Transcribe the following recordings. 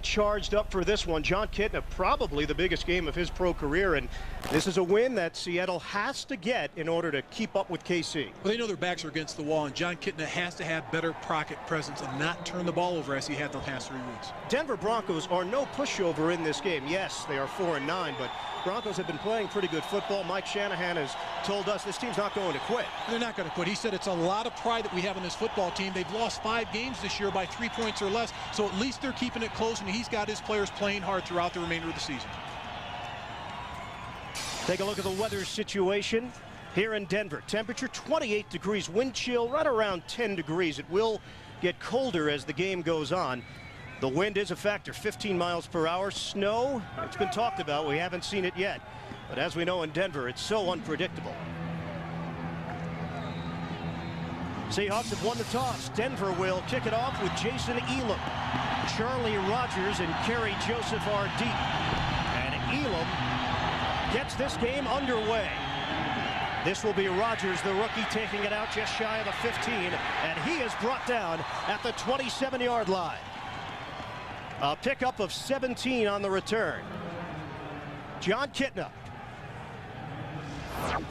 Charged up for this one. Jon Kitna, probably the biggest game of his pro career, and this is a win that Seattle has to get in order to keep up with KC. Well, they know their backs are against the wall, and Jon Kitna has to have better pocket presence and not turn the ball over as he had the past 3 weeks. Denver Broncos are no pushover in this game. Yes, they are 4-9, but Broncos have been playing pretty good football. Mike Shanahan has told us this team's not going to quit. They're not going to quit. He said it's a lot of pride that we have in this football team. They've lost 5 games this year by 3 points or less, so at least they're keeping it close, and he's got his players playing hard throughout the remainder of the season. Take a look at the weather situation here in Denver. Temperature 28 degrees, wind chill right around 10 degrees. It will get colder as the game goes on. The wind is a factor, 15 miles per hour. Snow, it's been talked about. We haven't seen it yet. But as we know in Denver, it's so unpredictable. Seahawks have won the toss. Denver will kick it off with Jason Elam. Charlie Rogers and Kerry Joseph are deep. And Elam gets this game underway. This will be Rogers, the rookie, taking it out just shy of the 15. And he is brought down at the 27-yard line. A pickup of 17 on the return. Jon Kitna.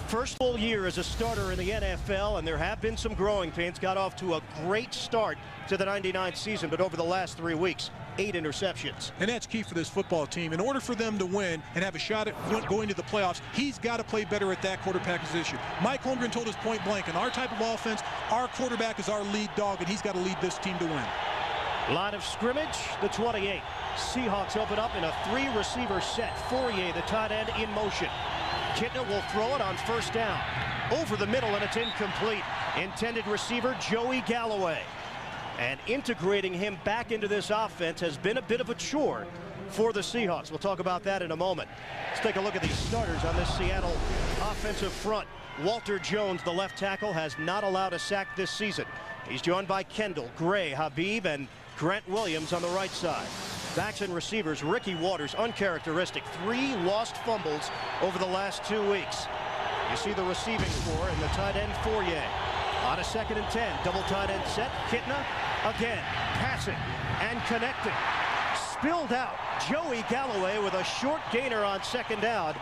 First full year as a starter in the NFL, and there have been some growing pains. Got off to a great start to the '99 season, but over the last 3 weeks, 8 interceptions. And that's key for this football team. In order for them to win and have a shot at going to the playoffs, he's got to play better at that quarterback position. Mike Holmgren told us point blank, in our type of offense, our quarterback is our lead dog, and he's got to lead this team to win. Line of scrimmage, the 28. Seahawks open up in a 3-receiver set. Fourier, the tight end, in motion. Kitna will throw it on first down. Over the middle, and it's incomplete. Intended receiver, Joey Galloway. And integrating him back into this offense has been a bit of a chore for the Seahawks. We'll talk about that in a moment. Let's take a look at these starters on this Seattle offensive front. Walter Jones, the left tackle, has not allowed a sack this season. He's joined by Kendall, Gray, Habib, and Grant Williams on the right side. Backs and receivers, Ricky Waters, uncharacteristic. 3 lost fumbles over the last 2 weeks. You see the receiving core and the tight end Fourier. On a 2nd and 10, double tight end set. Kitna again, passing and connecting. Spilled out. Joey Galloway with a short gainer on 2nd down.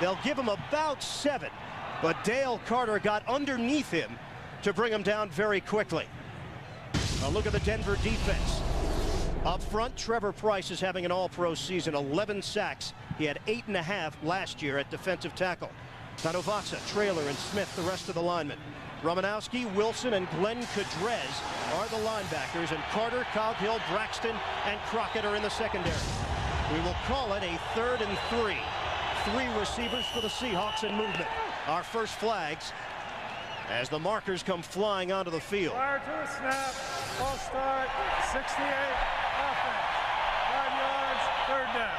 They'll give him about 7, but Dale Carter got underneath him to bring him down very quickly. A look at the Denver defense. Up front, Trevor Pryce is having an all-pro season, 11 sacks. He had 8.5 last year at defensive tackle. Tanovasa, Traylor, and Smith, the rest of the linemen. Romanowski, Wilson, and Glenn Cadrez are the linebackers, and Carter, Coghill, Braxton, and Crockett are in the secondary. We will call it a 3rd and 3. 3 receivers for the Seahawks in movement. Our first flags as the markers come flying onto the field. Prior to a snap, ball start, 68, offense, 5 yards, 3rd down.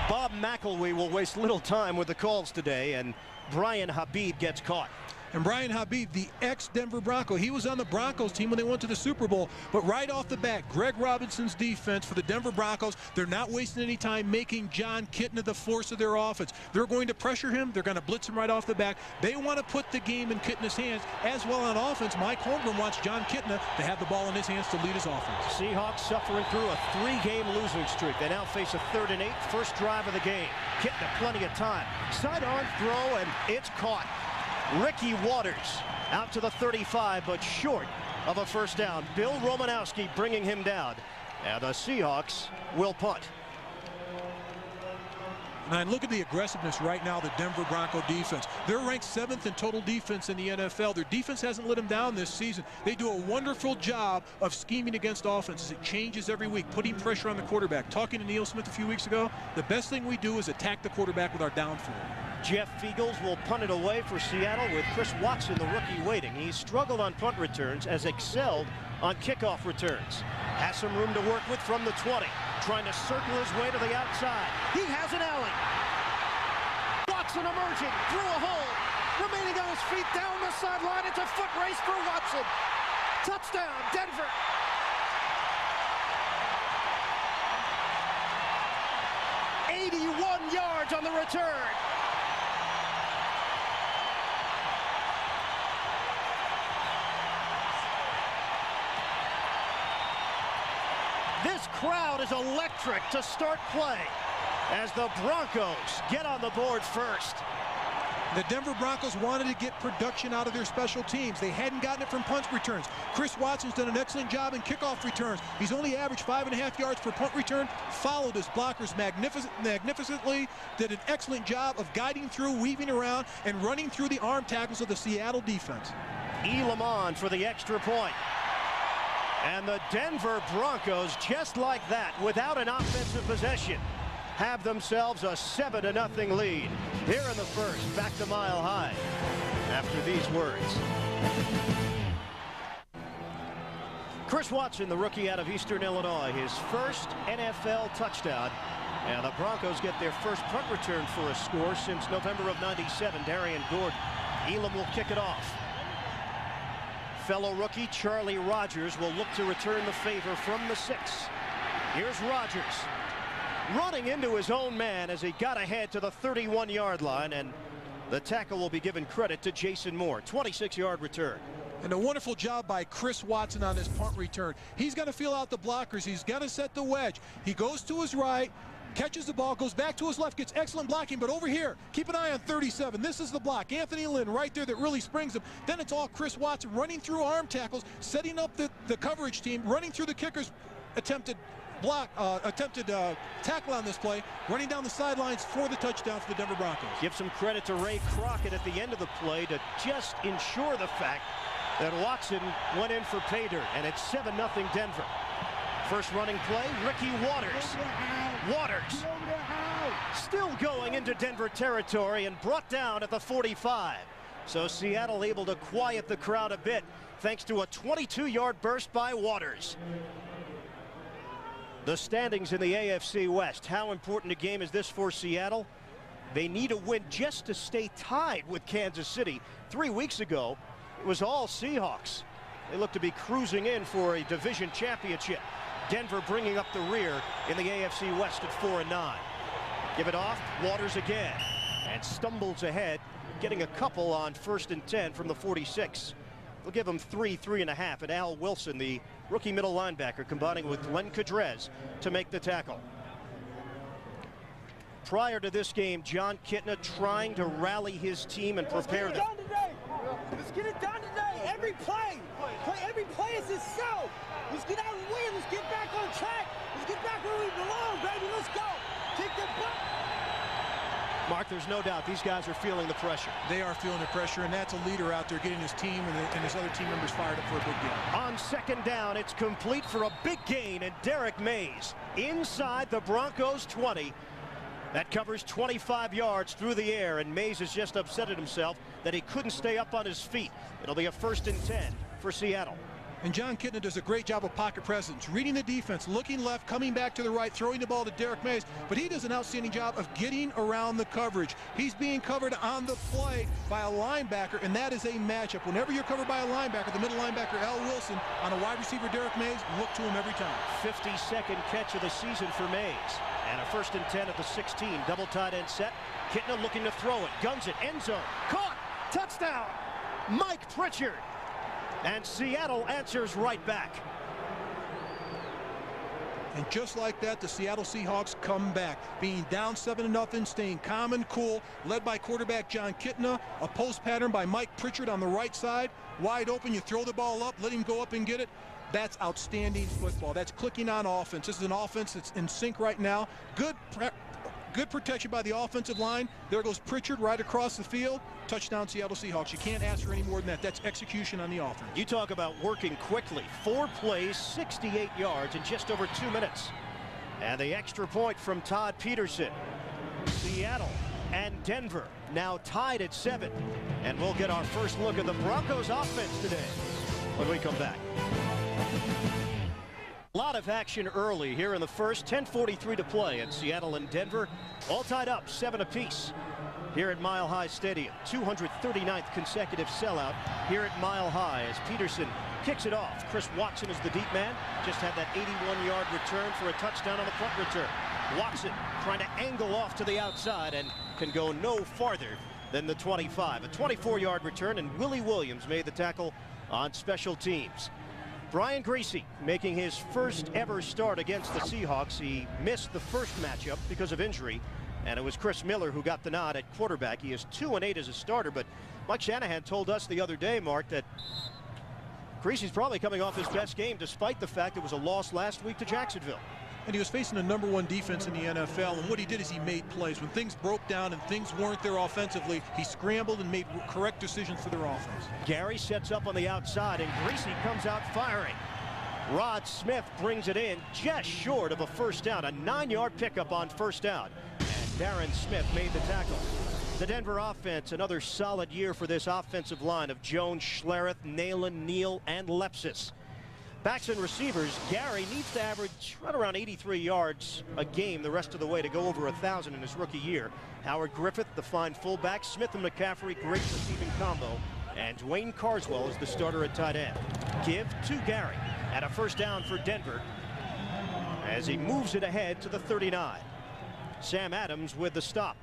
Bob McElwee will waste little time with the calls today, and Brian Habib gets caught. And Brian Habib, the ex-Denver Bronco, he was on the Broncos team when they went to the Super Bowl. But right off the bat, Greg Robinson's defense for the Denver Broncos, they're not wasting any time making Jon Kitna the force of their offense. They're going to pressure him. They're going to blitz him right off the back. They want to put the game in Kitna's hands. As well on offense, Mike Holmgren wants Jon Kitna to have the ball in his hands to lead his offense. Seahawks suffering through a 3-game losing streak. They now face a 3rd and 8, first drive of the game. Kitna plenty of time. Sidearm throw, and it's caught. Ricky Waters out to the 35, but short of a first down. Bill Romanowski bringing him down. And the Seahawks will punt. And look at the aggressiveness right now, the Denver Bronco defense. They're ranked 7th in total defense in the NFL. Their defense hasn't let them down this season. They do a wonderful job of scheming against offenses. It changes every week, putting pressure on the quarterback. Talking to Neil Smith a few weeks ago, the best thing we do is attack the quarterback with our downfield. Jeff Fiegels will punt it away for Seattle with Chris Watson, the rookie, waiting. He's struggled on punt returns, has excelled on kickoff returns. Has some room to work with from the 20. Trying to circle his way to the outside. He has an alley. Watson emerging through a hole. Remaining on his feet down the sideline. It's a foot race for Watson. Touchdown, Denver. '81 yards on the return. This crowd is electric to start play as the Broncos get on the board first. The Denver Broncos wanted to get production out of their special teams. They hadn't gotten it from punt returns. Chris Watson's done an excellent job in kickoff returns. He's only averaged 5.5 yards per punt return, followed his blockers magnificently, did an excellent job of guiding through, weaving around, and running through the arm tackles of the Seattle defense. Elamon for the extra point. And the Denver Broncos, just like that, without an offensive possession, have themselves a 7-0 lead. Here in the first, back to Mile High after these words. Chris Watson, the rookie out of Eastern Illinois, his first NFL touchdown. And the Broncos get their first punt return for a score since November of '97. Darian Gordon. Elam will kick it off. Fellow rookie Charlie Rogers will look to return the favor from the 6. Here's Rogers, running into his own man as he got ahead to the 31-yard line, and the tackle will be given credit to Jason Moore. 26-yard return. And a wonderful job by Chris Watson on this punt return. He's going to feel out the blockers. He's going to set the wedge. He goes to his right, catches the ball, goes back to his left, gets excellent blocking. But over here, keep an eye on 37. This is the block. Anthony Lynn right there that really springs him. Then it's all Chris Watson running through arm tackles, setting up the coverage team, running through the kicker's attempted tackle on this play, running down the sidelines for the touchdown for the Denver Broncos. Give some credit to Ray Crockett at the end of the play to just ensure the fact that Watson went in for pay dirt, and it's 7-0 Denver. First running play, Ricky Waters. Waters still going into Denver territory and brought down at the 45. So Seattle able to quiet the crowd a bit thanks to a 22-yard burst by Waters. The standings in the AFC West. How important a game is this for Seattle? They need a win just to stay tied with Kansas City. 3 weeks ago, it was all Seahawks. They look to be cruising in for a division championship. Denver bringing up the rear in the AFC West at 4-9. Give it off, Waters again, and stumbles ahead, getting a couple on 1st and 10 from the 46. They'll give him 3.5, and Al Wilson, the rookie middle linebacker, combining with Glenn Cadrez to make the tackle. Prior to this game, John Kitna trying to rally his team and prepare them. Let's get it done today. Every play is itself. Let's get out and win. Let's get back on track. Let's get back where we belong, baby. Let's go. Kick the butt. Mark, there's no doubt these guys are feeling the pressure. They are feeling the pressure, and that's a leader out there getting his team and his other team members fired up for a big game. On 2nd down, it's complete for a big gain, and Derek Mays inside the Broncos 20. That covers 25 yards through the air, and Mays has just upsetted himself that he couldn't stay up on his feet. It'll be a 1st and 10 for Seattle. And John Kitna does a great job of pocket presence, reading the defense, looking left, coming back to the right, throwing the ball to Derek Mays. But he does an outstanding job of getting around the coverage. He's being covered on the play by a linebacker, and that is a matchup. Whenever you're covered by a linebacker, the middle linebacker, Al Wilson, on a wide receiver, Derek Mays, look to him every time. 52nd catch of the season for Mays. And a 1st and 10 at the 16. Double tight end set. Kitna looking to throw it. Guns it. End zone. Caught. Touchdown. Mike Pritchard. And Seattle answers right back. And just like that, the Seattle Seahawks come back, being down 7-0, staying calm and cool, led by quarterback John Kitna. A post pattern by Mike Pritchard on the right side. Wide open, you throw the ball up, let him go up and get it. That's outstanding football. That's clicking on offense. This is an offense that's in sync right now. Good protection by the offensive line. There goes Pritchard right across the field. Touchdown, Seattle Seahawks. You can't ask for any more than that. That's execution on the offense. You talk about working quickly. 4 plays, 68 yards in just over 2 minutes. And the extra point from Todd Peterson. Seattle and Denver now tied at 7. And we'll get our first look at the Broncos offense today when we come back. A lot of action early here in the first. 10:43 to play, and Seattle and Denver all tied up 7 apiece here at Mile High Stadium. 239th consecutive sellout here at Mile High as Peterson kicks it off. Chris Watson is the deep man. Just had that 81-yard return for a touchdown on the punt return. Watson trying to angle off to the outside and can go no farther than the 25. A 24-yard return, and Willie Williams made the tackle on special teams. Brian Griese making his first ever start against the Seahawks. He missed the first matchup because of injury, and it was Chris Miller who got the nod at quarterback. He is 2-8 as a starter, but Mike Shanahan told us the other day, Mark, that Griese's probably coming off his best game despite the fact it was a loss last week to Jacksonville. And he was facing the #1 defense in the NFL, and what he did is he made plays. When things broke down and things weren't there offensively, he scrambled and made correct decisions for their offense. Gary sets up on the outside, and Griese comes out firing. Rod Smith brings it in just short of a first down, a 9-yard pickup on first down. And Darren Smith made the tackle. The Denver offense, another solid year for this offensive line of Jones, Schlereth, Nalen, Neal, and Lepsis. Backs and receivers, Gary needs to average right around 83 yards a game the rest of the way to go over 1,000 in his rookie year. Howard Griffith, the fine fullback. Smith and McCaffrey, great receiving combo. And Dwayne Carswell is the starter at tight end. Give to Gary at a first down for Denver as he moves it ahead to the 39. Sam Adams with the stop.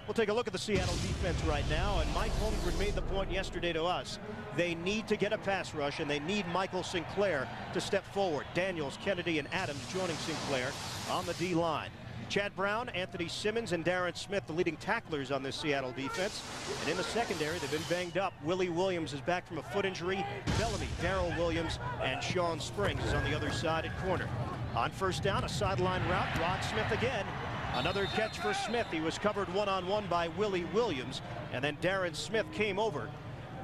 We'll take a look at the Seattle defense right now, and Mike Holmgren made the point yesterday to us. They need to get a pass rush, and they need Michael Sinclair to step forward. Daniels, Kennedy, and Adams joining Sinclair on the D-line. Chad Brown, Anthony Simmons, and Darren Smith, the leading tacklers on this Seattle defense. And in the secondary, they've been banged up. Willie Williams is back from a foot injury. Bellamy, Darrell Williams, and Sean Springs is on the other side at corner. On first down, a sideline route. Rod Smith again. Another catch for Smith. He was covered one-on-one by Willie Williams, and then Darren Smith came over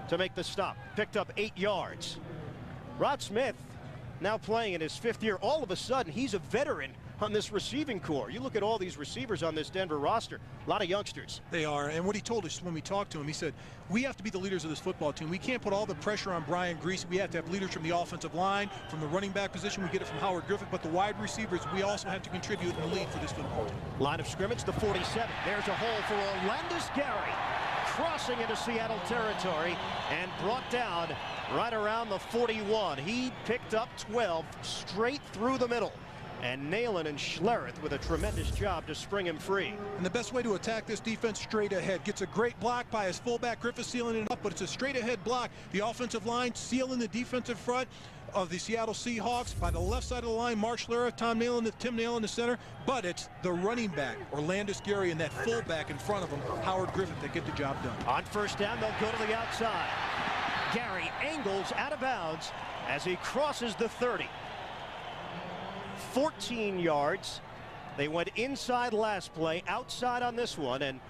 to make the stop. Picked up 8 yards. Rod Smith now playing in his 5th year. All of a sudden, he's a veteran on this receiving core. You look at all these receivers on this Denver roster, a lot of youngsters. They are, and what he told us when we talked to him, he said, we have to be the leaders of this football team. We can't put all the pressure on Brian Griese. We have to have leaders from the offensive line, from the running back position. We get it from Howard Griffith, but the wide receivers, we also have to contribute and lead for this football team. Line of scrimmage, the 47. There's a hole for Orlandis Gary, crossing into Seattle territory and brought down right around the 41. He picked up 12 straight through the middle. And Nalen and Schlereth with a tremendous job to spring him free. And the best way to attack this defense, straight ahead. Gets a great block by his fullback, Griffith, sealing it up, but it's a straight ahead block. The offensive line sealing the defensive front of the Seattle Seahawks. By the left side of the line, Mark Schlereth, Tim Nalen in the center, but it's the running back, Orlandis Gary, and that fullback in front of him, Howard Griffith, that get the job done. On first down, they'll go to the outside. Gary angles out of bounds as he crosses the 30. 14 yards. They went inside last play, outside on this one, and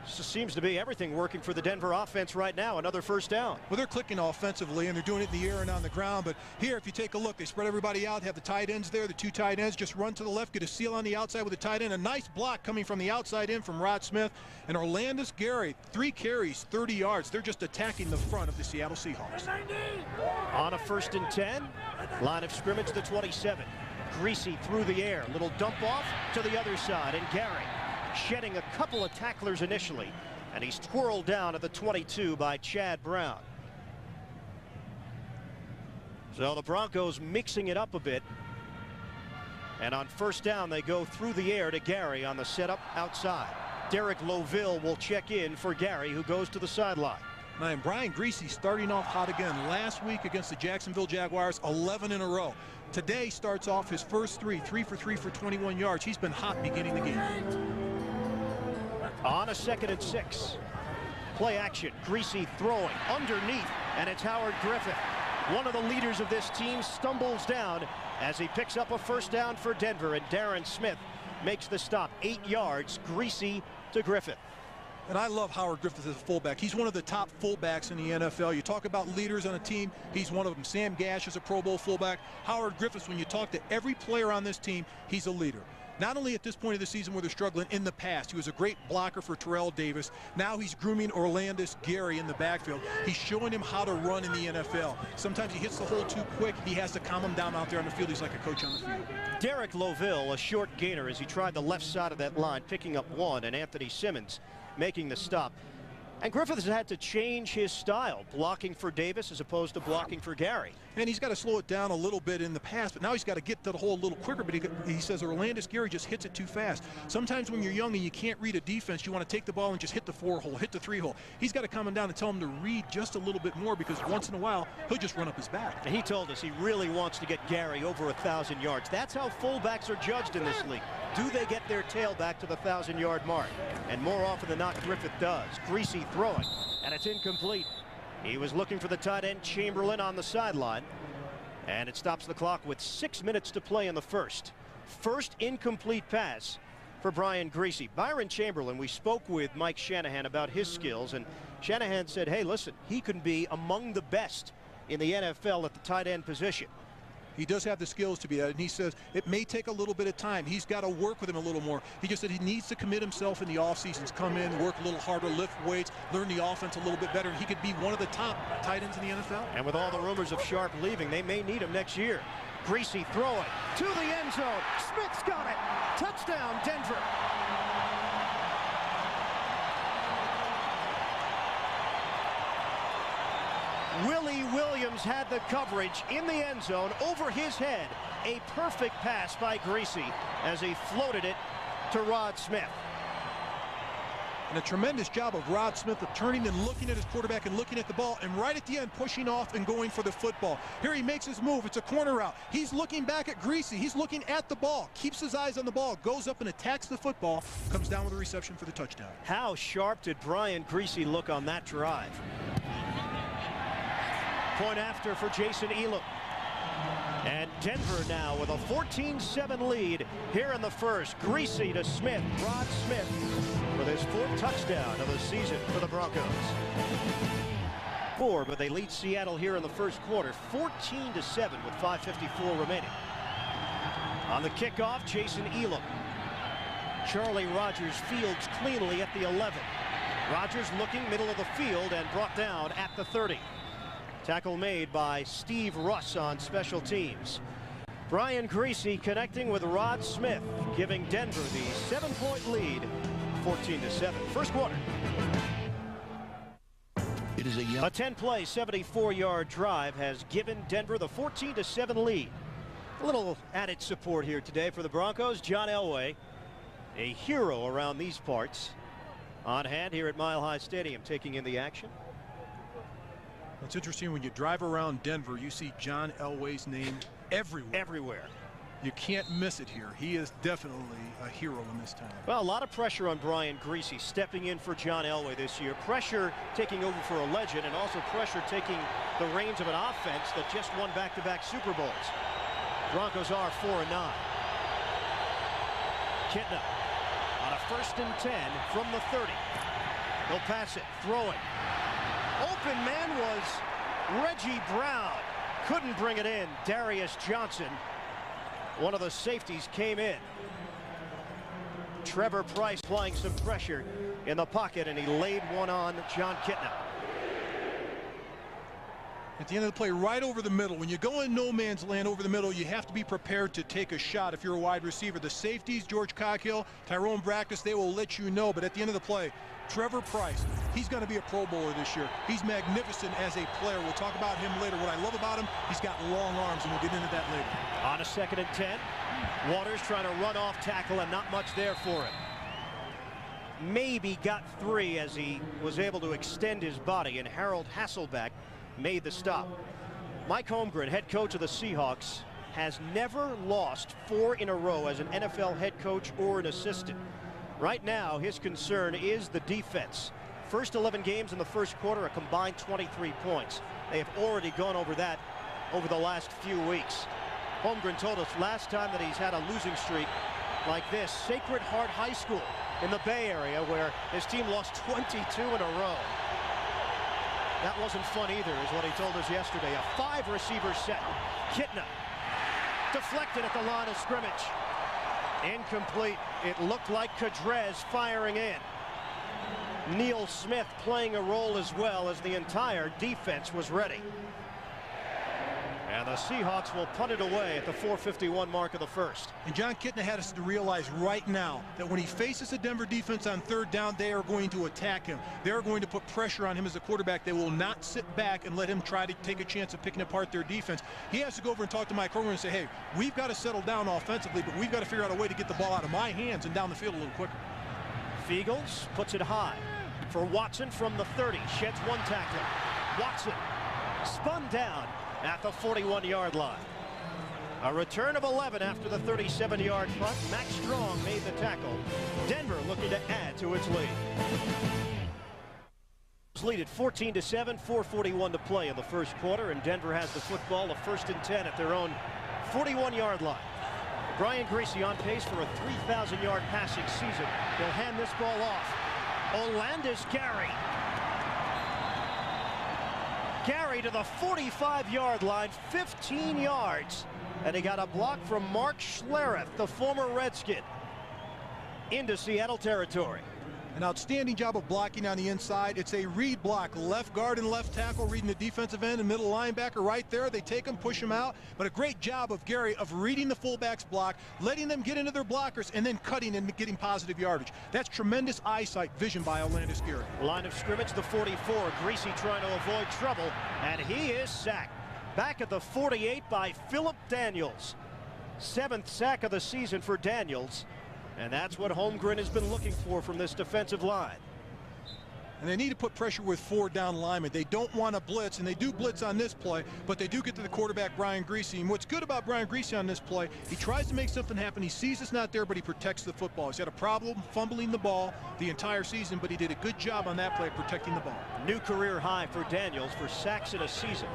seems to be everything working for the Denver offense right now. Another first down. Well, they're clicking offensively, and they're doing it in the air and on the ground. But here, if you take a look, they spread everybody out, have the tight ends there, the 2 tight ends, just run to the left, get a seal on the outside with a tight end. A nice block coming from the outside in from Rod Smith. And Orlandis Gary, 3 carries, 30 yards. They're just attacking the front of the Seattle Seahawks. On a 1st and 10, line of scrimmage, the 27. Griese through the air, little dump off to the other side, and Gary shedding a couple of tacklers initially, and he's twirled down at the 22 by Chad Brown. So the Broncos mixing it up a bit, and on first down they go through the air to Gary on the setup outside. Derek Loville will check in for Gary, who goes to the sideline. And Brian Griese starting off hot again. Last week against the Jacksonville Jaguars, 11 in a row. Today starts off his first 3 for 3 for 21 yards. He's been hot beginning the game. On a 2nd and 6. Play action. Griese throwing underneath, and it's Howard Griffith. One of the leaders of this team stumbles down as he picks up a first down for Denver, and Darren Smith makes the stop. 8 yards. Griese to Griffith. And I love Howard Griffith as a fullback. He's one of the top fullbacks in the NFL. You talk about leaders on a team, he's one of them. Sam Gash is a Pro Bowl fullback. Howard Griffith, when you talk to every player on this team, he's a leader. Not only at this point of the season where they're struggling, in the past, he was a great blocker for Terrell Davis. Now he's grooming Orlandis Gary in the backfield. He's showing him how to run in the NFL. Sometimes he hits the hole too quick. He has to calm him down out there on the field. He's like a coach on the field. Derek Loville, a short gainer as he tried the left side of that line, picking up 1, and Anthony Simmons making the stop. And Griffith has had to change his style, blocking for Davis as opposed to blocking for Gary. And he's got to slow it down a little bit in the pass, but now he's got to get to the hole a little quicker. But he says Orlando Scary just hits it too fast. Sometimes when you're young and you can't read a defense, you want to take the ball and just hit the 4-hole, hit the 3-hole. He's got to come down and tell him to read just a little bit more, because once in a while, he'll just run up his back. And he told us he really wants to get Gary over 1,000 yards. That's how fullbacks are judged in this league. Do they get their tail back to the 1,000-yard mark? And more often than not, Griffith does. Greasy throwing, and it's incomplete. He was looking for the tight end Chamberlain on the sideline. And it stops the clock with 6 minutes to play in the first. First incomplete pass for Brian Greasy. Byron Chamberlain, we spoke with Mike Shanahan about his skills, and Shanahan said, hey, listen, he can be among the best in the NFL at the tight end position. He does have the skills to be that, and he says it may take a little bit of time. He's got to work with him a little more. He just said he needs to commit himself in the offseasons, come in, work a little harder, lift weights, learn the offense a little bit better, and he could be one of the top tight ends in the NFL. And with all the rumors of Sharp leaving, they may need him next year. Greasy throwing to the end zone. Smith's got it. Touchdown, Denver. Willie Williams had the coverage in the end zone over his head. A perfect pass by Greasy as he floated it to Rod Smith. And a tremendous job of Rod Smith of turning and looking at his quarterback and looking at the ball, and right at the end pushing off and going for the football. Here he makes his move. It's a corner route. He's looking back at Greasy. He's looking at the ball, keeps his eyes on the ball, goes up and attacks the football, comes down with a reception for the touchdown. How sharp did Brian Greasy look on that drive? Point after for Jason Elam. And Denver now with a 14-7 lead here in the first. Greasy to Smith. Rod Smith with his 4th touchdown of the season for the Broncos. 4, but they lead Seattle here in the first quarter, 14-7 with 5:54 remaining. On the kickoff, Jason Elam. Charlie Rogers fields cleanly at the 11. Rogers looking middle of the field and brought down at the 30. Tackle made by Steve Russ on special teams. Brian Greasy connecting with Rod Smith, giving Denver the 7-point lead, 14-7. First quarter. It is a 10-play, 74-yard drive has given Denver the 14-7 lead. A little added support here today for the Broncos. John Elway, a hero around these parts, on hand here at Mile High Stadium, taking in the action. It's interesting when you drive around Denver, you see John Elway's name everywhere. You can't miss it here. He is definitely a hero in this town. Well, a lot of pressure on Brian Greasy stepping in for John Elway this year. Pressure taking over for a legend, and also pressure taking the reins of an offense that just won back-to-back Super Bowls. Broncos are 4-9. Kitna on a 1st and 10 from the 30. He'll pass it, throwing. Open man was Reggie Brown. Couldn't bring it in. Darius Johnson, one of the safeties, came in. Trevor Price applying some pressure in the pocket, and he laid one on John Kitna. At the end of the play, right over the middle. When you go in no man's land over the middle, you have to be prepared to take a shot if you're a wide receiver. The safeties, George Cockhill, Tyrone Brackus, they will let you know. But at the end of the play, Trevor Price, he's going to be a Pro Bowler this year. He's magnificent as a player. We'll talk about him later. What I love about him, he's got long arms, and we'll get into that later. On a 2nd and 10, Waters trying to run off tackle, and not much there for him. Maybe got 3 as he was able to extend his body, and Harold Hasselbeck made the stop. Mike Holmgren, head coach of the Seahawks, has never lost 4 in a row as an NFL head coach or an assistant. Right now, his concern is the defense. First 11 games in the first quarter, a combined 23 points. They have already gone over that over the last few weeks. Holmgren told us last time that he's had a losing streak like this, Sacred Heart High School in the Bay Area, where his team lost 22 in a row. That wasn't fun either, is what he told us yesterday. A 5-receiver set. Kitna deflected at the line of scrimmage. Incomplete. It looked like Cadrez firing in. Neil Smith playing a role as well, as the entire defense was ready. And the Seahawks will punt it away at the 4:51 mark of the first. And John Kitna had us to realize right now that when he faces a Denver defense on third down, they are going to attack him. They are going to put pressure on him as a quarterback. They will not sit back and let him try to take a chance of picking apart their defense. He has to go over and talk to Mike Hogan and say, hey, we've got to settle down offensively, but we've got to figure out a way to get the ball out of my hands and down the field a little quicker. Fiegels puts it high for Watson from the 30. Sheds one tackler. Watson spun down at the 41-yard line. A return of 11 after the 37-yard punt. Max Strong made the tackle. Denver looking to add to its lead. Lead at 14-7, 4:41 to play in the first quarter, and Denver has the football, a 1st and 10 at their own 41-yard line. Brian Griese on pace for a 3,000-yard passing season. He'll hand this ball off. Olandis Gary. Gary to the 45-yard line, 15 yards. And he got a block from Mark Schlereth, the former Redskin, into Seattle territory. An outstanding job of blocking on the inside. It's a read block. Left guard and left tackle reading the defensive end and middle linebacker right there. They take him, push him out. But a great job of Gary of reading the fullback's block, letting them get into their blockers, and then cutting and getting positive yardage. That's tremendous eyesight, vision by Olandis Gary. Line of scrimmage, the 44. Griese trying to avoid trouble, and he is sacked. Back at the 48 by Philip Daniels. 7th sack of the season for Daniels. And that's what Holmgren has been looking for from this defensive line. And they need to put pressure with 4 down linemen. They don't want to blitz, and they do blitz on this play, but they do get to the quarterback, Brian Griese. And what's good about Brian Griese on this play, he tries to make something happen. He sees it's not there, but he protects the football. He's had a problem fumbling the ball the entire season, but he did a good job on that play protecting the ball. New career high for Daniels for sacks in a season.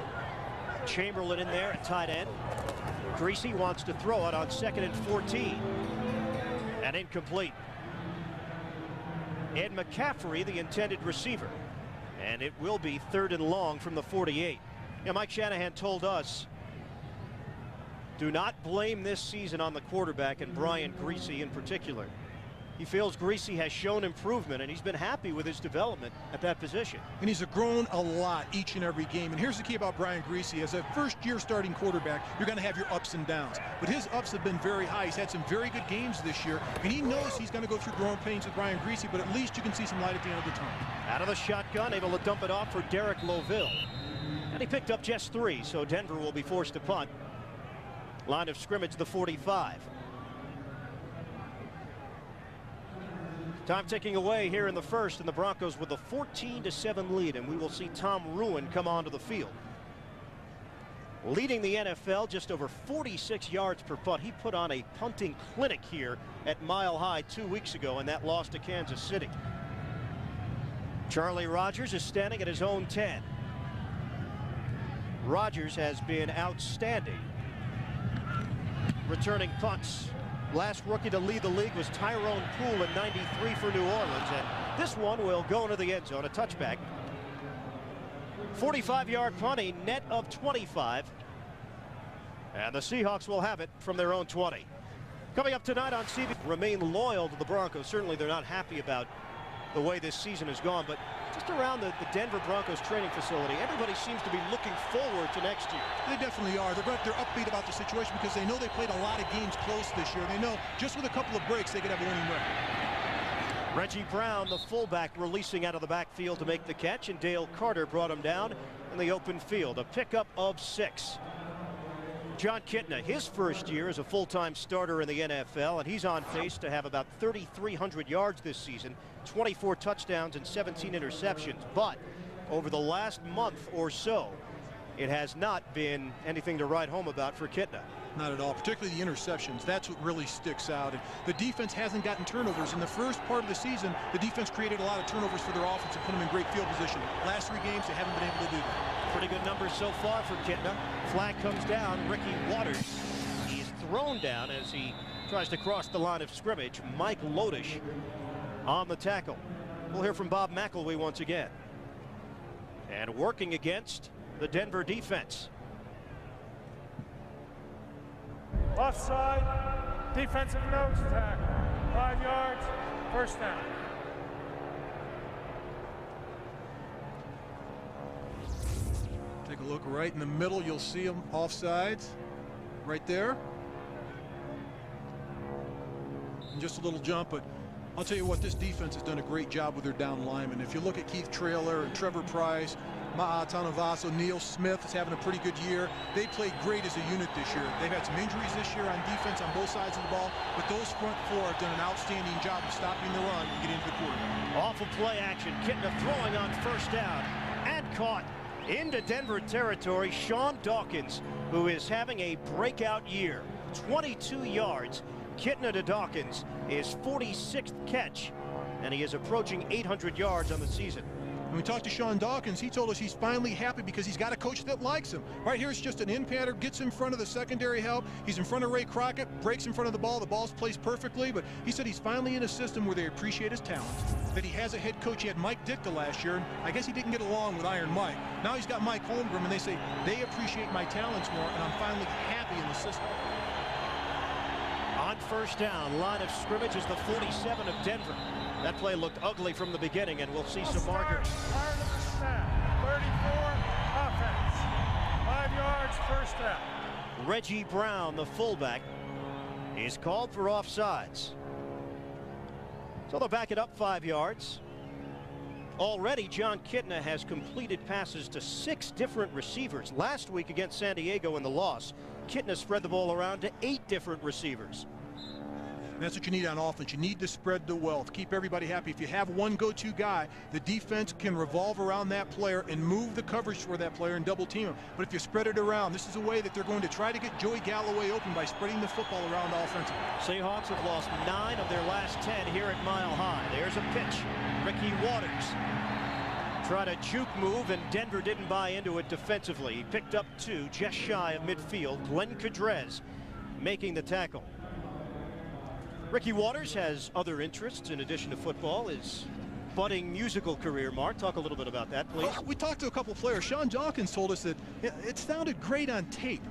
Chamberlain in there at tight end. Griese wants to throw it on 2nd and 14. And incomplete. Ed McCaffrey, the intended receiver. And it will be 3rd and long from the 48. Yeah, Mike Shanahan told us, do not blame this season on the quarterback and Brian Griese in particular. He feels Griese has shown improvement, and he's been happy with his development at that position. And he's grown a lot each and every game. And here's the key about Brian Griese. As a first-year starting quarterback, you're going to have your ups and downs. But his ups have been very high. He's had some very good games this year, and he knows he's going to go through growing pains with Brian Griese, but at least you can see some light at the end of the tunnel. Out of the shotgun, able to dump it off for Derek Loville. And he picked up just 3, so Denver will be forced to punt. Line of scrimmage, the 45. Time ticking away here in the first, and the Broncos with a 14-7 lead, and we will see Tom Ruin come onto the field. Leading the NFL just over 46 yards per punt. He put on a punting clinic here at Mile High 2 weeks ago, and that loss to Kansas City. Charlie Rogers is standing at his own 10. Rogers has been outstanding returning punts. Last rookie to lead the league was Tyrone Poole in '93 for New Orleans, and this one will go into the end zone, a touchback. 45-yard punt, a net of 25. And the Seahawks will have it from their own 20. Coming up tonight on CB, remain loyal to the Broncos. Certainly they're not happy about the way this season has gone, but just around the Denver Broncos training facility, everybody seems to be looking forward to next year. They definitely are. They're upbeat about the situation because they know they played a lot of games close this year. They know just with a couple of breaks they could have a winning record. Reggie Brown, the fullback, releasing out of the backfield to make the catch, and Dale Carter brought him down in the open field. A pickup of 6. John Kitna, his first year as a full-time starter in the NFL, and he's on pace to have about 3,300 yards this season, 24 touchdowns and 17 interceptions. But over the last month or so, it has not been anything to write home about for Kitna. Not at all, particularly the interceptions. That's what really sticks out. And the defense hasn't gotten turnovers. In the first part of the season, the defense created a lot of turnovers for their offense and put them in great field position. Last 3 games, they haven't been able to do that. Pretty good numbers so far for Kitna. Flag comes down. Ricky Waters, he's thrown down as he tries to cross the line of scrimmage. Mike Lodish on the tackle. We'll hear from Bob McElwee once again. And working against the Denver defense. Offside, defensive nose tackle. 5 yards, 1st down. Take a look right in the middle. You'll see him offsides right there. And just a little jump, but I'll tell you what, this defense has done a great job with their down linemen. If you look at Keith Traylor and Trevor Price, Ma'a Tanavaso, Neil Smith is having a pretty good year. They played great as a unit this year. They've had some injuries this year on defense on both sides of the ball, but those front four have done an outstanding job of stopping the run and getting into the quarterback. Awful play action. Kitna throwing on first down and caught into Denver territory. Sean Dawkins, who is having a breakout year. 22 yards. Kitna to Dawkins, his 46th catch, and he is approaching 800 yards on the season. When we talked to Sean Dawkins, he told us he's finally happy because he's got a coach that likes him. Right here, it's just an in-patter, gets in front of the secondary help. He's in front of Ray Crockett, breaks in front of the ball's placed perfectly, but he said he's finally in a system where they appreciate his talents, that he has a head coach. He had Mike Ditka last year, and I guess he didn't get along with Iron Mike. Now he's got Mike Holmgren, and they say they appreciate my talents more, and I'm finally happy in the system. On first down, line of scrimmage is the 47 of Denver. That play looked ugly from the beginning, and we'll see some markers. 34, offense. 5 yards, first down. Reggie Brown, the fullback, is called for offsides. So they'll back it up 5 yards. Already, John Kitna has completed passes to 6 different receivers. Last week against San Diego in the loss, Kitna spread the ball around to 8 different receivers. That's what you need on offense. You need to spread the wealth. Keep everybody happy. If you have one go-to guy, the defense can revolve around that player and move the coverage for that player and double team him. But if you spread it around, this is a way that they're going to try to get Joey Galloway open by spreading the football around offensively. Seahawks have lost 9 of their last 10 here at Mile High. There's a pitch. Ricky Waters tried a juke move, and Denver didn't buy into it defensively. He picked up 2 just shy of midfield. Glenn Cadrez making the tackle. Ricky Waters has other interests in addition to football. His budding musical career. Mark, talk a little bit about that, please. Well, we talked to a couple players. Sean Dawkins told us that it sounded great on tape,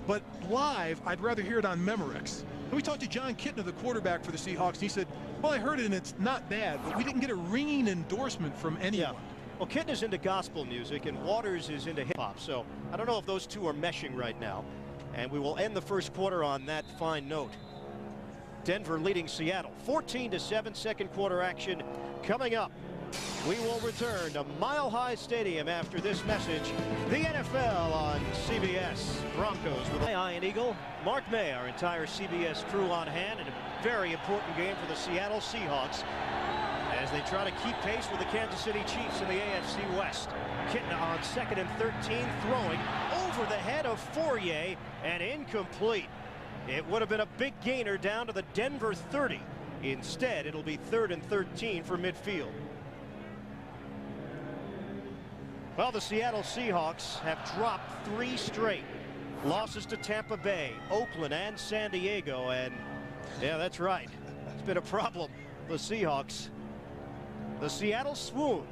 but live, I'd rather hear it on Memorex. And we talked to John Kitna, the quarterback for the Seahawks, and he said, well, I heard it and it's not bad, but we didn't get a ringing endorsement from anyone. Yeah. Well, Kitna's into gospel music and Waters is into hip-hop, so I don't know if those two are meshing right now. And we will end the first quarter on that fine note. Denver leading Seattle 14-7. Second quarter action coming up. We will return to Mile High Stadium after this message. The NFL on CBS. Broncos with Ian Eagle, Mark May, our entire CBS crew on hand, and a very important game for the Seattle Seahawks as they try to keep pace with the Kansas City Chiefs in the AFC West. Kitna on 2nd and 13, throwing over the head of Fourier and incomplete. It would have been a big gainer down to the Denver 30. Instead, it'll be 3rd and 13 for midfield. Well, the Seattle Seahawks have dropped 3 straight losses to Tampa Bay, Oakland, and San Diego. And yeah, that's right. It's been a problem. The Seahawks. The Seattle swoon.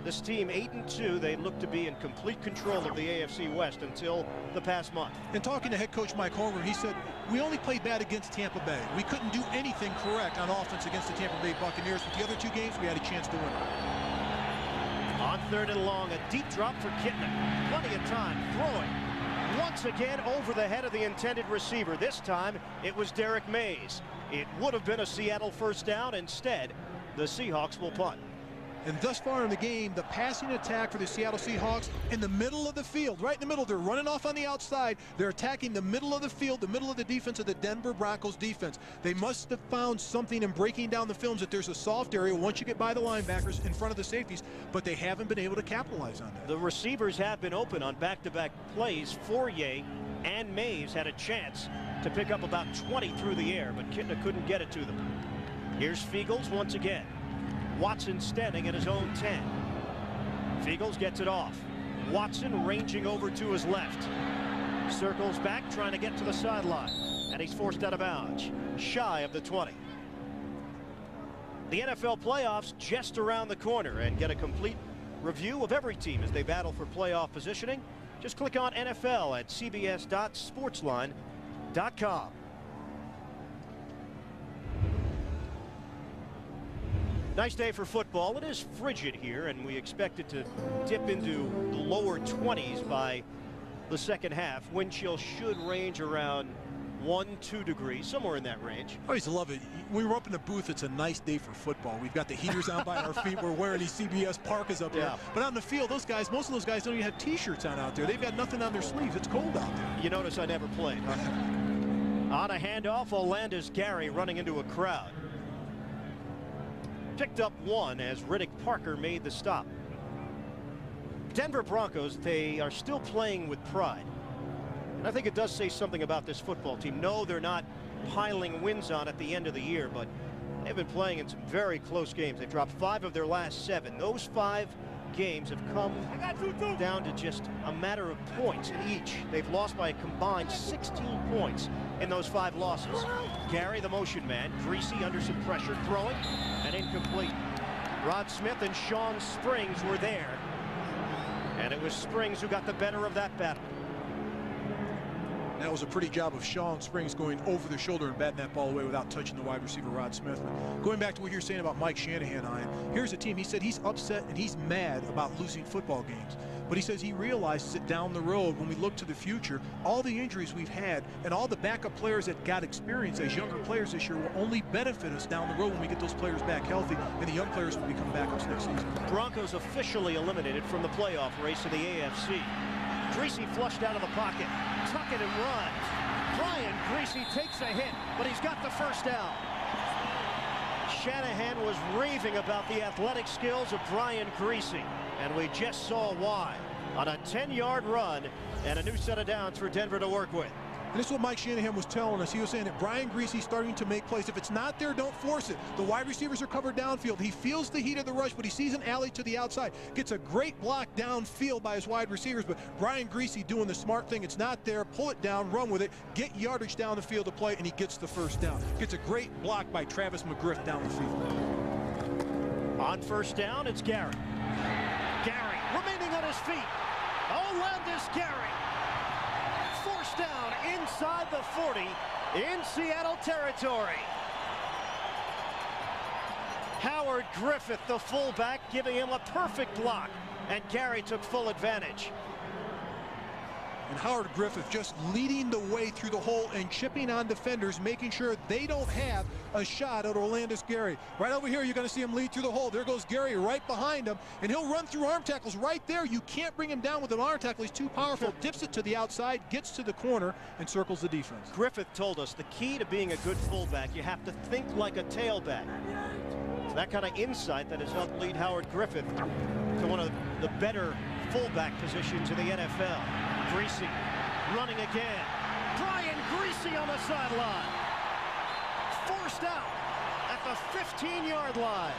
This team 8-2. They look to be in complete control of the AFC West until the past month. And talking to head coach Mike Holmgren, he said, we only played bad against Tampa Bay. We couldn't do anything correct on offense against the Tampa Bay Buccaneers. But the other 2 games, we had a chance to win. On 3rd and long, a deep drop for Kitna. Plenty of time throwing. Once again over the head of the intended receiver. This time, it was Derek Mays. It would have been a Seattle first down. Instead, the Seahawks will punt. And thus far in the game, the passing attack for the Seattle Seahawks in the middle of the field, right in the middle. They're running off on the outside. They're attacking the middle of the field, the middle of the defense of the Denver Broncos defense. They must have found something in breaking down the films that there's a soft area once you get by the linebackers in front of the safeties, but they haven't been able to capitalize on that. The receivers have been open on back-to-back plays. Fourier and Mays had a chance to pick up about 20 through the air, but Kitna couldn't get it to them. Here's Fiegels once again. Watson standing at his own 10. Fiegels gets it off. Watson ranging over to his left. Circles back, trying to get to the sideline. And he's forced out of bounds, shy of the 20. The NFL playoffs just around the corner, and get a complete review of every team as they battle for playoff positioning. Just click on NFL at cbs.sportsline.com. Nice day for football. It is frigid here, and we expect it to dip into the lower 20s by the second half. Wind chill should range around 1-2 degrees, somewhere in that range. I always love it. When we're up in the booth, it's a nice day for football. We've got the heaters on by our feet. We're wearing these CBS parkas up here. But on the field, those guys, most of those guys don't even have T-shirts on out there. They've got nothing on their sleeves. It's cold out there. You notice I never played. On a handoff, Olandis Gary running into a crowd. Picked up one as Riddick Parker made the stop. Denver Broncos, they are still playing with pride. And I think it does say something about this football team. No, they're not piling wins on at the end of the year, but they've been playing in some very close games. They've dropped 5 of their last 7. Those 5 games have come down to just a matter of points in each. They've lost by a combined 16 points in those 5 losses. Gary, the motion man, Greasy under some pressure, throwing and incomplete. Rod Smith and Sean Springs were there, and it was Springs who got the better of that battle. That was a pretty job of Sean Springs going over the shoulder and batting that ball away without touching the wide receiver, Rod Smith. But going back to what you're saying about Mike Shanahan, here's a team. He said he's upset and he's mad about losing football games. But he says he realizes that down the road, when we look to the future, all the injuries we've had and all the backup players that got experience as younger players this year will only benefit us down the road when we get those players back healthy, and the young players will become backups next season. Broncos officially eliminated from the playoff race in the AFC. Greasy flushed out of the pocket. Tuck it and run. Brian Greasy takes a hit, but he's got the first down. Shanahan was raving about the athletic skills of Brian Greasy, and we just saw why on a 10-yard run and a new set of downs for Denver to work with. And this is what Mike Shanahan was telling us. He was saying that Brian Greasy's starting to make plays. If it's not there, don't force it. The wide receivers are covered downfield. He feels the heat of the rush, but he sees an alley to the outside. Gets a great block downfield by his wide receivers, but Brian Greasy doing the smart thing. It's not there. Pull it down, run with it, get yardage down the field to play, and he gets the first down. Gets a great block by Travis McGriff down the field. On first down, it's Gary. Gary remaining on his feet. Olandis Gary. Forced down inside the 40 in Seattle territory. Howard Griffith, the fullback, giving him a perfect block, and Gary took full advantage. And Howard Griffith just leading the way through the hole and chipping on defenders, making sure they don't have a shot at Olandis Gary. Right over here, you're going to see him lead through the hole. There goes Gary right behind him, and he'll run through arm tackles right there. You can't bring him down with an arm tackle. He's too powerful. Dips it to the outside, gets to the corner, and circles the defense. Griffith told us the key to being a good fullback, you have to think like a tailback. It's that kind of insight that has helped lead Howard Griffith to one of the better fullback positions in the NFL. Greasy running again. Brian Greasy on the sideline. Forced out at the 15-yard line.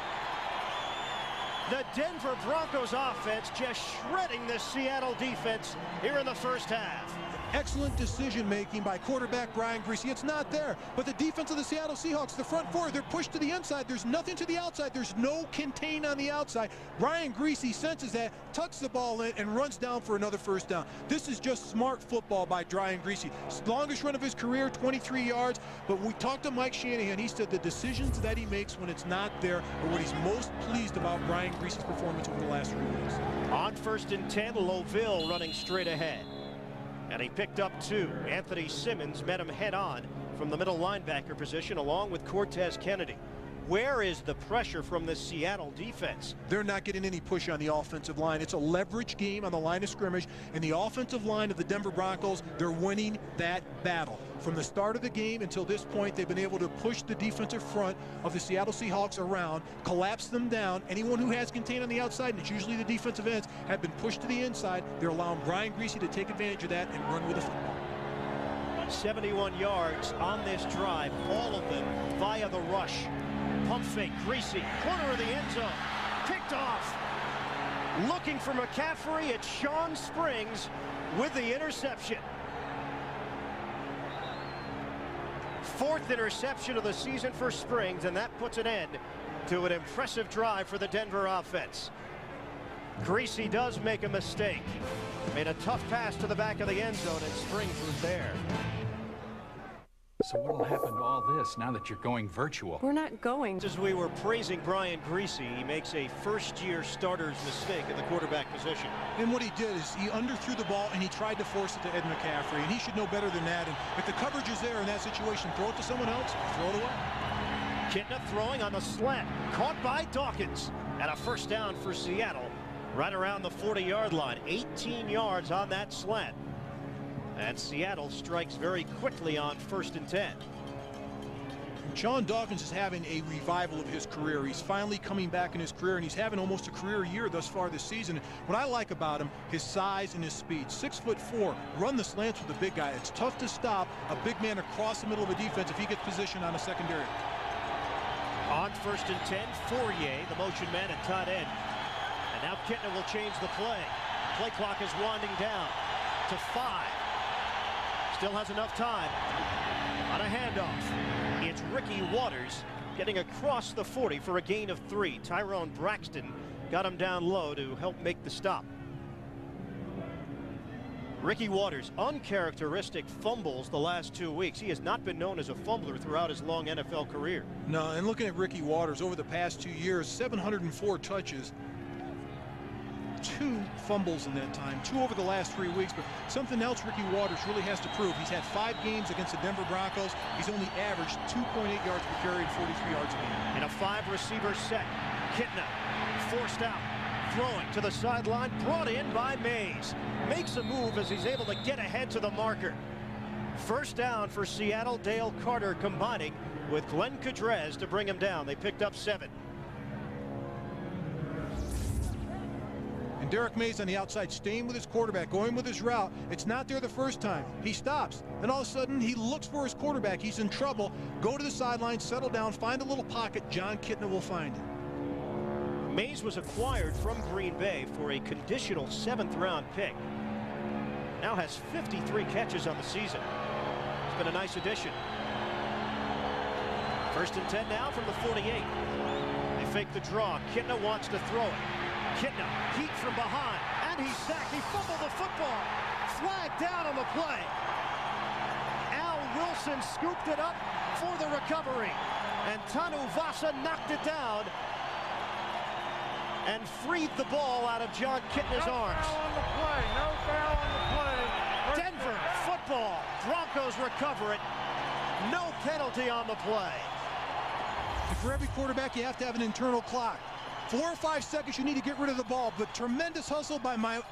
The Denver Broncos offense just shredding the Seattle defense here in the first half. Excellent decision-making by quarterback Brian Greasy. It's not there, but the defense of the Seattle Seahawks, the front four, they're pushed to the inside. There's nothing to the outside. There's no contain on the outside. Brian Greasy senses that, tucks the ball in, and runs down for another first down. This is just smart football by Brian Greasy. Longest run of his career, 23 yards, but we talked to Mike Shanahan. He said the decisions that he makes when it's not there are what he's most pleased about Brian Greasy's performance over the last 3 weeks. On first and 10, Loville running straight ahead. And he picked up 2. Anthony Simmons met him head-on from the middle linebacker position along with Cortez Kennedy. Where is the pressure from the Seattle defense? They're not getting any push on the offensive line. It's a leverage game on the line of scrimmage, and the offensive line of the Denver Broncos, they're winning that battle. From the start of the game until this point, they've been able to push the defensive front of the Seattle Seahawks around, collapse them down. Anyone who has contained on the outside, and it's usually the defensive ends, have been pushed to the inside. They're allowing Brian Greasy to take advantage of that and run with the football. 71 yards on this drive, all of them via the rush. Pump fake, Greasy, corner of the end zone, picked off. Looking for McCaffrey, it's Sean Springs with the interception. 4th interception of the season for Springs, and that puts an end to an impressive drive for the Denver offense. Greasy does make a mistake. Made a tough pass to the back of the end zone, and Springs was there. So what will happen to all this now that you're going virtual? We're not going. As we were praising Brian Greasy, he makes a first-year starter's mistake at the quarterback position. And what he did is he underthrew the ball and he tried to force it to Ed McCaffrey, and he should know better than that. And if the coverage is there in that situation, throw it to someone else, throw it away. Kitna throwing on the slant, caught by Dawkins, and a first down for Seattle right around the 40-yard line. 18 yards on that slant. And Seattle strikes very quickly on 1st and 10. John Dawkins is having a revival of his career. He's finally coming back in his career, and he's having almost a career year thus far this season. What I like about him, his size and his speed. 6'4", run the slants with a big guy. It's tough to stop a big man across the middle of a defense if he gets positioned on a secondary. On 1st and 10, Fourier, the motion man at tight end. And now Kitna will change the play. Play clock is winding down to 5. Still has enough time on a handoff. It's Ricky Waters getting across the 40 for a gain of 3. Tyrone Braxton got him down low to help make the stop. Ricky Waters, uncharacteristic fumbles the last 2 weeks. He has not been known as a fumbler throughout his long NFL career. No, and looking at Ricky Waters over the past 2 years, 704 touches. 2 fumbles in that time, 2 over the last 3 weeks. But something else Ricky Waters really has to prove. He's had 5 games against the Denver Broncos. He's only averaged 2.8 yards per carry and 43 yards a game. In a 5-receiver set, Kitna forced out, throwing to the sideline, brought in by Mays. Makes a move as he's able to get ahead to the marker. First down for Seattle. Dale Carter combining with Glenn Cudrez to bring him down. They picked up 7. And Derek Mays on the outside, staying with his quarterback, going with his route. It's not there the first time. He stops. Then all of a sudden, he looks for his quarterback. He's in trouble. Go to the sideline, settle down, find a little pocket. John Kitna will find it. Mays was acquired from Green Bay for a conditional 7th-round pick. Now has 53 catches on the season. It's been a nice addition. 1st and 10 now from the 48. They fake the draw. Kitna wants to throw it. Kitna, heat from behind, and he's sacked. He fumbled the football. Flag down on the play. Al Wilson scooped it up for the recovery, and Tanu Vasa knocked it down and freed the ball out of John Kitna's arms. No foul on the play. No foul on the play. Denver football. Broncos recover it. No penalty on the play. And for every quarterback, you have to have an internal clock. 4 or 5 seconds, you need to get rid of the ball. But tremendous hustle by Ma'a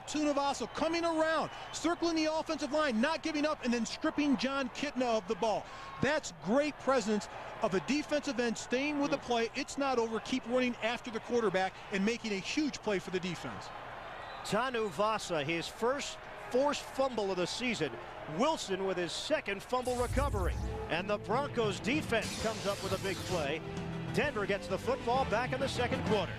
Tunavaso, coming around, circling the offensive line, not giving up, and then stripping John Kitna of the ball. That's great presence of a defensive end staying with the play. It's not over. Keep running after the quarterback and making a huge play for the defense. Tanu Vasa, his first forced fumble of the season. Wilson with his 2nd fumble recovery. And the Broncos defense comes up with a big play. Denver gets the football back in the 2nd quarter.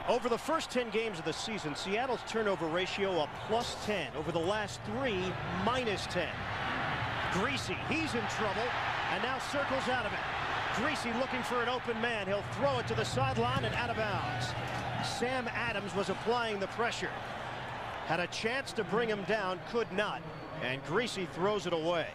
Over the first 10 games of the season, Seattle's turnover ratio a +10. Over the last 3, -10. Greasy, he's in trouble, and now circles out of it. Greasy looking for an open man. He'll throw it to the sideline and out of bounds. Sam Adams was applying the pressure. Had a chance to bring him down, could not. And Greasy throws it away.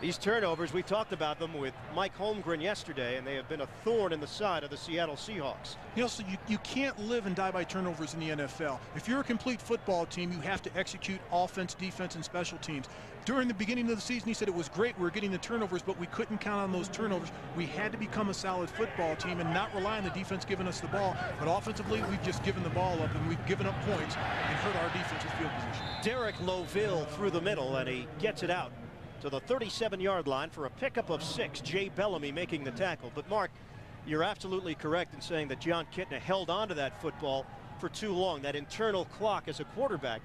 These turnovers, we talked about them with Mike Holmgren yesterday, and they have been a thorn in the side of the Seattle Seahawks. You know, so you can't live and die by turnovers in the NFL. If you're a complete football team, you have to execute offense, defense, and special teams. During the beginning of the season, he said it was great. We were getting the turnovers, but we couldn't count on those turnovers. We had to become a solid football team and not rely on the defense giving us the ball. But offensively, we've just given the ball up, and we've given up points and hurt our defensive field position. Derek Loville through the middle, and he gets it out to the 37-yard line for a pickup of 6. Jay Bellamy making the tackle. But Mark, you're absolutely correct in saying that John Kitna held on to that football for too long. That internal clock as a quarterback,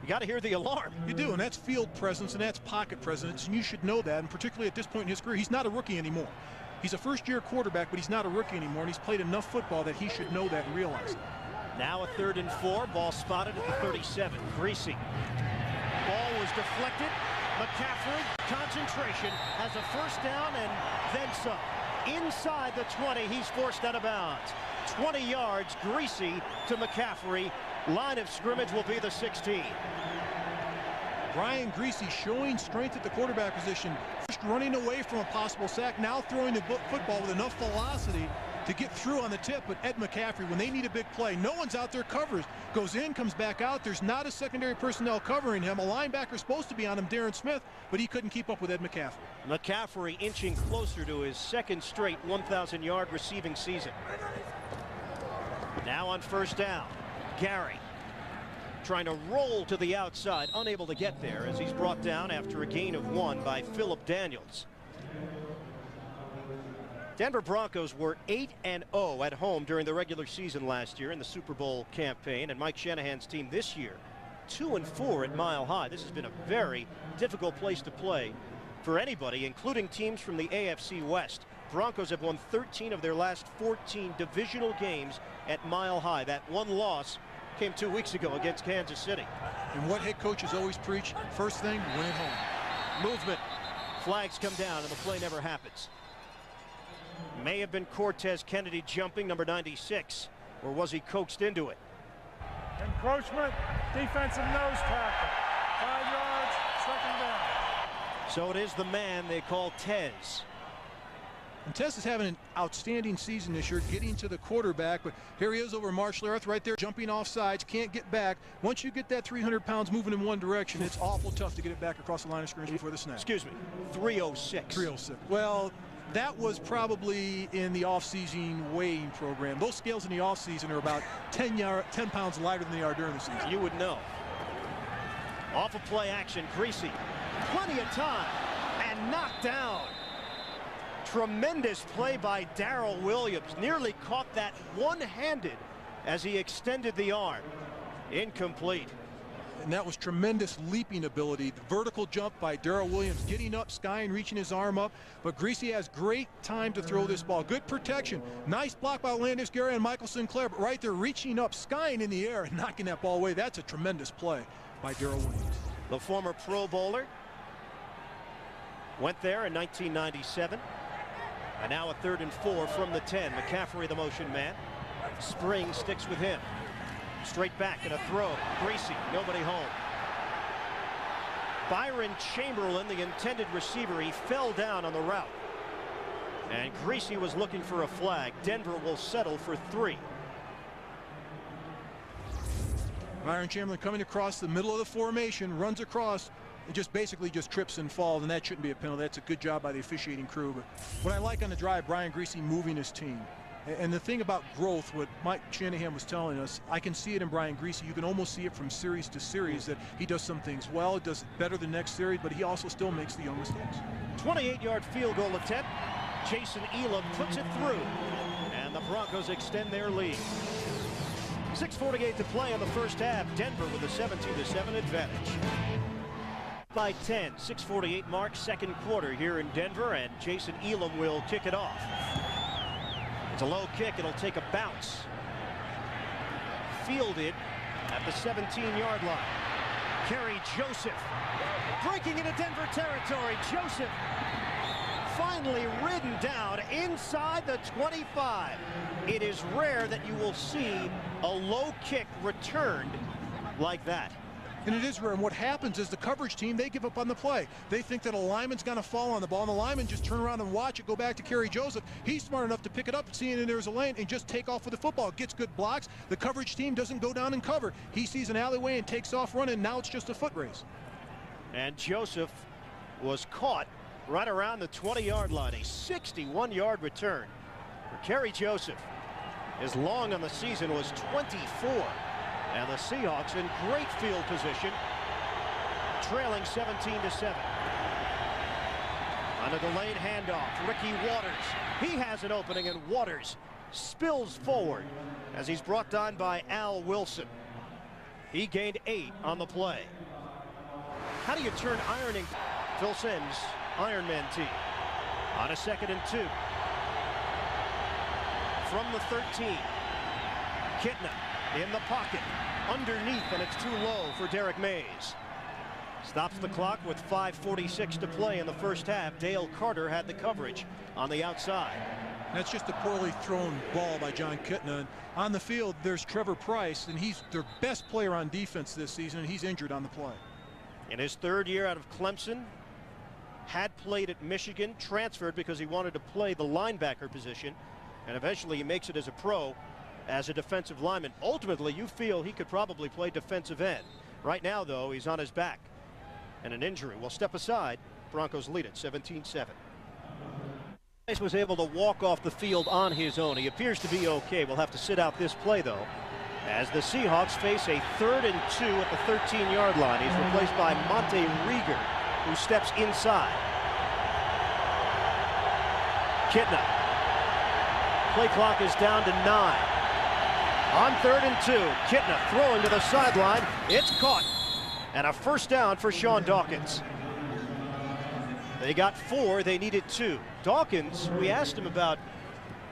you got to hear the alarm. You do, and that's field presence and that's pocket presence, and you should know that. And particularly at this point in his career, he's not a rookie anymore. He's a first-year quarterback, but he's not a rookie anymore, and he's played enough football that he should know that and realize it. Now a 3rd and 4, ball spotted at the 37. Greasy. Ball was deflected. McCaffrey, concentration, has a first down and then some. Inside the 20, he's forced out of bounds. 20 yards, Greasy to McCaffrey. Line of scrimmage will be the 16. Brian Griese showing strength at the quarterback position. First running away from a possible sack, now throwing the football with enough velocity to get through on the tip. But Ed McCaffrey, when they need a big play, no one's out there, covers. Goes in, comes back out. There's not a secondary personnel covering him. A linebacker supposed to be on him, Darren Smith, but he couldn't keep up with Ed McCaffrey. McCaffrey inching closer to his second straight 1,000-yard receiving season. Now on first down, Gary trying to roll to the outside, unable to get there as he's brought down after a gain of 1 by Phillip Daniels. Denver Broncos were 8-0 at home during the regular season last year in the Super Bowl campaign, and Mike Shanahan's team this year 2-4 at Mile High. This has been a very difficult place to play for anybody, including teams from the AFC West. Broncos have won 13 of their last 14 divisional games at Mile High. That one loss came 2 weeks ago against Kansas City. And what head coaches always preach, first thing, win at home. Movement. Flags come down and the play never happens. May have been Cortez Kennedy jumping, number 96, or was he coaxed into it? Encroachment, defensive nose tackle. 5 yards, second down. So it is the man they call Tez. And Tez is having an outstanding season this year, getting to the quarterback, but here he is over Marshall Earth right there, jumping off sides, can't get back. Once you get that 300 pounds moving in one direction, it's awful tough to get it back across the line of scrimmage before the snap. Excuse me, 306. 306. Well, that was probably in the off-season weighing program. Those scales in the off-season are about 10 pounds lighter than they are during the season. You would know. Off of play action, Griese. Plenty of time, and knocked down. Tremendous play by Darrell Williams. Nearly caught that one-handed as he extended the arm. Incomplete. And that was tremendous leaping ability. The vertical jump by Darrell Williams, getting up, skying, reaching his arm up. But Griese has great time to throw this ball. Good protection. Nice block by Landis Gary and Michael Sinclair. But right there, reaching up, skying in the air, and knocking that ball away. That's a tremendous play by Darrell Williams. The former Pro Bowler went there in 1997. And now a 3rd and 4 from the 10. McCaffrey, the motion man. Spring sticks with him. Straight back and a throw. Griese, nobody home. Byron Chamberlain, the intended receiver, he fell down on the route. And Griese was looking for a flag. Denver will settle for 3. Byron Chamberlain coming across the middle of the formation, runs across, and basically trips and falls, and that shouldn't be a penalty. That's a good job by the officiating crew. But what I like on the drive, Brian Griese moving his team. And the thing about growth, what Mike Shanahan was telling us, I can see it in Brian Griese. You can almost see it from series to series that he does some things well, does it better the next series, but he also still makes the young mistakes. 28-yard field goal attempt. Jason Elam puts it through, and the Broncos extend their lead. 6:48 to play in the first half. Denver with a 17-7 advantage. By 10, 6:48 mark, second quarter here in Denver, and Jason Elam will kick it off. It's a low kick. It'll take a bounce. Fielded at the 17-yard line. Kerry Joseph breaking into Denver territory. Joseph finally ridden down inside the 25. It is rare that you will see a low kick returned like that. And it is rare. And what happens is the coverage team, they give up on the play. They think that a lineman's going to fall on the ball, and the lineman just turn around and watch it go back to Kerry Joseph. He's smart enough to pick it up, seeing there's a lane, and just take off with the football. Gets good blocks. The coverage team doesn't go down and cover. He sees an alleyway and takes off running. Now it's just a foot race. And Joseph was caught right around the 20-yard line. A 61-yard return for Kerry Joseph. His long on the season was 24. And the Seahawks in great field position, trailing 17-7. On a delayed handoff, Ricky Waters. He has an opening, and Waters spills forward as he's brought down by Al Wilson. He gained 8 on the play. How do you turn ironing? Phil Simms, Ironman team. On a 2nd and 2. From the 13. Kitna in the pocket. Underneath, and it's too low for Derek Mays. Stops the clock with 5:46 to play in the first half. Dale Carter had the coverage on the outside. That's just a poorly thrown ball by John Kitna. And on the field, there's Trevor Price, and he's their best player on defense this season, and he's injured on the play. In his third year out of Clemson, had played at Michigan, transferred because he wanted to play the linebacker position, and eventually he makes it as a pro as a defensive lineman. Ultimately, you feel he could probably play defensive end. Right now, though, he's on his back, and an injury will step aside. Broncos lead it 17-7. Was able to walk off the field on his own. He appears to be okay. We'll have to sit out this play, though, as the Seahawks face a 3rd and 2 at the 13-yard line. He's replaced by Monte Rieger, who steps inside. Kitna. Play clock is down to 9. On 3rd and 2, Kitna throwing to the sideline. It's caught. And a first down for Sean Dawkins. They got 4, they needed 2. Dawkins, we asked him about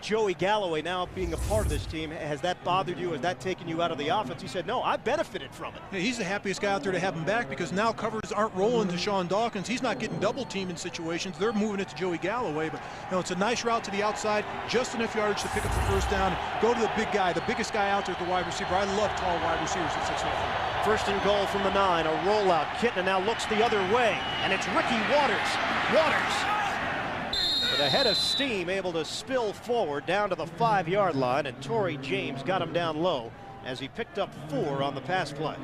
Joey Galloway now being a part of this team. Has that bothered you? Has that taken you out of the offense? He said, no, I benefited from it. Yeah, he's the happiest guy out there to have him back, because now covers aren't rolling to Sean Dawkins. He's not getting double teamed in situations. They're moving it to Joey Galloway, but it's a nice route to the outside, just enough yardage to pick up the first down. Go to the big guy, the biggest guy out there at the wide receiver. I love tall wide receivers at 6'4". First and goal from the 9, a rollout. Kitna now looks the other way, and it's Ricky Waters. With a head of steam, able to spill forward down to the 5-yard line, and Torrey James got him down low as he picked up 4 on the pass play.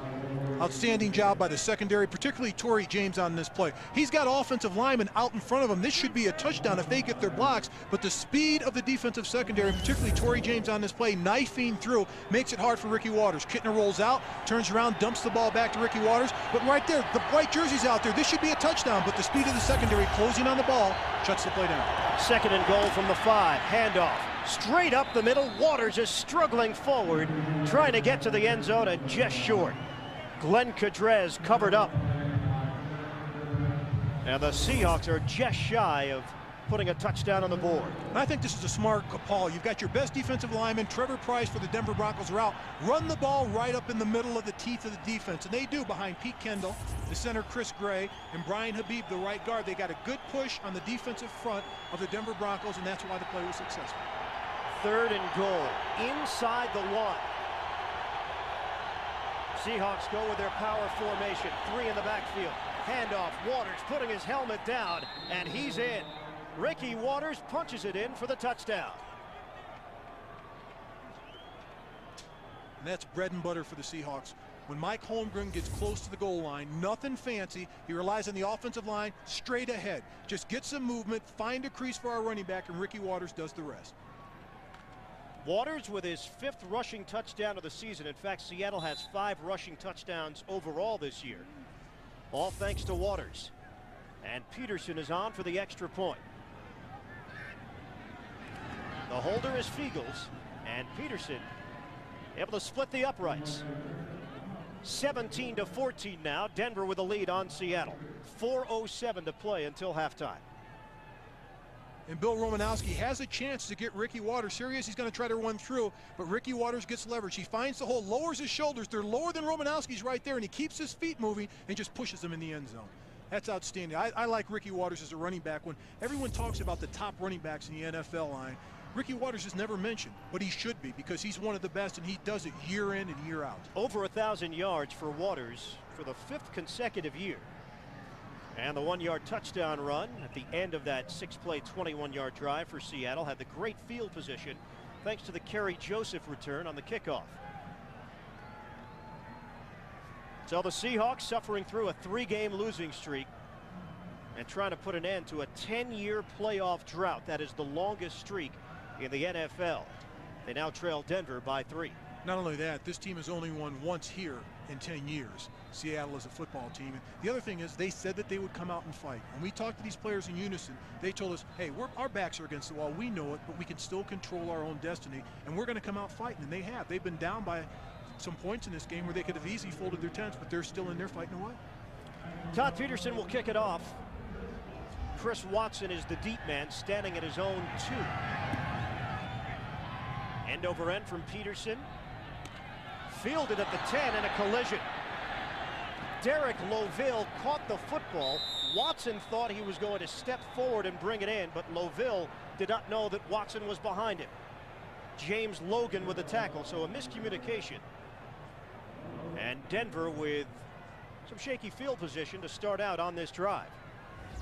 Outstanding job by the secondary, particularly Torrey James on this play. He's got offensive linemen out in front of him. This should be a touchdown if they get their blocks, but the speed of the defensive secondary, particularly Torrey James on this play, knifing through, makes it hard for Ricky Waters. Kitna rolls out, turns around, dumps the ball back to Ricky Waters, but right there, the white jersey's out there. This should be a touchdown, but the speed of the secondary closing on the ball shuts the play down. Second and goal from the 5, handoff. Straight up the middle, Waters is struggling forward, trying to get to the end zone and just short. Glenn Cadrez covered up. And the Seahawks are just shy of putting a touchdown on the board. I think this is a smart call. You've got your best defensive lineman, Trevor Price for the Denver Broncos, are out. Run the ball right up in the middle of the teeth of the defense, and they do behind Pete Kendall, the center Chris Gray, and Brian Habib, the right guard. They got a good push on the defensive front of the Denver Broncos, and that's why the play was successful. 3rd and goal, inside the 1. Seahawks go with their power formation. 3 in the backfield. Handoff. Waters putting his helmet down, and he's in. Ricky Waters punches it in for the touchdown. And that's bread and butter for the Seahawks. When Mike Holmgren gets close to the goal line, nothing fancy. He relies on the offensive line straight ahead. Just get some movement, find a crease for our running back, and Ricky Waters does the rest. Waters with his 5th rushing touchdown of the season. In fact, Seattle has 5 rushing touchdowns overall this year. All thanks to Waters. And Peterson is on for the extra point. The holder is Fiegels, and Peterson able to split the uprights. 17-14 now. Denver with a lead on Seattle. 4:07 to play until halftime. And Bill Romanowski has a chance to get Ricky Waters serious. He's going to try to run through, but Ricky Waters gets leverage. He finds the hole, lowers his shoulders. They're lower than Romanowski's right there, and he keeps his feet moving and just pushes them in the end zone. That's outstanding. I like Ricky Waters as a running back. When everyone talks about the top running backs in the NFL line, Ricky Waters is never mentioned, but he should be, because he's one of the best, and he does it year in and year out. Over 1,000 yards for Waters for the 5th consecutive year. And the 1-yard touchdown run at the end of that 6-play 21-yard drive for Seattle had the great field position thanks to the Kerry Joseph return on the kickoff. So the Seahawks suffering through a 3-game losing streak and trying to put an end to a 10-year playoff drought. That is the longest streak in the NFL. They now trail Denver by 3. Not only that, this team has only won once here in 10 years. Seattle is a football team. And the other thing is, they said that they would come out and fight. When we talked to these players in unison, they told us, hey, our backs are against the wall. We know it, but we can still control our own destiny, and we're going to come out fighting. And they have. They've been down by some points in this game where they could have easily folded their tents, but they're still in there fighting away. Todd Peterson will kick it off. Chris Watson is the deep man, standing at his own 2. End over end from Peterson. Fielded at the 10 in a collision. Derek Loville caught the football. Watson thought he was going to step forward and bring it in, but Loville did not know that Watson was behind him. James Logan with the tackle, so a miscommunication. And Denver with some shaky field position to start out on this drive.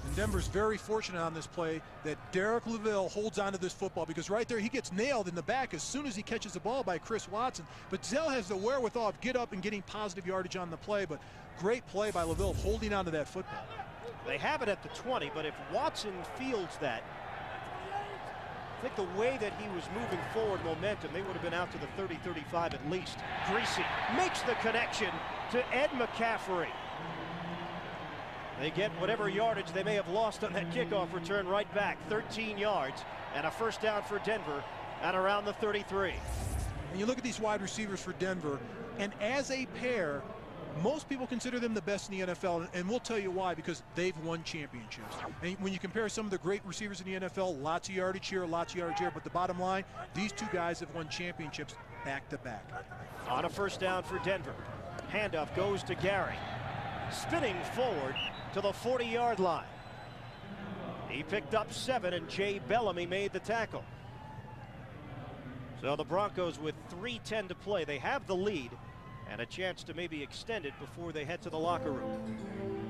And Denver's very fortunate on this play that Derek LaVille holds onto this football, because right there he gets nailed in the back as soon as he catches the ball by Chris Watson. But Zell has the wherewithal of get up and getting positive yardage on the play. But great play by LaVille holding onto that football. They have it at the 20, but if Watson fields that, I think the way that he was moving forward momentum, they would have been out to the 30-35 at least. Greasy makes the connection to Ed McCaffrey. They get whatever yardage they may have lost on that kickoff return right back. 13 yards and a first down for Denver at around the 33. And you look at these wide receivers for Denver, and as a pair, most people consider them the best in the NFL, and we'll tell you why, because they've won championships. And when you compare some of the great receivers in the NFL, lots of yardage here, lots of yardage here, but the bottom line, these two guys have won championships back to back. On a first down for Denver, handoff goes to Gary, spinning forward to the 40-yard line. He picked up 7, and Jay Bellamy made the tackle. So the Broncos with 3:10 to play. They have the lead and a chance to maybe extend it before they head to the locker room.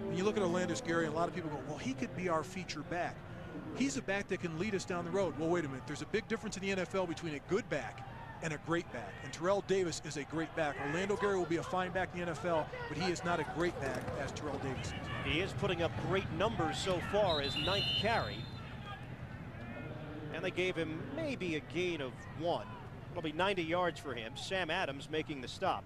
When you look at Orlandis Gary, and a lot of people go, well, he could be our feature back. He's a back that can lead us down the road. Well, wait a minute. There's a big difference in the NFL between a good back and a great back. And Terrell Davis is a great back. Orlando Gary will be a fine back in the NFL, but he is not a great back as Terrell Davis is. He is putting up great numbers so far as 9th carry. And they gave him maybe a gain of 1. It'll be 90 yards for him. Sam Adams making the stop.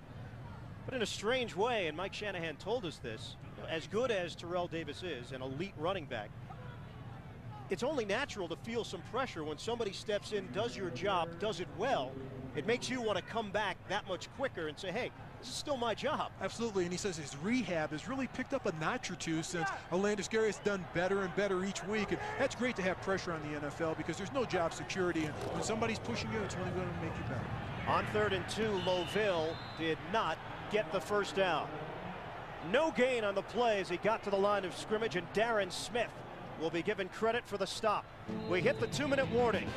But in a strange way, and Mike Shanahan told us this, as good as Terrell Davis is, an elite running back, it's only natural to feel some pressure when somebody steps in, does your job, does it well. It makes you want to come back that much quicker and say, hey, this is still my job. Absolutely, and he says his rehab has really picked up a notch or two since Orlandis Gary has done better and better each week. And that's great to have pressure on the NFL because there's no job security, and when somebody's pushing you, it's only going to make you better. On 3rd and 2, Loville did not get the first down. No gain on the play as he got to the line of scrimmage, and Darren Smith will be given credit for the stop. We hit the 2-minute warning.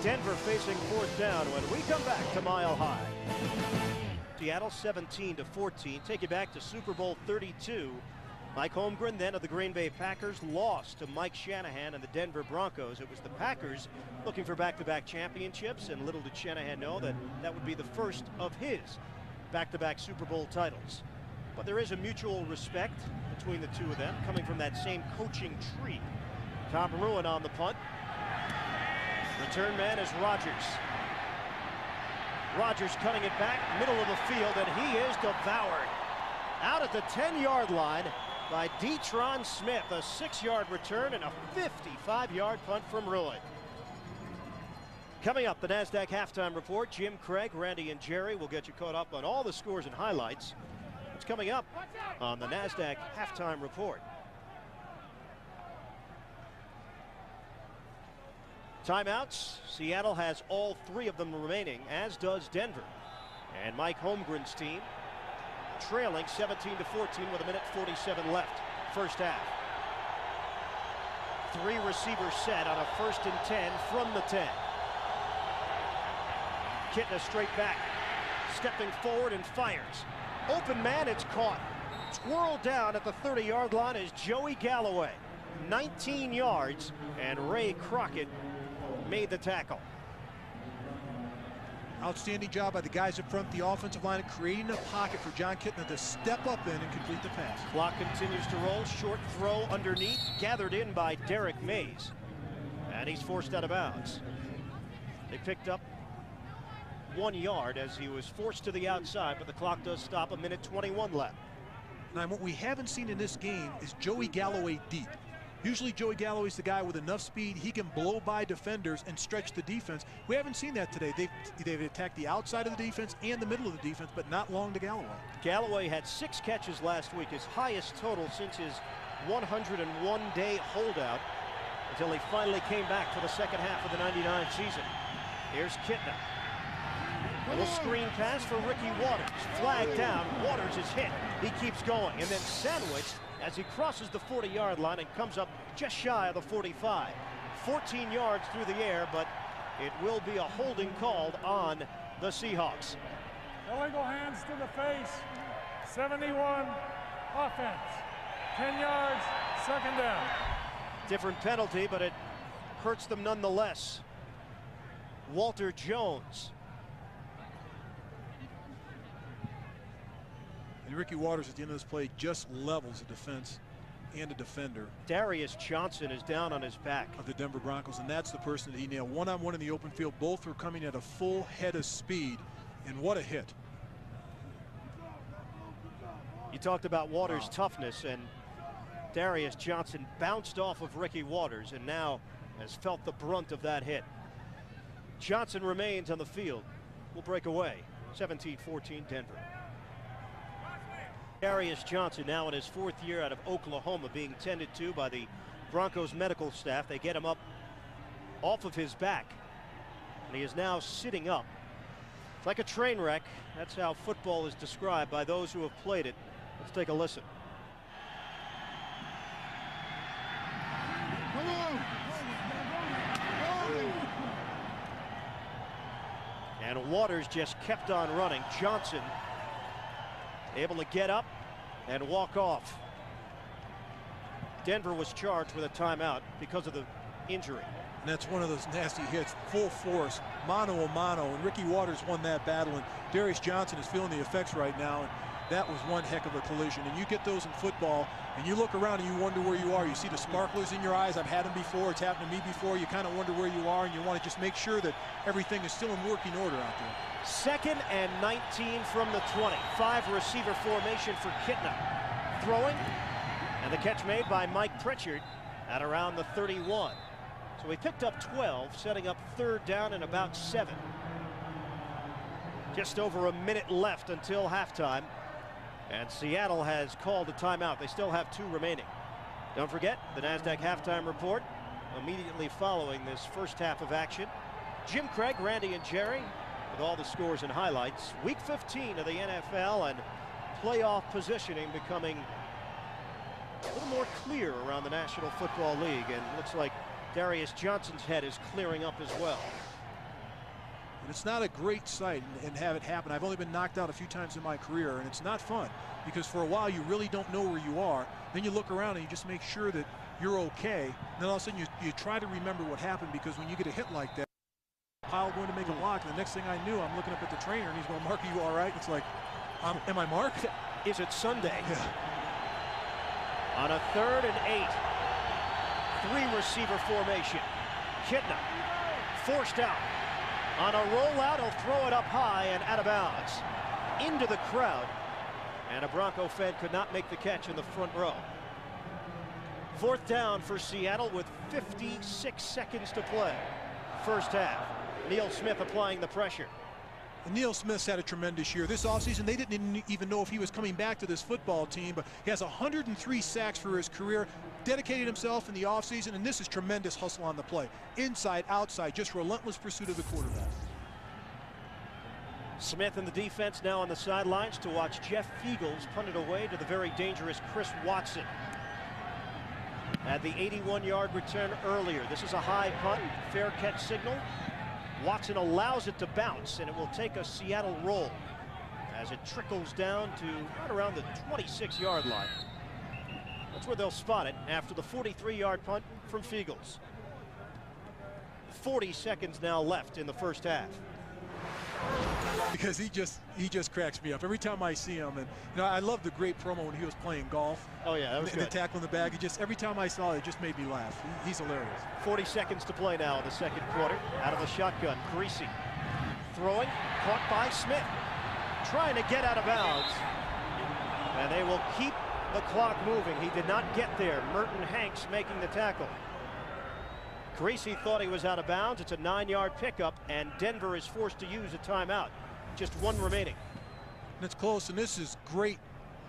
Denver facing 4th down when we come back to Mile High. Seattle 17-14. Take you back to Super Bowl 32. Mike Holmgren, then of the Green Bay Packers, lost to Mike Shanahan and the Denver Broncos. It was the Packers looking for back-to-back championships, and little did Shanahan know that that would be the first of his back-to-back Super Bowl titles. But there is a mutual respect between the two of them, coming from that same coaching tree. Tom Ruin on the punt. Return man is Rodgers. Rodgers cutting it back, middle of the field, and he is devoured. Out at the 10-yard line by Detron Smith. A 6-yard return and a 55-yard punt from Ruin. Coming up, the NASDAQ halftime report. Jim, Craig, Randy, and Jerry will get you caught up on all the scores and highlights. It's coming up on the NASDAQ halftime report. Timeouts. Seattle has all 3 of them remaining, as does Denver. And Mike Holmgren's team trailing 17-14 with 1:47 left. First half. 3 receivers set on a 1st and 10 from the 10. Kitna straight back, stepping forward and fires. Open man, it's caught. Twirled down at the 30-yard line is Joey Galloway. 19 yards, and Ray Crockett made the tackle. Outstanding job by the guys up front, the offensive line, creating a pocket for John Kitna to step up in and complete the pass. Clock continues to roll. Short throw underneath, gathered in by Derek Mays. And he's forced out of bounds. They picked up 1 yard as he was forced to the outside, but the clock does stop. 1:21 left. Now, what we haven't seen in this game is Joey Galloway deep. Usually Joey Galloway's the guy with enough speed, he can blow by defenders and stretch the defense. We haven't seen that today. They've attacked the outside of the defense and the middle of the defense, but not long to Galloway. Galloway had 6 catches last week, his highest total since his 101-day holdout, until he finally came back for the second half of the '99 season. Here's Kitna. Little screen pass for Ricky Waters. Flag down. Waters is hit. He keeps going, and then sandwiched as he crosses the 40-yard line and comes up just shy of the 45. 14 yards through the air, but it will be a holding called on the Seahawks. Illegal hands to the face. 71 Offense. 10 yards, second down. Different penalty, but it hurts them nonetheless. Walter Jones. And Ricky Waters at the end of this play just levels a defense and a defender. Darius Johnson is down on his back. Of the Denver Broncos, and that's the person that he nailed. One-on-one in the open field. Both were coming at a full head of speed, and what a hit. You talked about Waters' toughness, and Darius Johnson bounced off of Ricky Waters and now has felt the brunt of that hit. Johnson remains on the field. Will break away. 17-14 Denver. Darius Johnson now in his 4th year out of Oklahoma, being tended to by the Broncos medical staff. They get him up off of his back, and he is now sitting up. It's like a train wreck. That's how football is described by those who have played it. Let's take a listen. And Waters just kept on running. Johnson able to get up and walk off. Denver was charged with a timeout because of the injury. And that's one of those nasty hits, full force, mano a mano, and Ricky Waters won that battle, and Darius Johnson is feeling the effects right now, and that was one heck of a collision. And you get those in football, and you look around and you wonder where you are. You see the sparklers in your eyes. I've had them before. It's happened to me before. You kind of wonder where you are, and you want to just make sure that everything is still in working order out there. 2nd and 19 from the 20. 5 receiver formation for Kitna. Throwing, and the catch made by Mike Pritchard at around the 31. So he picked up 12, setting up 3rd down and about 7. Just over a minute left until halftime, and Seattle has called a timeout. They still have 2 remaining. Don't forget the NASDAQ halftime report immediately following this first half of action. Jim Craig, Randy, and Jerry with all the scores and highlights. Week 15 of the NFL, and playoff positioning becoming a little more clear around the National Football League, and looks like Darius Johnson's head is clearing up as well. And it's not a great sight and have it happen. I've only been knocked out a few times in my career, and it's not fun because for a while you really don't know where you are. Then you look around and you just make sure that you're okay. And then all of a sudden you try to remember what happened, because when you get a hit like that, Kyle going to make a block, and the next thing I knew, I'm looking up at the trainer and he's going, "Mark, are you all right?" It's like, am I marked? Is it Sunday? Yeah. On a 3rd and 8. 3 receiver formation. Kitna forced out. On a rollout, he'll throw it up high and out of bounds. Into the crowd. And a Bronco fan could not make the catch in the front row. 4th down for Seattle with 56 seconds to play. First half. Neil Smith applying the pressure. And Neil Smith's had a tremendous year. This offseason, they didn't even know if he was coming back to this football team, but he has 103 sacks for his career, dedicated himself in the offseason, and this is tremendous hustle on the play. Inside, outside, just relentless pursuit of the quarterback. Smith and the defense now on the sidelines to watch Jeff Fiegels punt it away to the very dangerous Chris Watson. Had the 81-yard return earlier. This is a high punt, fair catch signal. Watson allows it to bounce, and it will take a Seattle roll as it trickles down to right around the 26-yard line. That's where they'll spot it after the 43-yard punt from Fiegels. 40 seconds now left in the first half. Because he just cracks me up every time I see him. And you know, I love the great promo when he was playing golf. Oh yeah, that was good. The tackle in the bag. Every time I saw it, it just made me laugh. He's hilarious. 40 seconds to play now in the second quarter. Out of the shotgun, Greasy throwing, caught by Smith, trying to get out of bounds, and they will keep the clock moving. He did not get there. Merton Hanks making the tackle. Greasy thought he was out of bounds. It's a 9-yard pickup, and Denver is forced to use a timeout. Just 1 remaining. And it's close, and this is great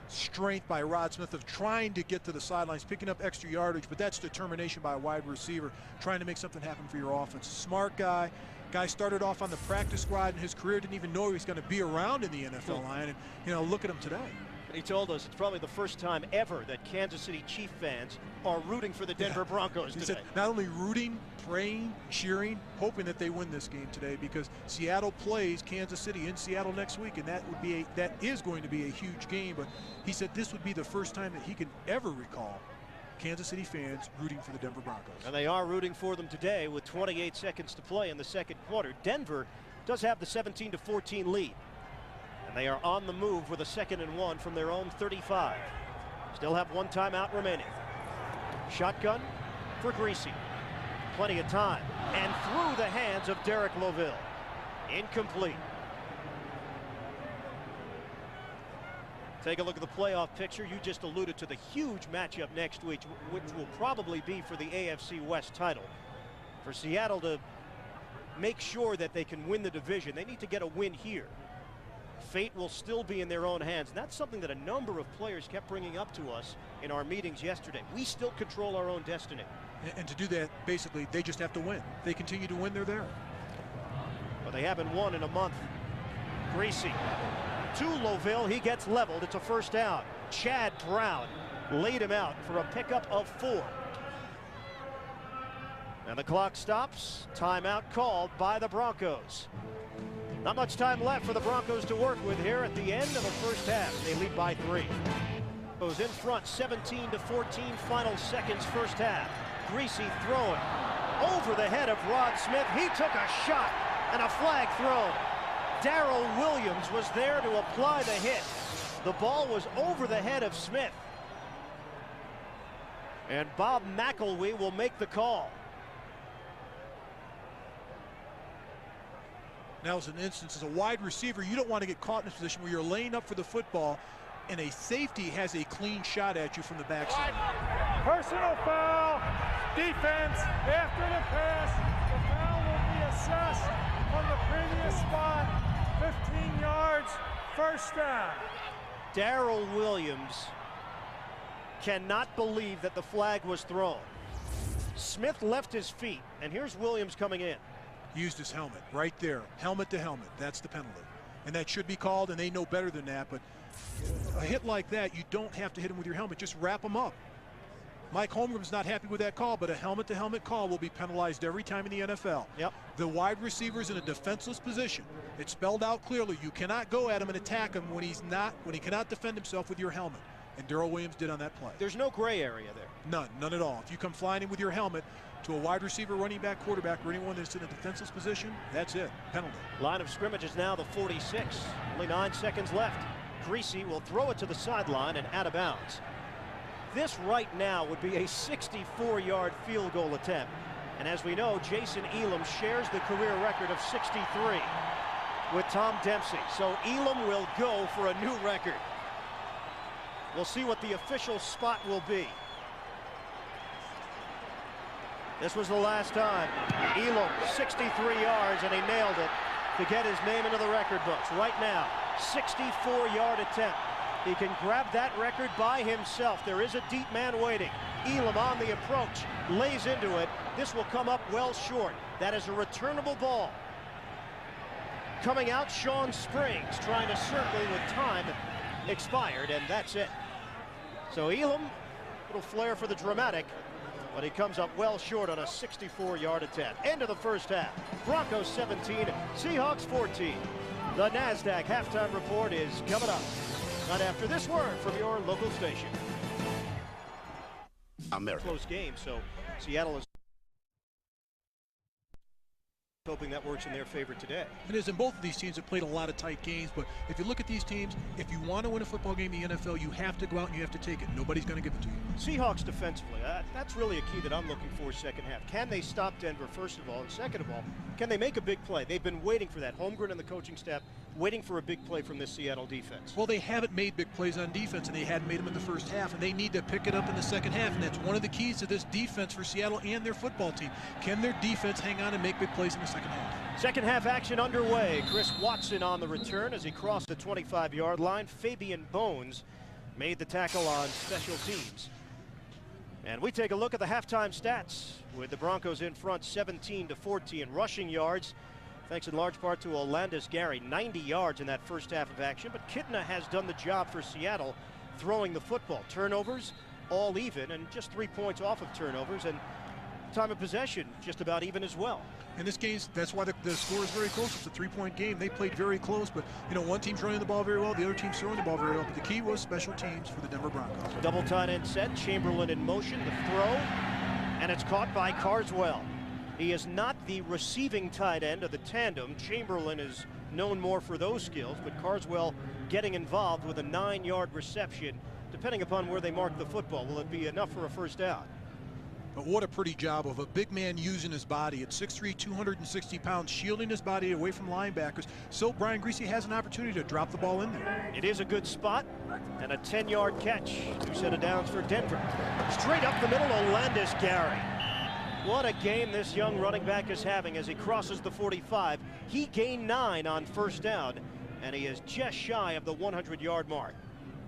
strength by Rod Smith of trying to get to the sidelines, picking up extra yardage, but that's determination by a wide receiver, trying to make something happen for your offense. Smart guy. Guy started off on the practice squad in his career, didn't even know he was going to be around in the NFL line, and you know, look at him today. And he told us it's probably the first time ever that Kansas City Chief fans are rooting for the Denver Broncos today. He said not only rooting, praying, cheering, hoping that they win this game today, because Seattle plays Kansas City in Seattle next week, and that is going to be a huge game. But he said this would be the first time that he can ever recall Kansas City fans rooting for the Denver Broncos. And they are rooting for them today with 28 seconds to play in the second quarter. Denver does have the 17-14 lead. And they are on the move with a 2nd and 1 from their own 35. Still have one timeout remaining. Shotgun for Greasy. Plenty of time. And through the hands of Derek Loville. Incomplete. Take a look at the playoff picture. You just alluded to the huge matchup next week, which will probably be for the AFC West title. For Seattle to make sure that they can win the division, they need to get a win here. Fate will still be in their own hands, and that's something that a number of players kept bringing up to us in our meetings yesterday. We still control our own destiny. And to do that, basically, they just have to win. If they continue to win, they're there. But they haven't won in a month. Greasy to Loville. He gets leveled. It's a first down. Chad Brown laid him out for a pickup of 4. And the clock stops. Timeout called by the Broncos. Not much time left for the Broncos to work with here at the end of the first half. They lead by 3. Goes in front, 17-14, final seconds, first half. Greasy throwing over the head of Rod Smith. He took a shot and a flag thrown. Darrell Williams was there to apply the hit. The ball was over the head of Smith. And Bob McElwee will make the call. Now, as an instance, as a wide receiver, you don't want to get caught in a position where you're laying up for the football and a safety has a clean shot at you from the backside. Personal foul. Defense after the pass. The foul will be assessed on the previous spot. 15 yards, first down. Darrell Williams cannot believe that the flag was thrown. Smith left his feet, and here's Williams coming in. Used his helmet right there, helmet to helmet. That's the penalty, and that should be called, and they know better than that. But a hit like that, you don't have to hit him with your helmet, just wrap him up. Mike Holmgren's not happy with that call, but a helmet to helmet call will be penalized every time in the NFL. Yep. The wide receiver's in a defenseless position. It's spelled out clearly. You cannot go at him and attack him when he cannot defend himself with your helmet, and Darrell Williams did on that play. There's no gray area there. None at all. If you come flying in with your helmet to a wide receiver, running back, quarterback, or anyone that's in a defenseless position, that's it. Penalty. Line of scrimmage is now the 46. Only 9 seconds left. Greasy will throw it to the sideline and out of bounds. This right now would be a 64-yard field goal attempt. And as we know, Jason Elam shares the career record of 63 with Tom Dempsey. So Elam will go for a new record. We'll see what the official spot will be. This was the last time. Elam, 63 yards, and he nailed it to get his name into the record books. Right now, 64-yard attempt. He can grab that record by himself. There is a deep man waiting. Elam on the approach, lays into it. This will come up well short. That is a returnable ball. Coming out, Sean Springs trying to circle with time expired, and that's it. So Elam, little flair for the dramatic, but he comes up well short on a 64-yard attempt. End of the first half. Broncos 17, Seahawks 14. The NASDAQ halftime report is coming up right after this word from your local station. America. Close game, so Seattle is hoping that works in their favor today. It is, and both of these teams have played a lot of tight games, but if you look at these teams, if you want to win a football game in the NFL, you have to go out and you have to take it. Nobody's going to give it to you. Seahawks defensively, that's really a key that I'm looking for second half. Can they stop Denver, first of all, and second of all, can they make a big play? They've been waiting for that. Holmgren and the coaching staff waiting for a big play from this Seattle defense. Well, they haven't made big plays on defense, and they hadn't made them in the first half, and they need to pick it up in the second half, and that's one of the keys to this defense for Seattle and their football team. Can their defense hang on and make big plays in the second half? Second half action underway. Chris Watson on the return as he crossed the 25-yard line. Fabian Bones made the tackle on special teams. And we take a look at the halftime stats with the Broncos in front 17-14. Rushing yards Thanks in large part to Olandis Gary, 90 yards in that first half of action. But Kitna has done the job for Seattle throwing the football. Turnovers, all even, and just 3 points off of turnovers. And time of possession, just about even as well. In this game, that's why the score is very close. It's a 3-point game. They played very close, but, you know, one team's running the ball very well, the other team's throwing the ball very well. But the key was special teams for the Denver Broncos. Double tight end set, Chamberlain in motion, the throw, and it's caught by Carswell. He is not the receiving tight end of the tandem. Chamberlain is known more for those skills, but Carswell getting involved with a 9-yard reception, depending upon where they mark the football. Will it be enough for a first down? But what a pretty job of a big man using his body at 6'3", 260 pounds, shielding his body away from linebackers. So Brian Griese has an opportunity to drop the ball in there. It is a good spot and a 10-yard catch. 2 set of downs for Denver. Straight up the middle, Olandis Gary. What a game this young running back is having as he crosses the 45. He gained 9 on first down, and he is just shy of the 100-yard mark.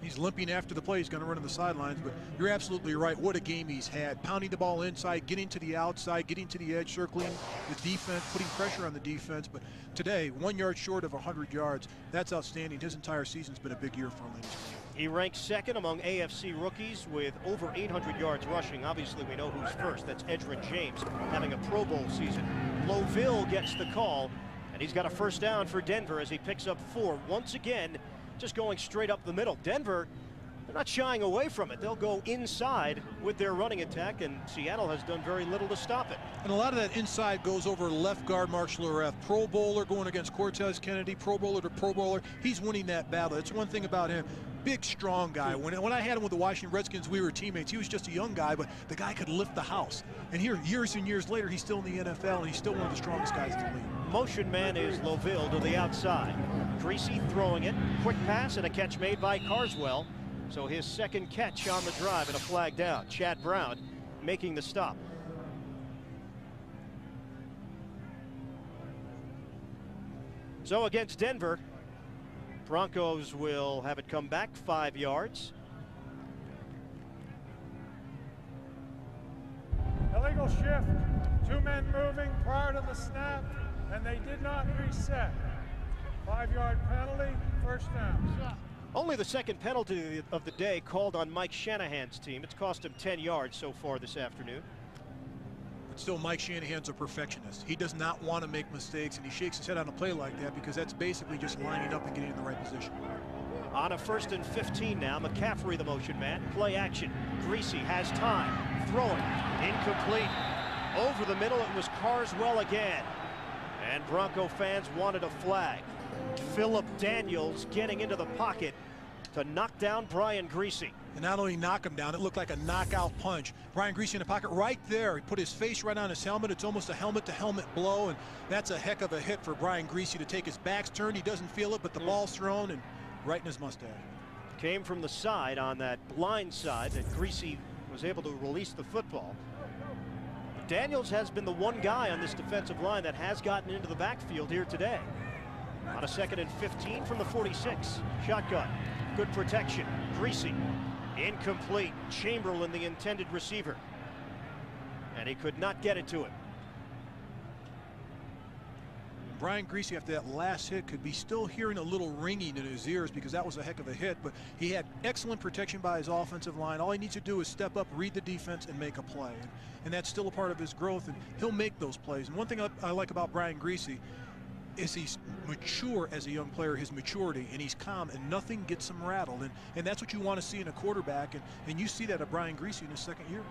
He's limping after the play. He's going to run to the sidelines, but you're absolutely right. What a game he's had. Pounding the ball inside, getting to the outside, getting to the edge, circling the defense, putting pressure on the defense. But today, 1 yard short of 100 yards. That's outstanding. His entire season's been a big year for Olandis. He ranks second among AFC rookies with over 800 yards rushing. Obviously, we know who's first. That's Edgerrin James, having a Pro Bowl season. Loville gets the call, and he's got a first down for Denver as he picks up 4. Once again, just going straight up the middle. Denver, they're not shying away from it. They'll go inside with their running attack, and Seattle has done very little to stop it. And a lot of that inside goes over left guard Marshall Loreth. Pro Bowler going against Cortez Kennedy, Pro Bowler to Pro Bowler. He's winning that battle. That's one thing about him. Big, strong guy. When I had him with the Washington Redskins, we were teammates. He was just a young guy, but the guy could lift the house. And here, years and years later, he's still in the NFL, and he's still one of the strongest guys in the league. Motion man is Loville to the outside. Griese throwing it. Quick pass and a catch made by Carswell. So his second catch on the drive and a flag down. Chad Brown making the stop. So against Denver, Broncos will have it come back 5 yards. Illegal shift. 2 men moving prior to the snap, and they did not reset. 5-yard penalty, first down. Only the second penalty of the day called on Mike Shanahan's team. It's cost him 10 yards so far this afternoon. But still, Mike Shanahan's a perfectionist. He does not want to make mistakes, and he shakes his head on a play like that because that's basically just lining up and getting in the right position. On a 1st and 15 now, McCaffrey the motion man. Play action. Griese has time. Throwing. Incomplete. Over the middle, it was Carswell again. And Bronco fans wanted a flag. Philip Daniels getting into the pocket to knock down Brian Griese. And not only knock him down, it looked like a knockout punch. Brian Griese in the pocket right there. He put his face right on his helmet. It's almost a helmet-to-helmet blow, and that's a heck of a hit for Brian Griese to take. His back's turned. He doesn't feel it, but the ball's thrown and right in his mustache. Came from the side on that blind side that Griese was able to release the football. Daniels has been the one guy on this defensive line that has gotten into the backfield here today. On a 2nd and 15 from the 46. Shotgun. Good protection. Griese. Incomplete. Chamberlain, the intended receiver. And he could not get it to him. Brian Griese, after that last hit, could be still hearing a little ringing in his ears because that was a heck of a hit, but he had excellent protection by his offensive line. All he needs to do is step up, read the defense, and make a play. And that's still a part of his growth, and he'll make those plays. And one thing I like about Brian Griese is he's mature as a young player, his maturity, and he's calm, and nothing gets him rattled. And that's what you want to see in a quarterback, and you see that at Brian Griese in his 2nd year.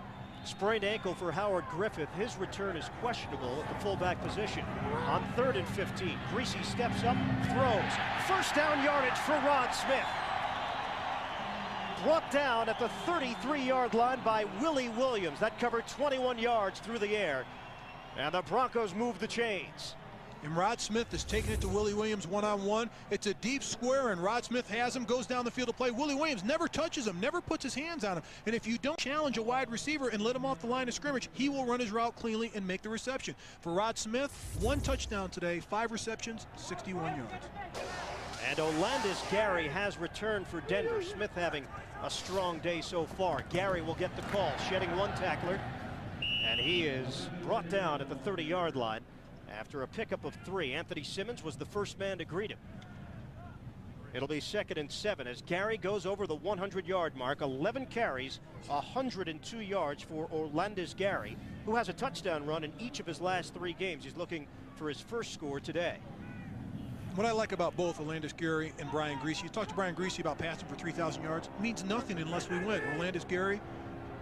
Sprained ankle for Howard Griffith. His return is questionable at the fullback position. On 3rd and 15, Griese steps up, throws. First down yardage for Rod Smith. Brought down at the 33-yard line by Willie Williams. That covered 21 yards through the air. And the Broncos move the chains. And Rod Smith is taking it to Willie Williams one-on-one. It's a deep square, and Rod Smith has him, goes down the field to play. Willie Williams never touches him, never puts his hands on him. And if you don't challenge a wide receiver and let him off the line of scrimmage, he will run his route cleanly and make the reception. For Rod Smith, 1 touchdown today, 5 receptions, 61 yards. And Olandis Gary has returned for Denver. Smith having a strong day so far. Gary will get the call, shedding 1 tackler. And he is brought down at the 30-yard line. After a pickup of 3, Anthony Simmons was the first man to greet him. It'll be 2nd and 7 as Gary goes over the 100-yard mark. 11 carries, 102 yards for Orlandis Gary, who has a touchdown run in each of his last 3 games. He's looking for his first score today. What I like about both Orlandis Gary and Brian Griese, you talked to Brian Griese about passing for 3,000 yards. It means nothing unless we win. Orlandis Gary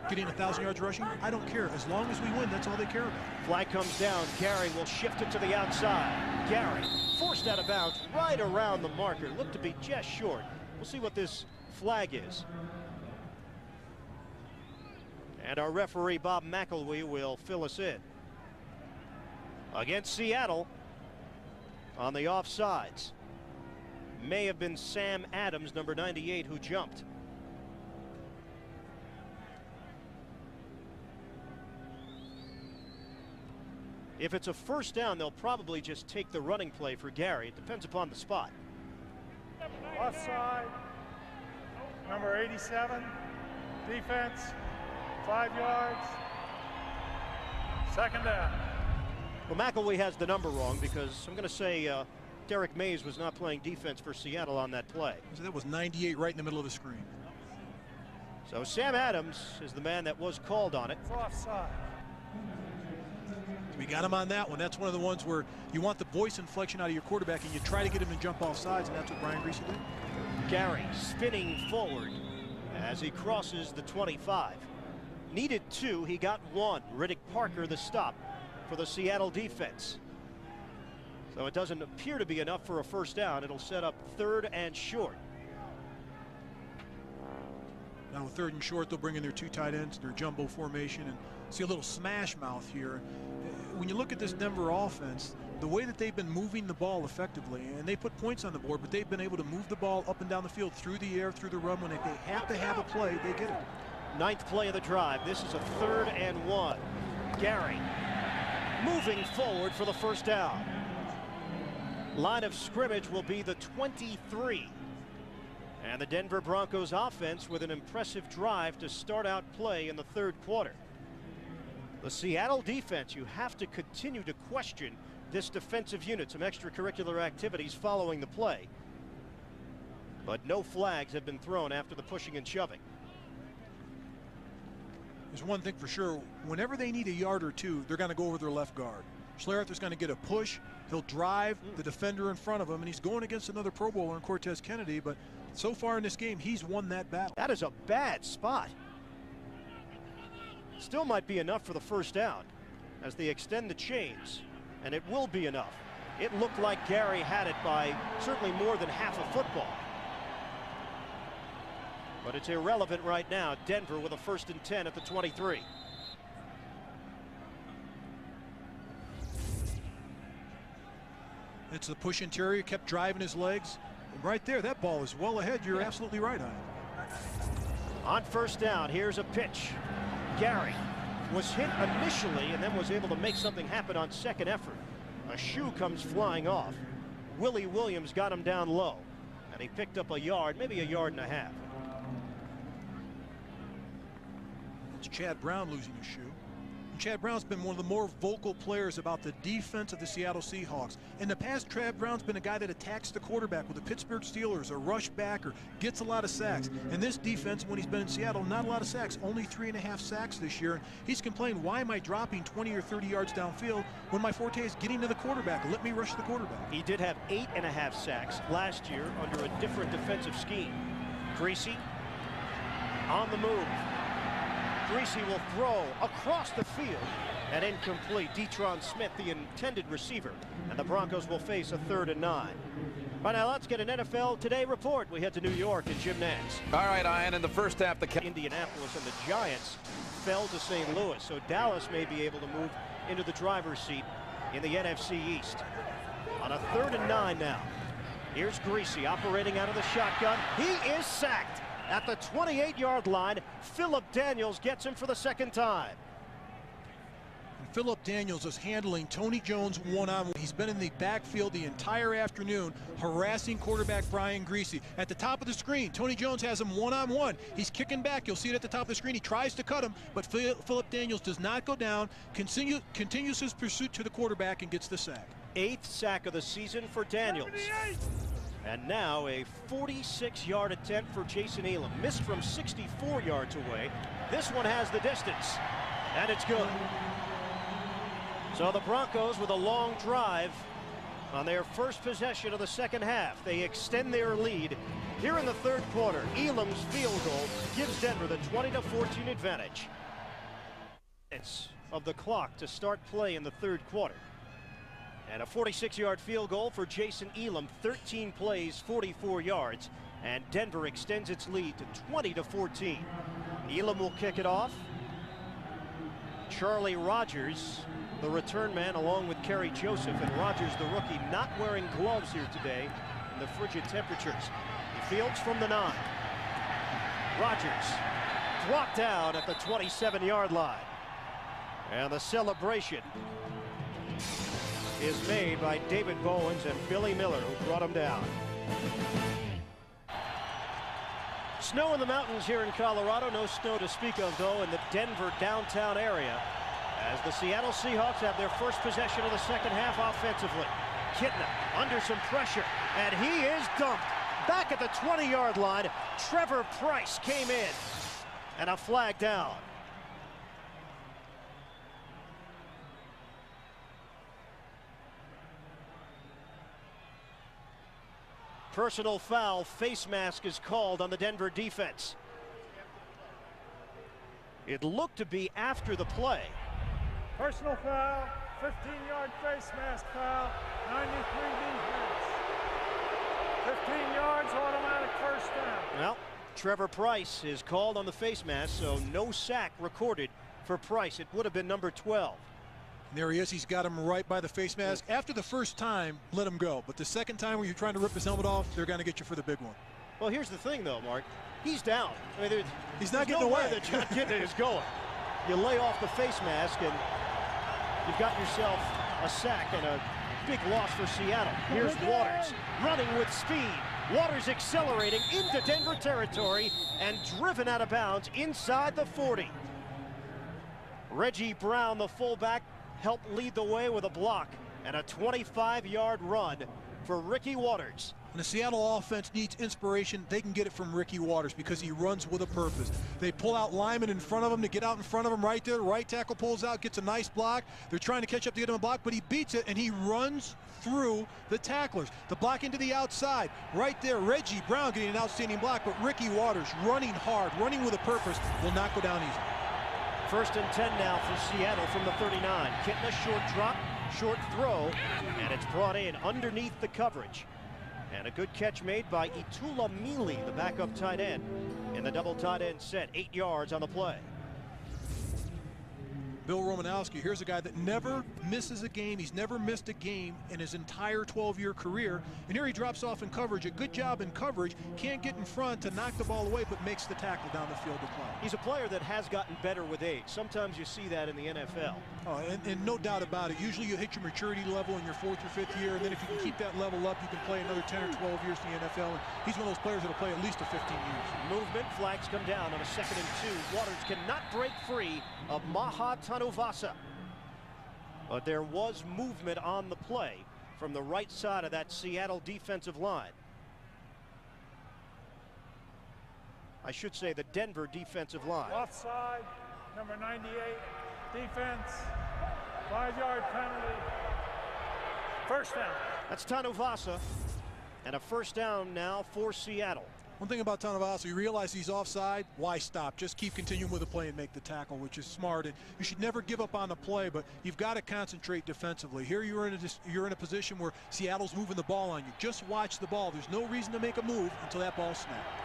getting 1,000 yards rushing, I don't care. As long as we win, that's all they care about. Flag comes down. Gary will shift it to the outside. Gary forced out of bounds right around the marker. Looked to be just short. We'll see what this flag is. And our referee, Bob McElwee, will fill us in. Against Seattle, on the offsides, may have been Sam Adams, number 98, who jumped. If it's a first down, they'll probably just take the running play for Gary. It depends upon the spot. Offside, number 87, defense, 5 yards, 2nd down. Well, McElwee has the number wrong because I'm going to say Derek Mays was not playing defense for Seattle on that play. So that was 98 right in the middle of the screen. So Sam Adams is the man that was called on it. It's offside. We got him on that one. That's one of the ones where you want the voice inflection out of your quarterback and you try to get him to jump off sides, and that's what Brian Griese did. Gary spinning forward as he crosses the 25. Needed 2, he got 1. Riddick Parker the stop for the Seattle defense. So it doesn't appear to be enough for a first down. It'll set up 3rd and short. Now with 3rd and short, they'll bring in their 2 tight ends, their jumbo formation, and see a little smash mouth here. When you look at this Denver offense, the way that they've been moving the ball effectively, and they put points on the board, but they've been able to move the ball up and down the field, through the air, through the run. When they have to have a play, they get it. 9th play of the drive. This is a 3rd and 1. Gary moving forward for the first down. Line of scrimmage will be the 23. And the Denver Broncos offense with an impressive drive to start out play in the 3rd quarter. The Seattle defense, you have to continue to question this defensive unit. Some extracurricular activities following the play. But no flags have been thrown after the pushing and shoving. There's one thing for sure. Whenever they need a yard or 2, they're going to go over their left guard. Schlereth going to get a push. He'll drive the defender in front of him, and he's going against another Pro Bowler in Cortez Kennedy. But so far in this game, he's won that battle. That is a bad spot. Still might be enough for the first down as they extend the chains, and it will be enough. It looked like Gary had it by certainly more than half a football. But it's irrelevant right now. Denver with a 1st and 10 at the 23. It's the push interior, kept driving his legs. And right there, that ball is well ahead. You're absolutely right on it. On first down, here's a pitch. Gary was hit initially and then was able to make something happen on 2nd effort. A shoe comes flying off. Willie Williams got him down low, and he picked up a yard, maybe a yard and a half. It's Chad Brown losing his shoe. And Chad Brown's been one of the more vocal players about the defense of the Seattle Seahawks. In the past, Chad Brown's been a guy that attacks the quarterback with the Pittsburgh Steelers, a rush backer, gets a lot of sacks. And this defense, when he's been in Seattle, not a lot of sacks, only 3.5 sacks this year. And he's complained, why am I dropping 20 or 30 yards downfield when my forte is getting to the quarterback? Let me rush the quarterback. He did have 8.5 sacks last year under a different defensive scheme. Griese on the move. Griese will throw across the field and incomplete. Detron Smith, the intended receiver, and the Broncos will face a 3rd and 9. Right now, let's get an NFL Today report. We head to New York and Jim Nance. All right, Ian, in the first half, Indianapolis and the Giants fell to St. Louis, so Dallas may be able to move into the driver's seat in the NFC East. On a 3rd and 9 now. Here's Griese operating out of the shotgun. He is sacked at the 28-yard line. Philip Daniels gets him for the 2nd time. Philip Daniels is handling Tony Jones one-on-one. He's been in the backfield the entire afternoon, harassing quarterback Brian Greasy. At the top of the screen, Tony Jones has him one-on-one. He's kicking back. You'll see it at the top of the screen. He tries to cut him, but Philip Daniels does not go down, continues his pursuit to the quarterback, and gets the sack. 8th sack of the season for Daniels. 78. And now a 46-yard attempt for Jason Elam. Missed from 64 yards away. This one has the distance, and it's good. So the Broncos with a long drive on their first possession of the second half. They extend their lead here in the third quarter. Elam's field goal gives Denver the 20-14 advantage. It's of the clock to start play in the third quarter. And a 46-yard field goal for Jason Elam, 13 plays, 44 yards, and Denver extends its lead to 20-14. Elam will kick it off. Charlie Rogers, the return man, along with Kerry Joseph, and Rogers, the rookie, not wearing gloves here today in the frigid temperatures. He fields from the 9. Rogers brought down at the 27-yard line. And the celebration is made by David Bowens and Billy Miller, who brought him down. Snow in the mountains here in Colorado. No snow to speak of, though, in the Denver downtown area, as the Seattle Seahawks have their first possession of the second half offensively. Kitna under some pressure, and he is dumped. Back at the 20-yard line, Trevor Price came in, and a flag down. Personal foul, face mask is called on the Denver defense. It looked to be after the play. Personal foul, 15-yard face mask foul, 93 defense. 15 yards, automatic first down. Well, Trevor Price is called on the face mask, so no sack recorded for Price. It would have been number 12. There he is. He's got him right by the face mask. After the first time, let him go. But the second time when you're trying to rip his helmet off, they're going to get you for the big one. Well, here's the thing, though, Mark. He's down. I mean, he's not getting nowhere away. That John Kitna is going. You lay off the face mask, and you've got yourself a sack and a big loss for Seattle. Here's Waters running with speed. Waters accelerating into Denver territory and driven out of bounds inside the 40. Reggie Brown, the fullback, helped lead the way with a block and a 25-yard run for Ricky Waters. When the Seattle offense needs inspiration, they can get it from Ricky Waters because he runs with a purpose. They pull out Lyman in front of him to get out in front of him right there. The right tackle pulls out, gets a nice block. They're trying to catch up to get him a block, but he beats it, and he runs through the tacklers. The block into the outside. Right there, Reggie Brown getting an outstanding block, but Ricky Waters running hard, running with a purpose, will not go down easy. 1st and 10 now for Seattle from the 39. Kitna short drop, short throw, and it's brought in underneath the coverage. And a good catch made by Itula Mili, the backup tight end, in the double tight end set. 8 yards on the play. Bill Romanowski, here's a guy that never misses a game. He's never missed a game in his entire 12-year career. And here he drops off in coverage. A good job in coverage. Can't get in front to knock the ball away, but makes the tackle down the field to play. He's a player that has gotten better with age. Sometimes you see that in the NFL. Oh, and no doubt about it. Usually you hit your maturity level in your 4th or 5th year, and then if you can keep that level up, you can play another 10 or 12 years in the NFL. And he's one of those players that will play at least 15 years. Movement, flags come down on a 2nd and 2. Waters cannot break free of Maha Tanuvasa. But there was movement on the play from the right side of that Seattle defensive line. I should say the Denver defensive line. Offside, number 98, defense, 5-yard penalty, first down. That's Tanuvasa, and a first down now for Seattle. One thing about Tanuvasa, you realize he's offside, why stop? Just keep continuing with the play and make the tackle, which is smart. And you should never give up on the play, but you've got to concentrate defensively. Here you're in a position where Seattle's moving the ball on you. Just watch the ball. There's no reason to make a move until that ball's snapped.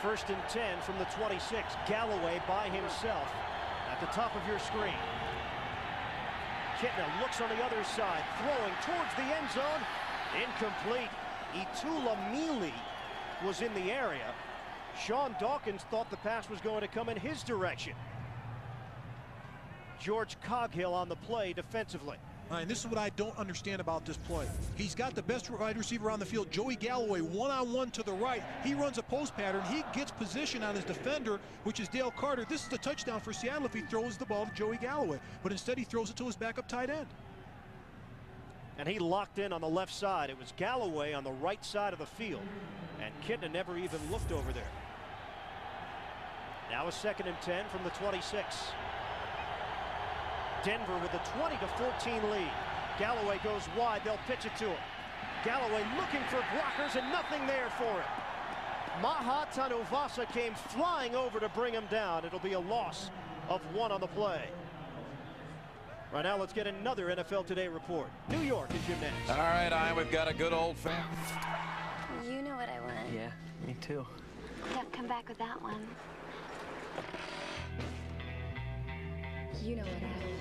1st and 10 from the 26. Galloway by himself at the top of your screen. Kitna looks on the other side, throwing towards the end zone. Incomplete. Itula Mili was in the area. Sean Dawkins thought the pass was going to come in his direction. George Coghill on the play defensively. And this is what I don't understand about this play. He's got the best wide receiver on the field, Joey Galloway, one-on-one to the right. He runs a post pattern. He gets position on his defender, which is Dale Carter. This is a touchdown for Seattle if he throws the ball to Joey Galloway. But instead he throws it to his backup tight end. And he locked in on the left side. It was Galloway on the right side of the field. And Kidna never even looked over there. Now a 2nd and 10 from the 26. Denver with a 20-14 lead. Galloway goes wide. They'll pitch it to him. Galloway looking for blockers and nothing there for him. Maha Tanuvasa came flying over to bring him down. It'll be a loss of 1 on the play. Right now, let's get another NFL Today report. New York is your next. All right, we've got a good old fan. You know what I want. Yeah, me too. Don't come back with that one. You know what I want.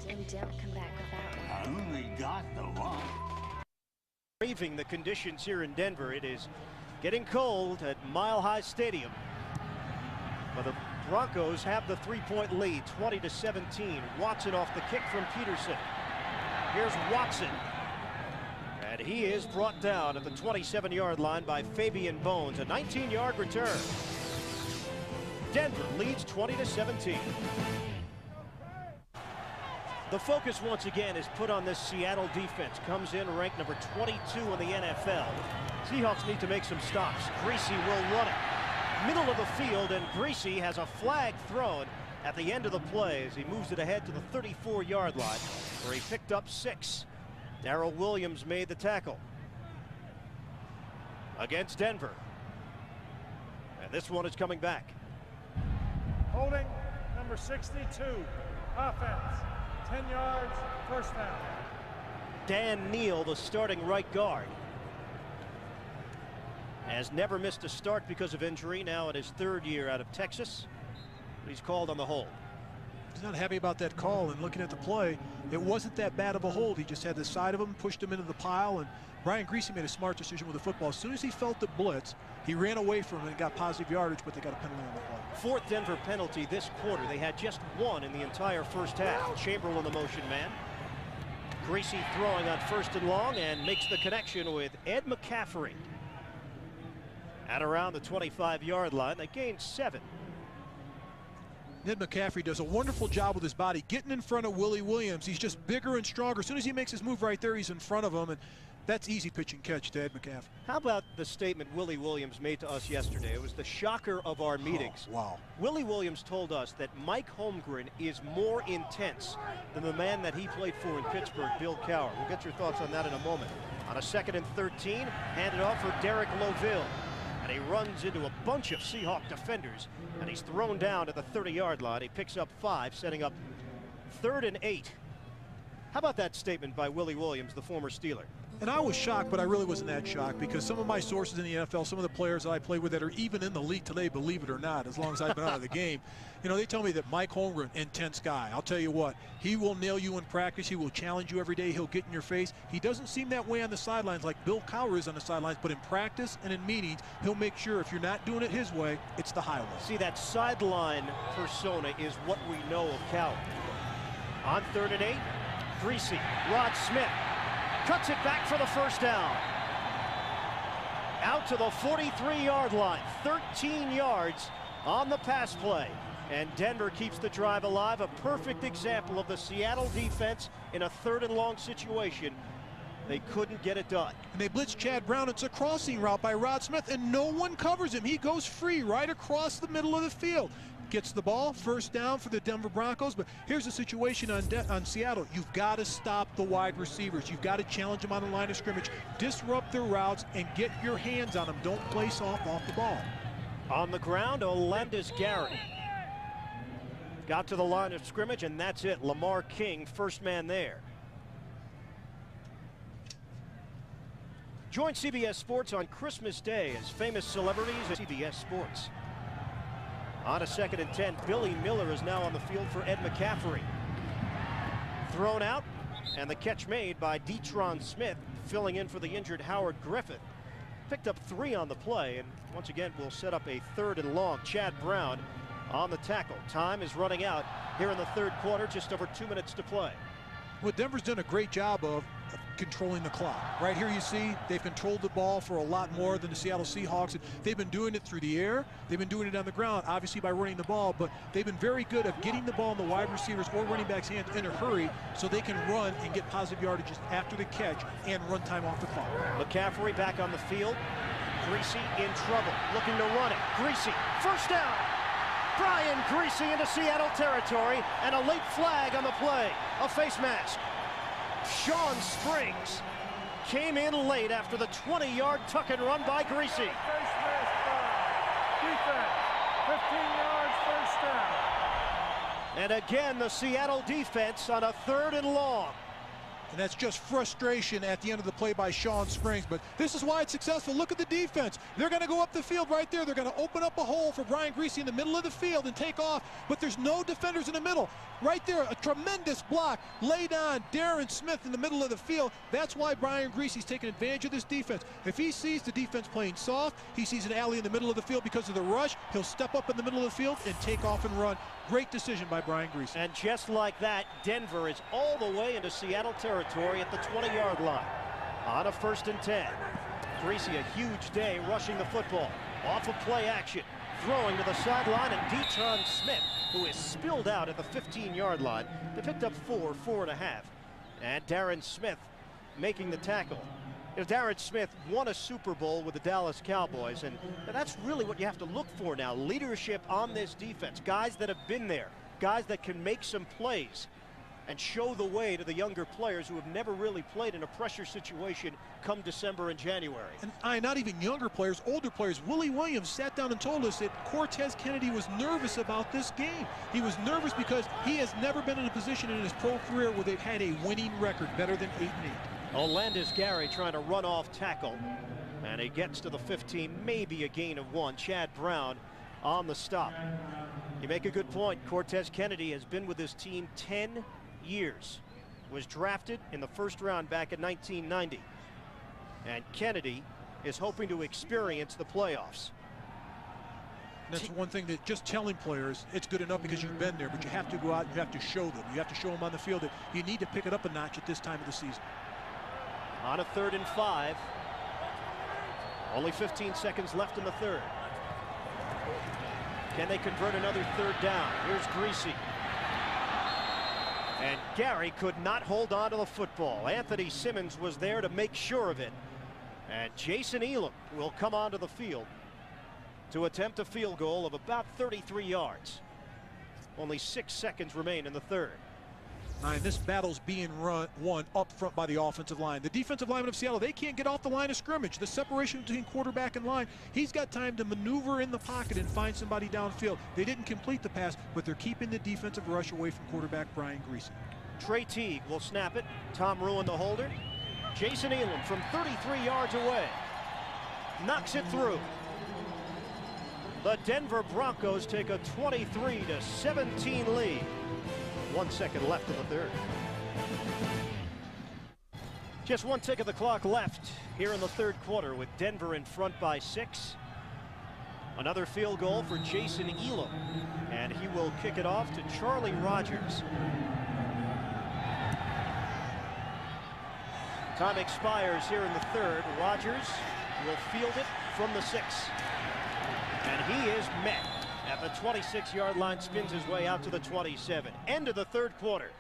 And don't come back with that one. I only got the one. Braving the conditions here in Denver. It is getting cold at Mile High Stadium. But the Broncos have the 3-point lead, 20-17. Watson off the kick from Peterson. Here's Watson. And he is brought down at the 27-yard line by Fabian Bones. A 19-yard return. Denver leads 20-17. The focus once again is put on this Seattle defense. Comes in ranked number 22 in the NFL. Seahawks need to make some stops. Greasy will run it. Middle of the field, and Greasy has a flag thrown at the end of the play as he moves it ahead to the 34-yard line, where he picked up 6. Darrell Williams made the tackle against Denver. And this one is coming back. Holding number 62. Offense. 10 yards, first down. Dan Neal, the starting right guard, has never missed a start because of injury. Now in his 3rd year out of Texas, he's called on the hold. He's not happy about that call, and looking at the play, it wasn't that bad of a hold. He just had the side of him, pushed him into the pile, and Brian Greasy made a smart decision with the football. As soon as he felt the blitz, he ran away from it and got positive yardage, but they got a penalty on the play. 4th Denver penalty this quarter. They had just 1 in the entire first half. Chamberlain the motion man. Greasy throwing on 1st and long and makes the connection with Ed McCaffrey. At around the 25-yard line, they gained 7. Ed McCaffrey does a wonderful job with his body, getting in front of Willie Williams. He's just bigger and stronger. As soon as he makes his move right there, he's in front of him, and that's easy pitch and catch to Ed McCaffrey. How about the statement Willie Williams made to us yesterday? It was the shocker of our meetings. Oh, wow. Willie Williams told us that Mike Holmgren is more intense than the man that he played for in Pittsburgh, Bill Cowher. We'll get your thoughts on that in a moment. On a 2nd and 13, handed off for Derek Loville. And he runs into a bunch of Seahawk defenders, and he's thrown down to the 30-yard line. He picks up 5, setting up 3rd and 8. How about that statement by Willie Williams, the former Steeler? And I was shocked, but I really wasn't that shocked, because some of my sources in the NFL, some of the players that I play with that are even in the league today, believe it or not, as long as I've been out of the game, you know, they tell me that Mike Holmgren, intense guy. I'll tell you what, he will nail you in practice. He will challenge you every day. He'll get in your face. He doesn't seem that way on the sidelines like Bill Cowher is on the sidelines, but in practice and in meetings, he'll make sure if you're not doing it his way, it's the highway. See, that sideline persona is what we know of Cowher. On 3rd and 8, Greasy, Rod Smith cuts it back for the first down. Out to the 43-yard line, 13 yards on the pass play. And Denver keeps the drive alive. A perfect example of the Seattle defense in a 3rd and long situation. They couldn't get it done. And they blitz Chad Brown. It's a crossing route by Rod Smith, and no one covers him. He goes free right across the middle of the field. Gets the ball, first down for the Denver Broncos. But here's the situation on Seattle. You've got to stop the wide receivers. You've got to challenge them on the line of scrimmage, disrupt their routes, and get your hands on them. Don't place off the ball. On the ground, Olandis Garrett got to the line of scrimmage, and that's it. Lamar King, first man there. Join CBS Sports on Christmas Day as famous celebrities at CBS Sports. On a 2nd and 10, Billy Miller is now on the field for Ed McCaffrey. Thrown out, and the catch made by Detron Smith, filling in for the injured Howard Griffith. Picked up 3 on the play, and once again will set up a 3rd and long. Chad Brown on the tackle. Time is running out here in the third quarter, just over 2 minutes to play. Well, Denver's done a great job of controlling the clock. Right here you see they've controlled the ball for a lot more than the Seattle Seahawks. And they've been doing it through the air. They've been doing it on the ground, obviously by running the ball, but they've been very good at getting the ball in the wide receivers or running backs' hands in a hurry so they can run and get positive yardages after the catch and run time off the clock. McCaffrey back on the field. Greasy in trouble, looking to run it. Greasy, first down. Brian Greasy into Seattle territory, and a late flag on the play. A face mask. Sean Springs came in late after the 20-yard tuck and run by Greasy. Face mask by defense. 15 yards, first down. And again, the Seattle defense on a 3rd and long. And that's just frustration at the end of the play by Sean Springs. But this is why it's successful. Look at the defense. They're going to go up the field right there. They're going to open up a hole for Brian Greasy in the middle of the field and take off. But there's no defenders in the middle. Right there, a tremendous block laid on Darren Smith in the middle of the field. That's why Brian Greasy's taking advantage of this defense. If he sees the defense playing soft, he sees an alley in the middle of the field because of the rush, he'll step up in the middle of the field and take off and run. Great decision by Brian Greasy. And just like that, Denver is all the way into Seattle territory at the 20-yard line. On a 1st and 10. Greasy, a huge day rushing the football. Off of play action. Throwing to the sideline, and De'Tron Smith, who is spilled out at the 15-yard line. They picked up 4.5. And Darren Smith making the tackle. You know, Darren Smith won a Super Bowl with the Dallas Cowboys, and that's really what you have to look for now. Leadership on this defense. Guys that have been there. Guys that can make some plays and show the way to the younger players who have never really played in a pressure situation come December and January. And not even younger players, older players. Willie Williams sat down and told us that Cortez Kennedy was nervous about this game. He was nervous because he has never been in a position in his pro career where they've had a winning record better than 8-8. Olandis Gary trying to run off tackle, and he gets to the 15, maybe a gain of 1. Chad Brown on the stop. You make a good point. Cortez Kennedy has been with this team 10 years. Was drafted in the 1st round back in 1990. And Kennedy is hoping to experience the playoffs. And that's one thing that just telling players it's good enough because you've been there, but you have to go out and you have to show them. You have to show them on the field that you need to pick it up a notch at this time of the season. On a 3rd and 5. Only 15 seconds left in the 3rd. Can they convert another 3rd down? Here's Greasy. And Gary could not hold on to the football. Anthony Simmons was there to make sure of it. And Jason Elam will come onto the field to attempt a field goal of about 33 yards. Only 6 seconds remain in the 3rd. And this battle's being won up front by the offensive line. The defensive linemen of Seattle, they can't get off the line of scrimmage. The separation between quarterback and line, he's got time to maneuver in the pocket and find somebody downfield. They didn't complete the pass, but they're keeping the defensive rush away from quarterback Brian Greasy. Trey Teague will snap it. Tom Ruin the holder. Jason Elam from 33 yards away knocks it through. The Denver Broncos take a 23-17 lead. 1 second left in the 3rd. Just 1 tick of the clock left here in the 3rd quarter with Denver in front by 6. Another field goal for Jason Elam, and he will kick it off to Charlie Rogers. Time expires here in the 3rd. Rogers will field it from the 6. And he is met at the 26-yard line, spins his way out to the 27. End of the 3rd quarter.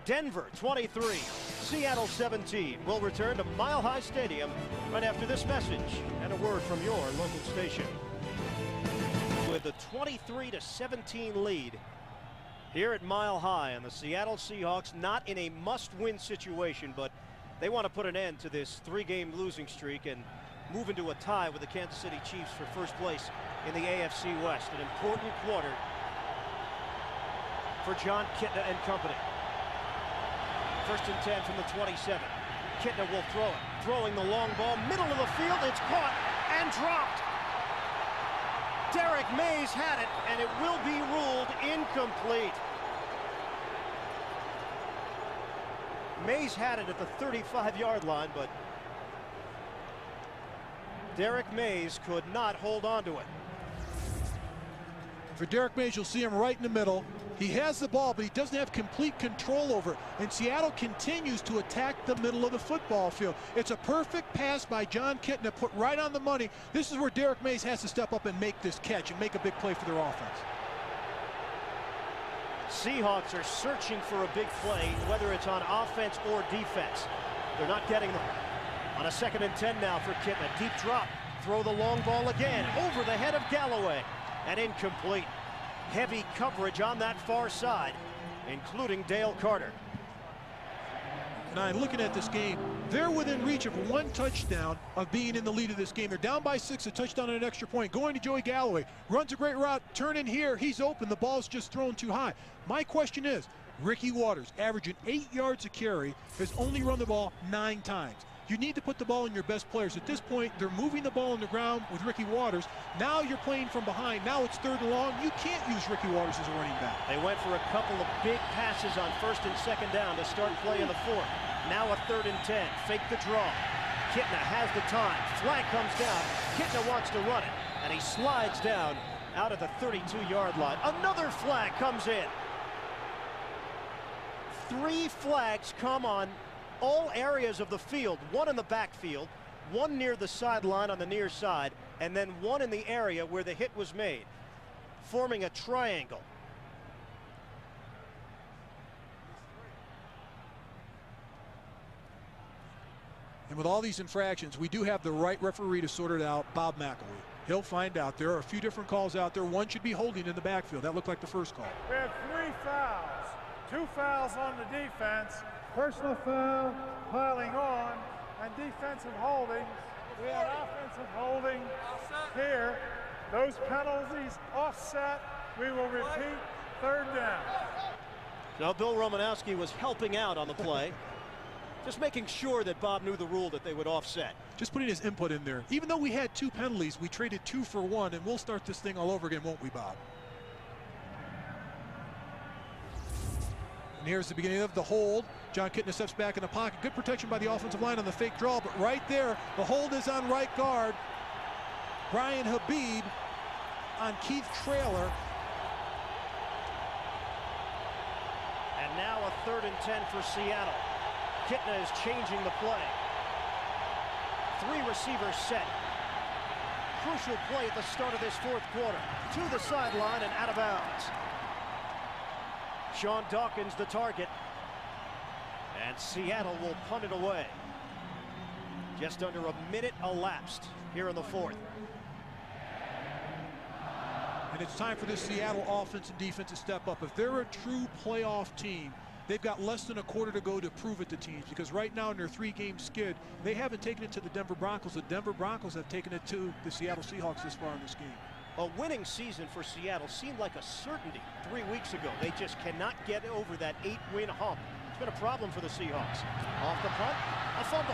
Denver 23, Seattle 17. We'll return to Mile High Stadium right after this message and a word from your local station. With the 23-17 lead here at Mile High, and the Seattle Seahawks not in a must-win situation, but they want to put an end to this 3-game losing streak and move into a tie with the Kansas City Chiefs for first place in the AFC West. An important quarter for John Kitna and company. 1st and 10 from the 27. Kitna will throw it. Throwing the long ball, middle of the field. It's caught and dropped. Derek Mays had it, and it will be ruled incomplete. Mays had it at the 35-yard line, but Derek Mays could not hold on to it. For Derek Mays, you'll see him right in the middle. He has the ball, but he doesn't have complete control over it. And Seattle continues to attack the middle of the football field. It's a perfect pass by John Kitna, put right on the money. This is where Derek Mays has to step up and make this catch and make a big play for their offense. Seahawks are searching for a big play, whether it's on offense or defense. They're not getting them. On a 2nd and 10 now for Kitna. Deep drop. Throw the long ball again over the head of Galloway. And incomplete. Heavy coverage on that far side, including Dale Carter. Now, looking at this game, they're within reach of 1 touchdown of being in the lead of this game. They're down by 6, a touchdown and an extra point. Going to Joey Galloway. Runs a great route. Turn in here. He's open. The ball's just thrown too high. My question is, Ricky Waters, averaging 8 yards a carry, has only run the ball 9 times. You need to put the ball in your best players. At this point, they're moving the ball on the ground with Ricky Waters. Now you're playing from behind. Now it's 3rd and long. You can't use Ricky Waters as a running back. They went for a couple of big passes on 1st and 2nd down to start play in the 4th. Now a 3rd and 10. Fake the draw. Kitna has the time. Flag comes down. Kitna wants to run it, and he slides down out of the 32-yard line. Another flag comes in. 3 flags come on all areas of the field. 1 in the backfield, 1 near the sideline on the near side, and then 1 in the area where the hit was made, forming a triangle. And with all these infractions, we do have the right referee to sort it out, Bob McElwee. He'll find out. There are a few different calls out there. 1 should be holding in the backfield. That looked like the first call. We have 3 fouls. 2 fouls on the defense. Personal foul, piling on, and defensive holding. We had offensive holding here. Those penalties offset. We will repeat 3rd down. Now Bill Romanowski was helping out on the play. Just making sure that Bob knew the rule that they would offset. Just putting his input in there. Even though we had 2 penalties, we traded 2 for 1, and we'll start this thing all over again, won't we, Bob? And here's the beginning of the hold. John Kitna steps back in the pocket. Good protection by the offensive line on the fake draw, but right there, the hold is on right guard. Brian Habib on Keith Traylor. And now a 3rd and 10 for Seattle. Kitna is changing the play. 3 receivers set. Crucial play at the start of this 4th quarter. To the sideline and out of bounds. Sean Dawkins the target. And Seattle will punt it away. Just under a minute elapsed here in the 4th. And it's time for this Seattle offense and defense to step up. If they're a true playoff team, they've got less than a quarter to go to prove it to teams, because right now in their 3-game skid, they haven't taken it to the Denver Broncos. The Denver Broncos have taken it to the Seattle Seahawks this far in this game. A winning season for Seattle seemed like a certainty 3 weeks ago. They just cannot get over that 8-win hump. It's been a problem for the Seahawks. Off the punt, a fumble.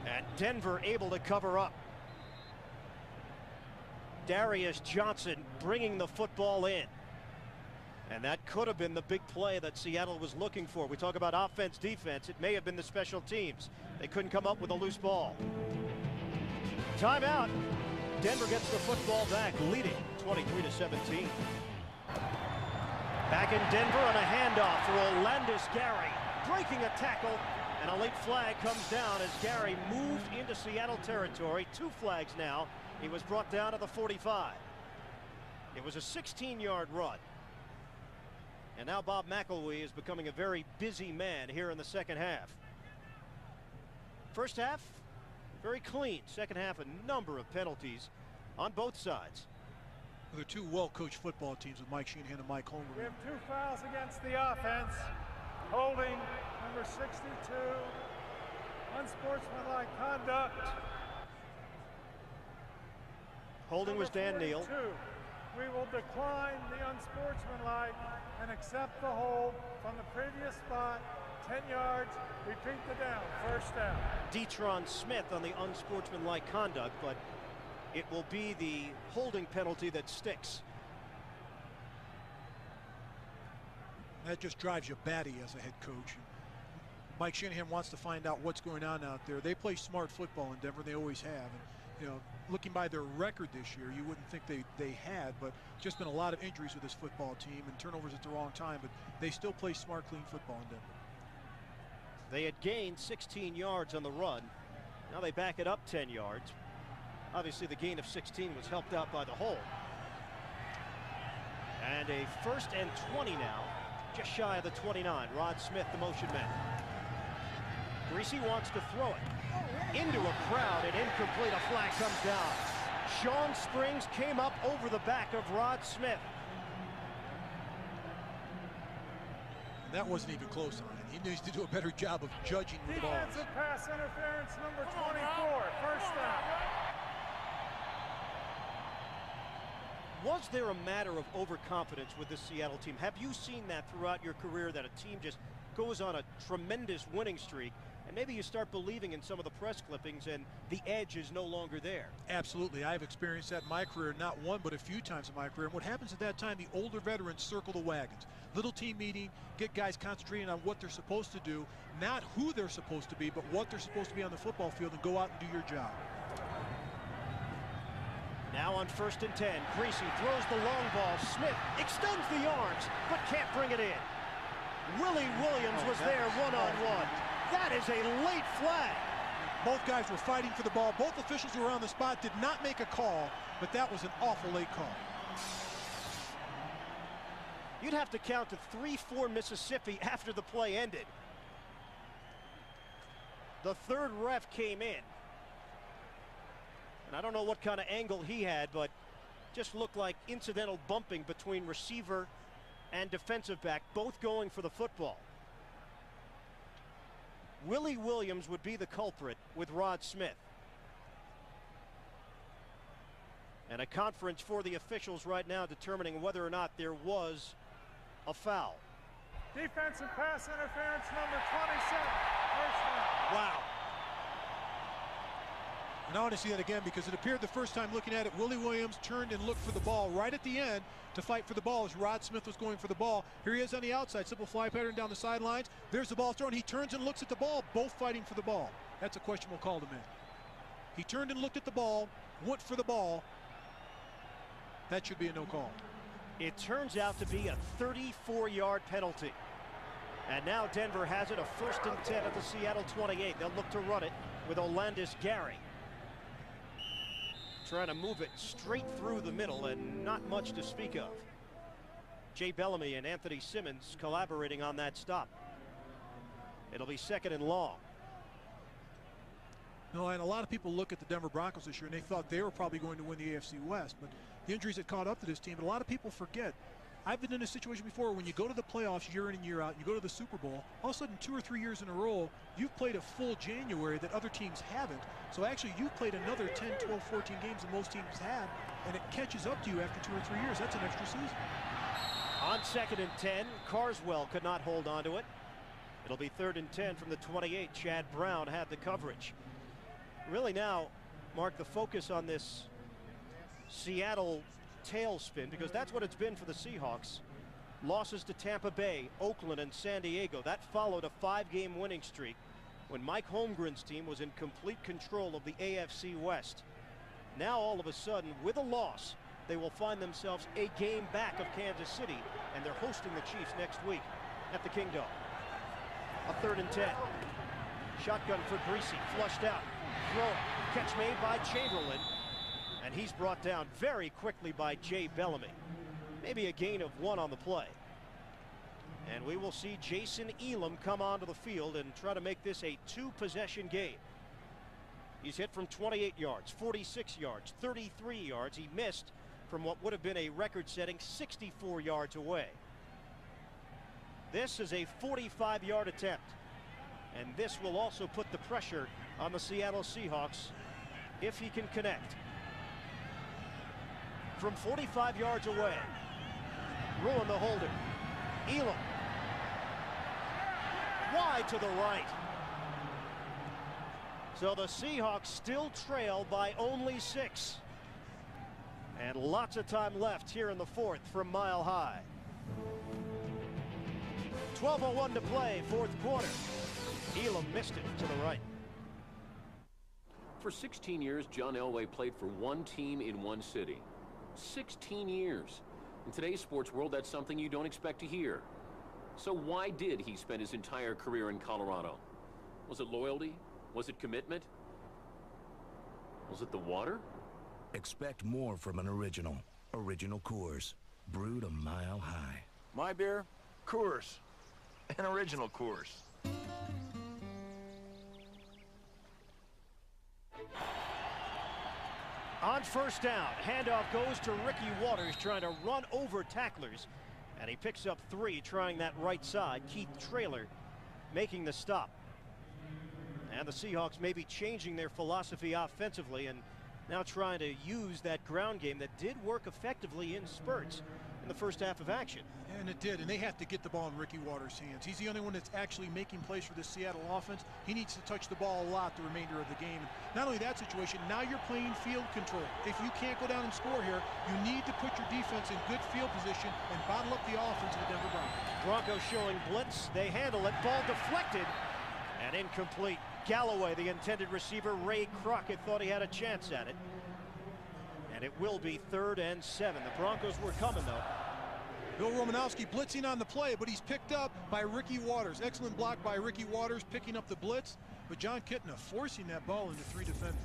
And Denver able to cover up. Darius Johnson bringing the football in. And that could have been the big play that Seattle was looking for. We talk about offense, defense. It may have been the special teams. They couldn't come up with a loose ball. Timeout. Denver gets the football back, leading 23-17. Back in Denver on a handoff for Olandis Gary. Breaking a tackle, and a late flag comes down as Gary moved into Seattle territory. 2 flags now. He was brought down to the 45. It was a 16-yard run. And now Bob McElwee is becoming a very busy man here in the 2nd half. First half, very clean. 2nd half, a number of penalties on both sides. They're 2 well-coached football teams with Mike Shanahan and Mike Holmgren. We have 2 fouls against the offense. Holding, number 62. Unsportsmanlike conduct. Holding was Dan Neal. We will decline the unsportsmanlike and accept the hold from the previous spot. 10 yards, repeat the down, 1st down. Detron Smith on the unsportsmanlike conduct, but it will be the holding penalty that sticks. That just drives you batty as a head coach. Mike Shanahan wants to find out what's going on out there. They play smart football in Denver. They always have. And you know, looking by their record this year, you wouldn't think they had, but just been a lot of injuries with this football team and turnovers at the wrong time, but they still play smart, clean football in Denver. They had gained 16 yards on the run. Now they back it up 10 yards. Obviously, the gain of 16 was helped out by the hold. And a 1st and 20 now, just shy of the 29. Rod Smith, the motion man. Greasy wants to throw it into a crowd and incomplete. A flag comes down. Sean Springs came up over the back of Rod Smith. That wasn't even close on it. He needs to do a better job of judging the balls. Defensive pass interference number 24, first down. Was there a matter of overconfidence with this Seattle team? Have you seen that throughout your career, that a team just goes on a tremendous winning streak and maybe you start believing in some of the press clippings and the edge is no longer there? Absolutely. I've experienced that in my career, not one but a few times in my career. And what happens at that time, the older veterans circle the wagons. Little team meeting, get guys concentrating on what they're supposed to do, not who they're supposed to be, but what they're supposed to be on the football field, and go out and do your job. Now on 1st and 10, Greasy throws the long ball. Smith extends the arms, but can't bring it in. Willie Williams was there one-on-one. That is a late flag. Both guys were fighting for the ball. Both officials who were on the spot did not make a call, but that was an awful late call. You'd have to count to 3-4 Mississippi after the play ended. The 3rd ref came in. And I don't know what kind of angle he had, but just looked like incidental bumping between receiver and defensive back, both going for the football. Willie Williams would be the culprit with Rod Smith. And a conference for the officials right now determining whether or not there was a foul. Defensive pass interference number 27, first down. Wow. And I want to see that again because it appeared the first time looking at it, Willie Williams turned and looked for the ball right at the end to fight for the ball as Rod Smith was going for the ball. Here he is on the outside, simple fly pattern down the sidelines. There's the ball thrown. He turns and looks at the ball, both fighting for the ball. That's a questionable call to make. He turned and looked at the ball, went for the ball. That should be a no call. It turns out to be a 34-yard penalty. And now Denver has it, a 1st and 10 at the Seattle 28. They'll look to run it with Olandis Gary. Trying to move it straight through the middle and not much to speak of. Jay Bellamy and Anthony Simmons collaborating on that stop. It'll be 2nd and long. No, and a lot of people look at the Denver Broncos this year and they thought they were probably going to win the AFC West, but the injuries had caught up to this team. But a lot of people forget. I've been in a situation before when you go to the playoffs year in and year out, you go to the Super Bowl, all of a sudden 2 or 3 years in a row, you've played a full January that other teams haven't. So actually you've played another 10, 12, 14 games than most teams have, and it catches up to you after 2 or 3 years. That's an extra season. On 2nd and 10, Carswell could not hold on to it. It'll be 3rd and 10 from the 28. Chad Brown had the coverage. Really now, Mark, the focus on this Seattle tailspin, because that's what it's been for the Seahawks. Losses to Tampa Bay, Oakland, and San Diego. That followed a 5-game winning streak when Mike Holmgren's team was in complete control of the AFC West. Now all of a sudden, with a loss, they will find themselves a game back of Kansas City, and they're hosting the Chiefs next week at the Kingdome. A 3rd and 10. Shotgun for Greasy, flushed out. Throw, catch made by Chamberlain. And he's brought down very quickly by Jay Bellamy. Maybe a gain of 1 on the play. And we will see Jason Elam come onto the field and try to make this a 2-possession game. He's hit from 28 yards, 46 yards, 33 yards. He missed from what would have been a record-setting 64 yards away. This is a 45-yard attempt. And this will also put the pressure on the Seattle Seahawks if he can connect. From 45 yards away, ruin the holder. Elam. Wide to the right. So the Seahawks still trail by only 6. And lots of time left here in the 4th from Mile High. 12:01 to play, 4th quarter. Elam missed it to the right. For 16 years, John Elway played for one team in one city. 16 years. In today's sports world, that's something you don't expect to hear. So why did he spend his entire career in Colorado? Was it loyalty? Was it commitment? Was it the water? Expect more from an original. Original Coors. Brewed a mile high. My beer? Coors. An original Coors. On first down, handoff goes to Ricky Waters trying to run over tacklers. And he picks up 3 trying that right side. Keith Traylor making the stop. And the Seahawks may be changing their philosophy offensively and now trying to use that ground game that did work effectively in spurts in the first half of action. And it did, and they have to get the ball in Ricky Waters' hands. He's the only one that's actually making plays for the Seattle offense. He needs to touch the ball a lot the remainder of the game. Not only that situation, now you're playing field control. If you can't go down and score here, you need to put your defense in good field position and bottle up the offense of the Denver Broncos. Broncos showing blitz. They handle it. Ball deflected and incomplete. Galloway, the intended receiver. Ray Crockett thought he had a chance at it. And it will be 3rd and 7. The Broncos were coming, though. Bill Romanowski blitzing on the play, but he's picked up by Ricky Waters. Excellent block by Ricky Waters, picking up the blitz. But John Kitna forcing that ball into 3 defenders.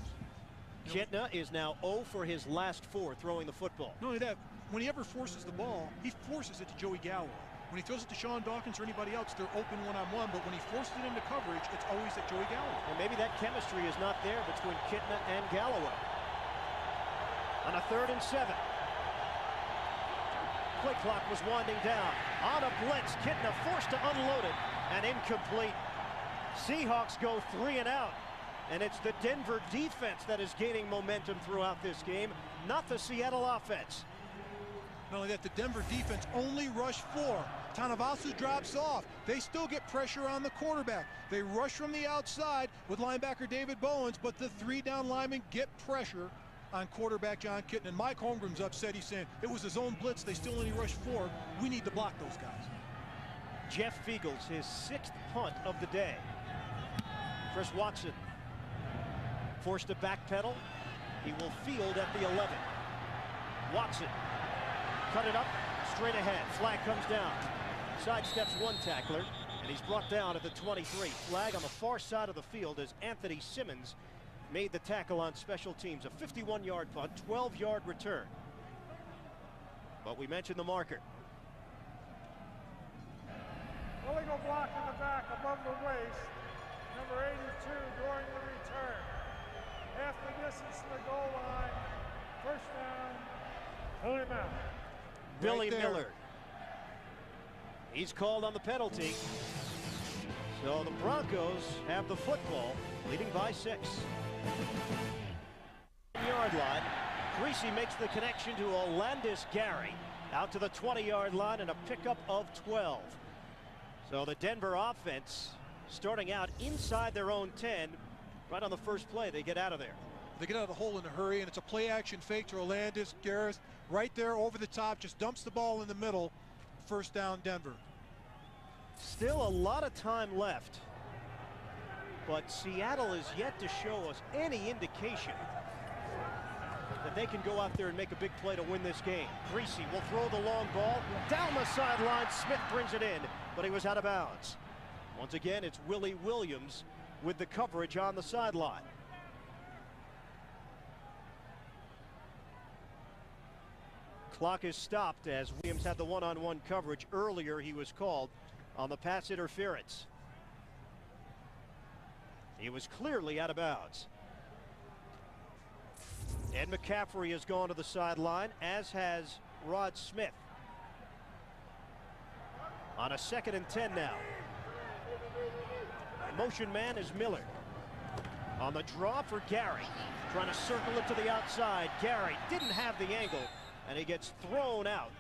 Kitna is now 0 for his last 4 throwing the football. Not only that, when he ever forces the ball, he forces it to Joey Galloway. When he throws it to Sean Dawkins or anybody else, they're open one-on-one, but when he forces it into coverage, it's always at Joey Galloway. And maybe that chemistry is not there between Kitna and Galloway. On a 3rd and 7. Play clock was winding down. On a blitz, Kitna forced to unload it and incomplete. Seahawks go 3 and out. And it's the Denver defense that is gaining momentum throughout this game, not the Seattle offense. Not only that, the Denver defense only rushed 4. Tanavasu drops off. They still get pressure on the quarterback. They rush from the outside with linebacker David Bowens, but the 3 down linemen get pressure on quarterback John Kitna. And Mike Holmgren's upset. He's saying it was his own blitz. They still only rushed 4. We need to block those guys. Jeff Fiegels, his 6th punt of the day. Chris Watson forced to backpedal. He will field at the 11. Watson cut it up straight ahead. Flag comes down. Sidesteps 1 tackler, and he's brought down at the 23. Flag on the far side of the field as Anthony Simmons made the tackle on special teams. A 51-yard punt, 12-yard return. But we mentioned the marker. Illegal block in the back above the waist. Number 82 during the return. Half the distance to the goal line. First down. Timeout. Billy Miller. He's called on the penalty. So the Broncos have the football, leading by 6. Yard line. Greasy makes the connection to Olandis Gary. Out to the 20-yard line and a pickup of 12. So the Denver offense starting out inside their own 10. Right on the first play, they get out of there. They get out of the hole in a hurry, and it's a play-action fake to Olandis Garris. Right there over the top, just dumps the ball in the middle. First down, Denver. Still a lot of time left. But Seattle is yet to show us any indication that they can go out there and make a big play to win this game. Greasy will throw the long ball. Down the sideline, Smith brings it in, but he was out of bounds. Once again, it's Willie Williams with the coverage on the sideline. Clock is stopped as Williams had the one-on-one coverage. Earlier he was called on the pass interference. He was clearly out of bounds. Ed McCaffrey has gone to the sideline, as has Rod Smith. On a 2nd and 10 now. Motion man is Miller. On the draw for Gary. Trying to circle it to the outside. Gary didn't have the angle, and he gets thrown out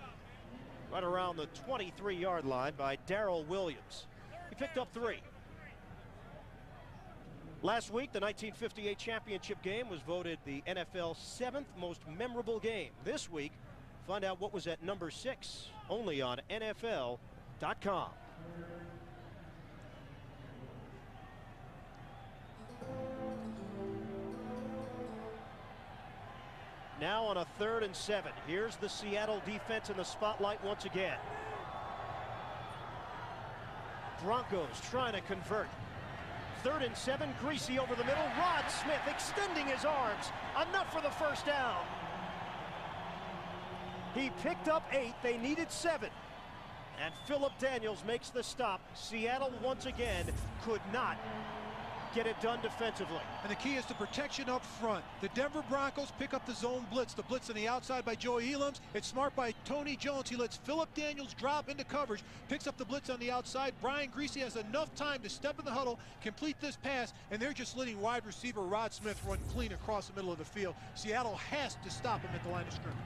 right around the 23-yard line by Darrell Williams. He picked up 3. Last week, the 1958 championship game was voted the NFL's 7th most memorable game. This week, find out what was at number 6, only on NFL.com. Now on a 3rd and 7. Here's the Seattle defense in the spotlight once again. Broncos trying to convert. 3rd and 7, Greasy over the middle. Rod Smith extending his arms. Enough for the first down. He picked up 8. They needed 7. And Phillip Daniels makes the stop. Seattle once again could not get it done defensively. And the key is the protection up front. The Denver Broncos pick up the zone blitz. The blitz on the outside by Joey Elam's. It's smart by Tony Jones. He lets Phillip Daniels drop into coverage, picks up the blitz on the outside. Brian Greasy has enough time to step in the huddle, complete this pass, and they're just letting wide receiver Rod Smith run clean across the middle of the field. Seattle has to stop him at the line of scrimmage.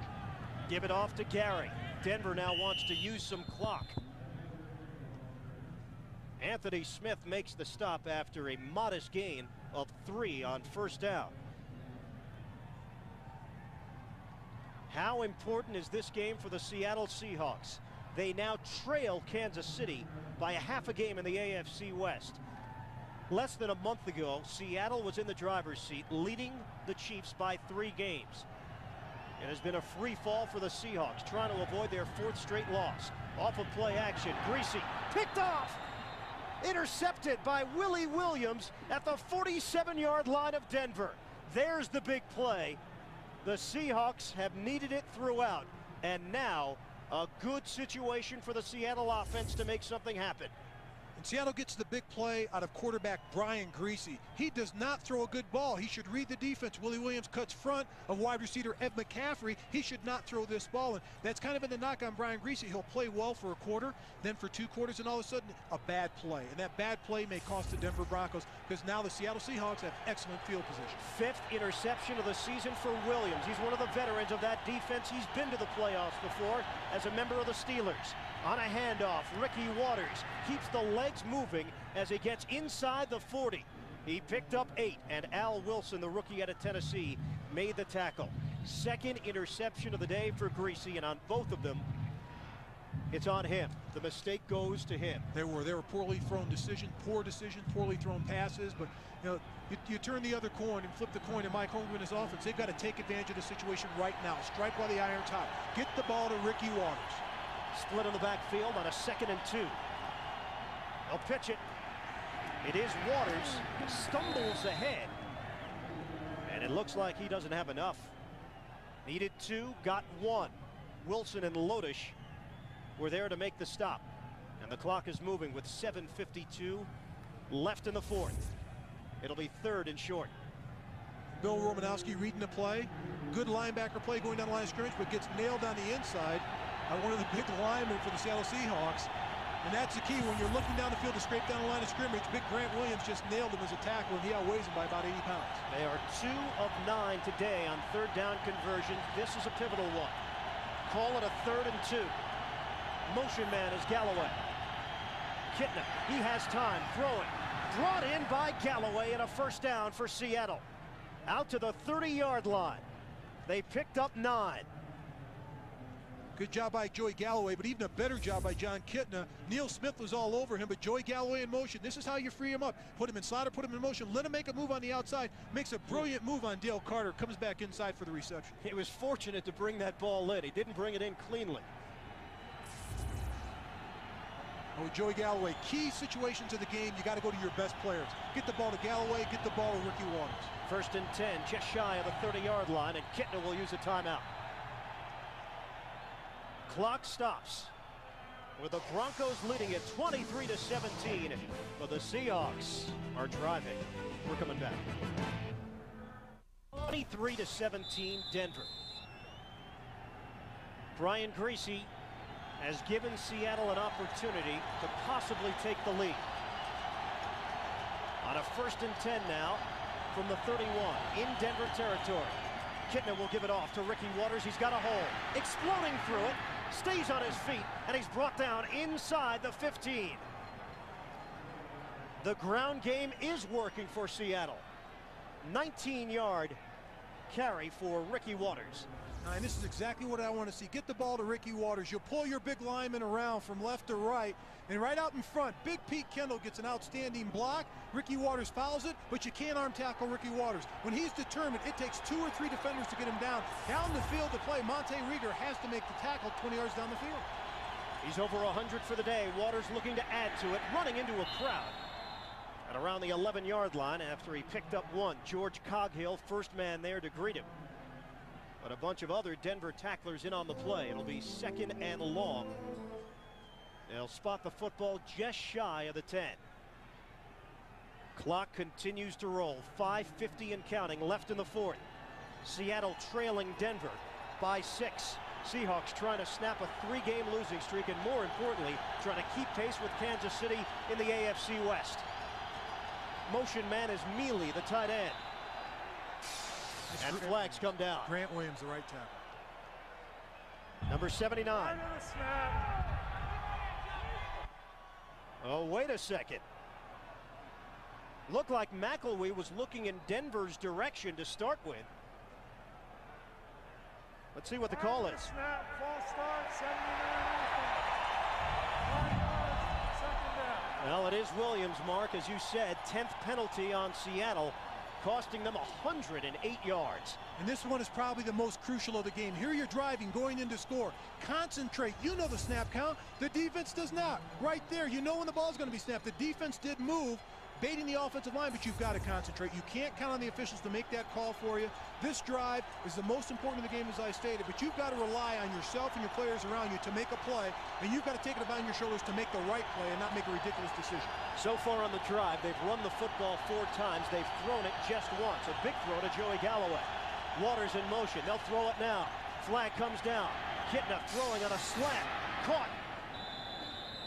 Give it off to Gary. Denver now wants to use some clock. Anthony Smith makes the stop after a modest gain of 3 on first down. How important is this game for the Seattle Seahawks? They now trail Kansas City by a half a game in the AFC West. Less than a month ago, Seattle was in the driver's seat, leading the Chiefs by 3 games. It has been a free fall for the Seahawks, trying to avoid their 4th straight loss. Off of play action, Greasy picked off. Intercepted by Willie Williams at the 47-yard line of Denver. There's the big play. The Seahawks have needed it throughout, and now a good situation for the Seattle offense to make something happen. And Seattle gets the big play out of quarterback Brian Greasy. He does not throw a good ball. He should read the defense. Willie Williams cuts front of wide receiver Ed McCaffrey. He should not throw this ball. And that's kind of been the knock on Brian Greasy. He'll play well for a quarter, then for 2 quarters, and all of a sudden a bad play. And that bad play may cost the Denver Broncos, because now the Seattle Seahawks have excellent field position. 5th interception of the season for Williams. He's one of the veterans of that defense. He's been to the playoffs before as a member of the Steelers. On a handoff, Ricky Waters keeps the legs moving as he gets inside the 40. He picked up 8, and Al Wilson, the rookie out of Tennessee, made the tackle. 2nd interception of the day for Greasy, and on both of them, it's on him. The mistake goes to him. They were poorly thrown decisions, poor decisions, poorly thrown passes, but you turn the other coin and flip the coin in Mike Holmgren and his offense. They've got to take advantage of the situation right now. Strike while the iron's hot. Get the ball to Ricky Waters. Split on the backfield on a 2nd and 2. They'll pitch it. It is Waters. Stumbles ahead. And it looks like he doesn't have enough. Needed 2, got 1. Wilson and Lodish were there to make the stop. And the clock is moving with 7:52 left in the 4th. It'll be 3rd and short. Bill Romanowski reading the play. Good linebacker play going down the line of scrimmage, but gets nailed on the inside. One of the big linemen for the Seattle Seahawks. And that's the key when you're looking down the field to scrape down the line of scrimmage. Big Grant Williams just nailed him as a tackle, and he outweighs him by about 80 pounds. They are 2 of 9 today on 3rd down conversions. This is a pivotal one. Call it a 3rd and 2. Motion man is Galloway. Kitna, he has time, throwing. Brought in by Galloway, and a first down for Seattle. Out to the 30-yard line. They picked up 9. Good job by Joey Galloway, but even a better job by John Kitna. Neil Smith was all over him, but Joey Galloway in motion. This is how you free him up. Put him in slot or put him in motion. Let him make a move on the outside. Makes a brilliant move on Dale Carter. Comes back inside for the reception. He was fortunate to bring that ball in. He didn't bring it in cleanly. Oh, Joey Galloway, key situations of the game, you got to go to your best players. Get the ball to Galloway, get the ball to Ricky Waters. 1st and 10, just shy of the 30-yard line, and Kitna will use a timeout. Clock stops with the Broncos leading at 23-17, but the Seahawks are driving. We're coming back. 23-17 Denver. Brian Greasy has given Seattle an opportunity to possibly take the lead. On a 1st and 10 now from the 31 in Denver territory. Kitna will give it off to Ricky Waters. He's got a hole. Exploding through it. Stays on his feet, and he's brought down inside the 15. The ground game is working for Seattle. 19-yard carry for Ricky Waters. And this is exactly what I want to see. Get the ball to Ricky Waters. You'll pull your big lineman around from left to right, and right out in front, Big Pete Kendall gets an outstanding block. Ricky Waters fouls it, but you can't arm tackle Ricky Waters. When he's determined, it takes 2 or 3 defenders to get him down. Down the field to play, Monte Rieger has to make the tackle 20 yards down the field. He's over 100 for the day. Waters looking to add to it, running into a crowd. And around the 11-yard line after he picked up 1, George Coghill, first man there to greet him. But a bunch of other Denver tacklers in on the play. It'll be 2nd and long. They'll spot the football just shy of the 10. Clock continues to roll. 5:50 and counting left in the 4th. Seattle trailing Denver by 6. Seahawks trying to snap a 3-game losing streak, and more importantly, trying to keep pace with Kansas City in the AFC West. Motion man is Mealy, the tight end. And flags come down. Grant Williams, the right tackle. Number 79. Oh, wait a second. Looked like McElwee was looking in Denver's direction to start with. Let's see what the call is. Snap, false start, 79. 5 yards, 2nd down. Well, it is Williams, Mark, as you said, 10th penalty on Seattle, costing them 108 yards. And this one is probably the most crucial of the game. Here you're driving, going in to score. Concentrate. You know the snap count. The defense does not. Right there, you know when the ball's going to be snapped. The defense did move, baiting the offensive line, but you've got to concentrate. You can't count on the officials to make that call for you. This drive is the most important of the game, as I stated, but you've got to rely on yourself and your players around you to make a play, and you've got to take it upon your shoulders to make the right play and not make a ridiculous decision. So far on the drive, they've run the football 4 times. They've thrown it just once. A big throw to Joey Galloway. Waters in motion. They'll throw it now. Flag comes down. Kitna throwing on a slant. Caught.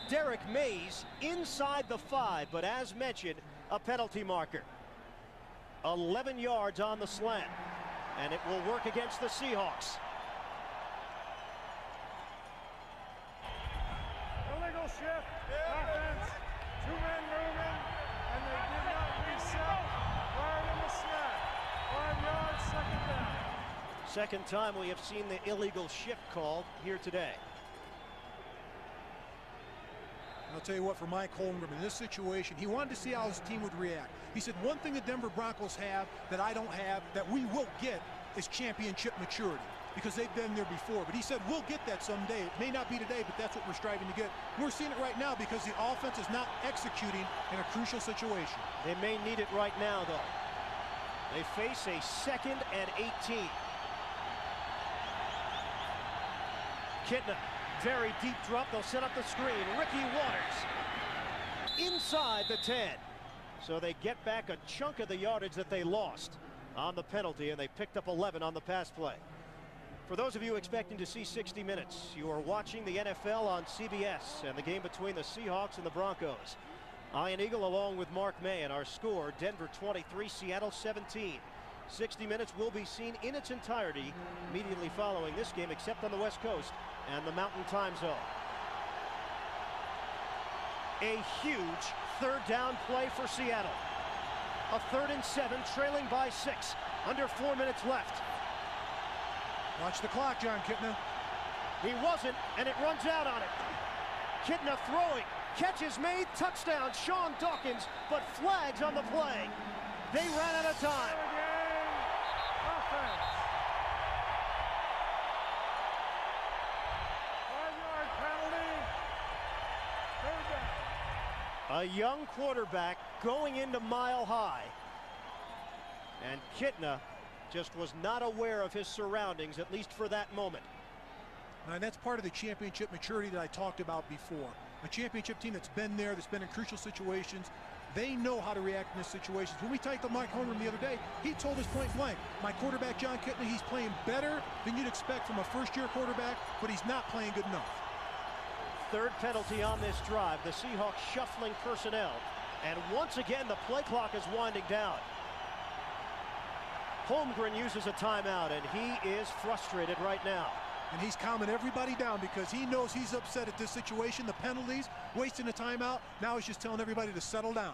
Derek Mays inside the 5, but as mentioned, a penalty marker. 11 yards on the slant, and it will work against the Seahawks. Illegal shift, offense, 2 men moving, and they did not reset prior to the snap. 5 yards, 2nd down. Second time we have seen the illegal shift called here today. I'll tell you what, for Mike Holmgren, in this situation, he wanted to see how his team would react. He said, one thing the Denver Broncos have that I don't have, that we will get, is championship maturity, because they've been there before. But he said, we'll get that someday. It may not be today, but that's what we're striving to get. We're seeing it right now because the offense is not executing in a crucial situation. They may need it right now, though. They face a 2nd and 18. Kitna. Very deep drop. They'll set up the screen. Ricky Waters inside the 10. So they get back a chunk of the yardage that they lost on the penalty, and they picked up 11 on the pass play. For those of you expecting to see 60 minutes, you are watching the NFL on CBS and the game between the Seahawks and the Broncos. Ian Eagle along with Mark May, and our score, Denver 23, Seattle 17. 60 minutes will be seen in its entirety immediately following this game, except on the West Coast and the Mountain Time Zone. A huge 3rd down play for Seattle. A 3rd and 7, trailing by 6. Under 4 minutes left. Watch the clock, John Kitna. He wasn't, and it runs out on it. Kitna throwing. Catch is made. Touchdown, Sean Dawkins, but flags on the play. They ran out of time. Offense. 5-yard penalty. 3rd down. A young quarterback going into Mile High. And Kitna just was not aware of his surroundings, at least for that moment. And that's part of the championship maturity that I talked about before. A championship team that's been there, that's been in crucial situations. They know how to react in these situations. When we talked to Mike Holmgren the other day, he told us point blank, my quarterback, John Kitna, he's playing better than you'd expect from a first-year quarterback, but he's not playing good enough. 3rd penalty on this drive. The Seahawks shuffling personnel. And once again, the play clock is winding down. Holmgren uses a timeout, and he is frustrated right now. And he's calming everybody down because he knows he's upset at this situation, the penalties, wasting a timeout. Now he's just telling everybody to settle down.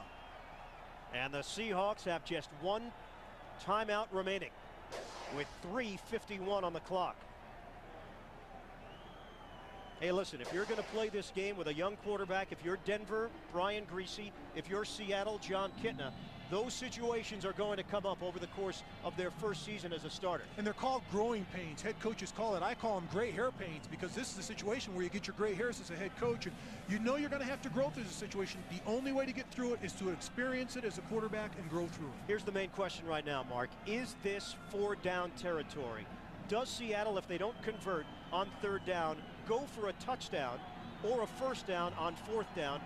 And the Seahawks have just 1 timeout remaining. with 3:51 on the clock. Hey, listen, if you're going to play this game with a young quarterback, if you're Denver, Brian Griese, if you're Seattle, Jon Kitna, those situations are going to come up over the course of their first season as a starter. And they're called growing pains. Head coaches call it. I call them gray hair pains, because this is a situation where you get your gray hairs as a head coach, and you know you're going to have to grow through the situation. The only way to get through it is to experience it as a quarterback and grow through it. Here's the main question right now, Mark. Is this 4-down territory? Does Seattle, if they don't convert on 3rd down, go for a touchdown or a 1st down on 4th down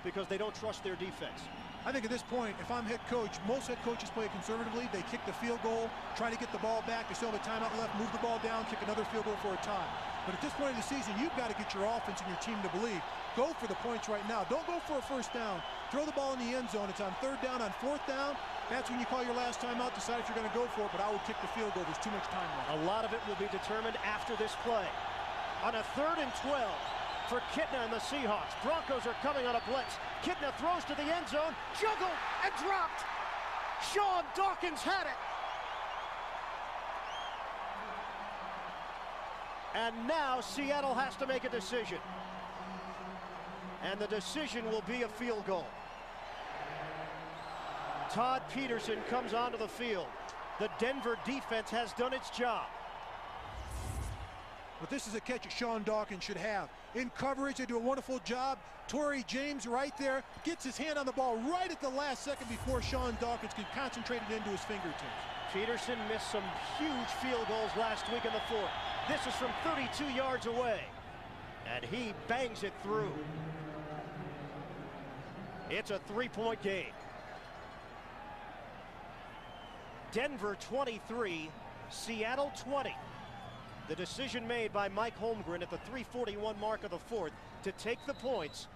because they don't trust their defense? I think at this point, if I'm head coach, most head coaches play conservatively. They kick the field goal, try to get the ball back. They still have a timeout left, move the ball down, kick another field goal for a tie. But at this point of the season, you've got to get your offense and your team to believe. Go for the points right now. Don't go for a 1st down. Throw the ball in the end zone. It's on 3rd down, on 4th down. That's when you call your last timeout, decide if you're going to go for it, but I would kick the field goal. There's too much time left. A lot of it will be determined after this play. On a 3rd and 12 for Kitna and the Seahawks. Broncos are coming on a blitz. Kitna throws to the end zone, juggled and dropped. Sean Dawkins had it. And now Seattle has to make a decision. And the decision will be a field goal. Todd Peterson comes onto the field. The Denver defense has done its job. But this is a catch that Sean Dawkins should have. In coverage, they do a wonderful job. Torrey James right there gets his hand on the ball right at the last second before Sean Dawkins can concentrate it into his fingertips. Peterson missed some huge field goals last week in the 4th. This is from 32 yards away. And he bangs it through. It's a 3-point game. Denver 23, Seattle 20. The decision made by Mike Holmgren at the 3:41 mark of the 4th to take the points.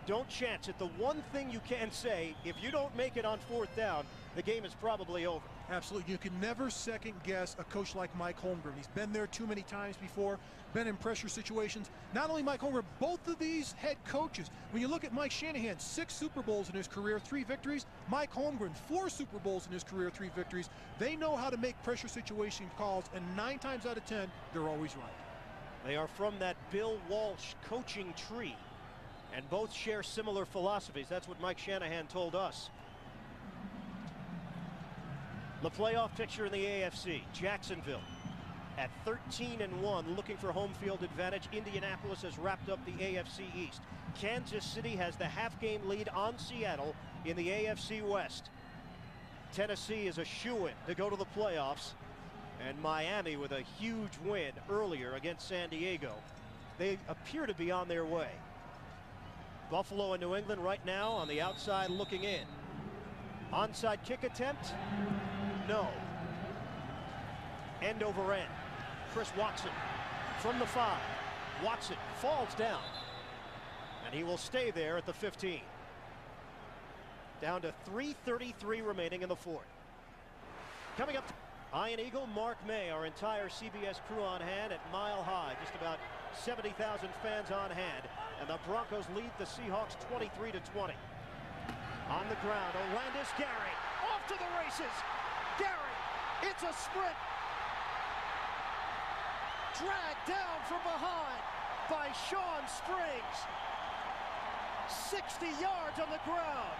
Don't chance it. The one thing you can say, if you don't make it on 4th down, the game is probably over. Absolutely. You can never second guess a coach like Mike Holmgren. He's been there too many times before, been in pressure situations. Not only Mike Holmgren, both of these head coaches. When you look at Mike Shanahan, 6 Super Bowls in his career, 3 victories. Mike Holmgren, 4 Super Bowls in his career, 3 victories. They know how to make pressure situation calls, and 9 times out of 10, they're always right. They are from that Bill Walsh coaching tree, and both share similar philosophies. That's what Mike Shanahan told us. The playoff picture in the AFC, Jacksonville at 13-1, looking for home field advantage. Indianapolis has wrapped up the AFC East. Kansas City has the half-game lead on Seattle in the AFC West. Tennessee is a shoo-in to go to the playoffs, and Miami with a huge win earlier against San Diego. They appear to be on their way. Buffalo and New England right now on the outside looking in. Onside kick attempt? No. End over end. Chris Watson from the 5. Watson falls down, and he will stay there at the 15. Down to 3:33 remaining in the 4th. Coming up, Iron Eagle, Mark May, our entire CBS crew on hand at Mile High. Just about 70,000 fans on hand, and the Broncos lead the Seahawks 23-20. On the ground, Olandis Gary off to the races. Gary, it's a sprint. Dragged down from behind by Sean Springs. 60 yards on the ground.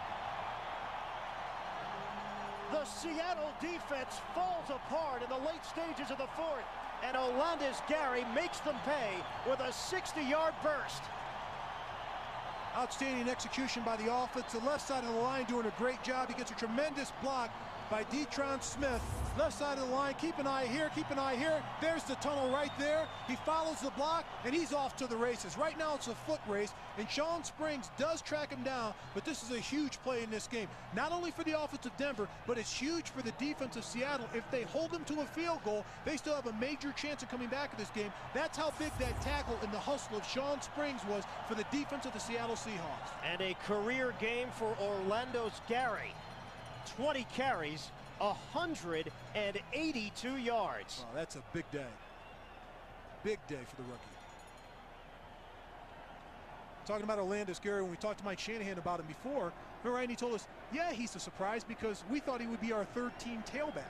The Seattle defense falls apart in the late stages of the 4th, and Olandis Gary makes them pay with a 60-yard burst. Outstanding execution by the offense. The left side of the line doing a great job. He gets a tremendous block by Detron Smith. Left side of the line, keep an eye here, keep an eye here. There's the tunnel right there. He follows the block, and he's off to the races. Right now it's a foot race, and Sean Springs does track him down, but this is a huge play in this game. Not only for the offense of Denver, but it's huge for the defense of Seattle. If they hold him to a field goal, they still have a major chance of coming back in this game. That's how big that tackle and the hustle of Sean Springs was for the defense of the Seattle Seahawks. And a career game for Olandis Gary. 20 carries, 182 yards. Wow, that's a big day. Big day for the rookie. Talking about Olandis Gary, when we talked to Mike Shanahan about him before, remember, and he told us, yeah, he's a surprise because we thought he would be our 3rd-team tailback.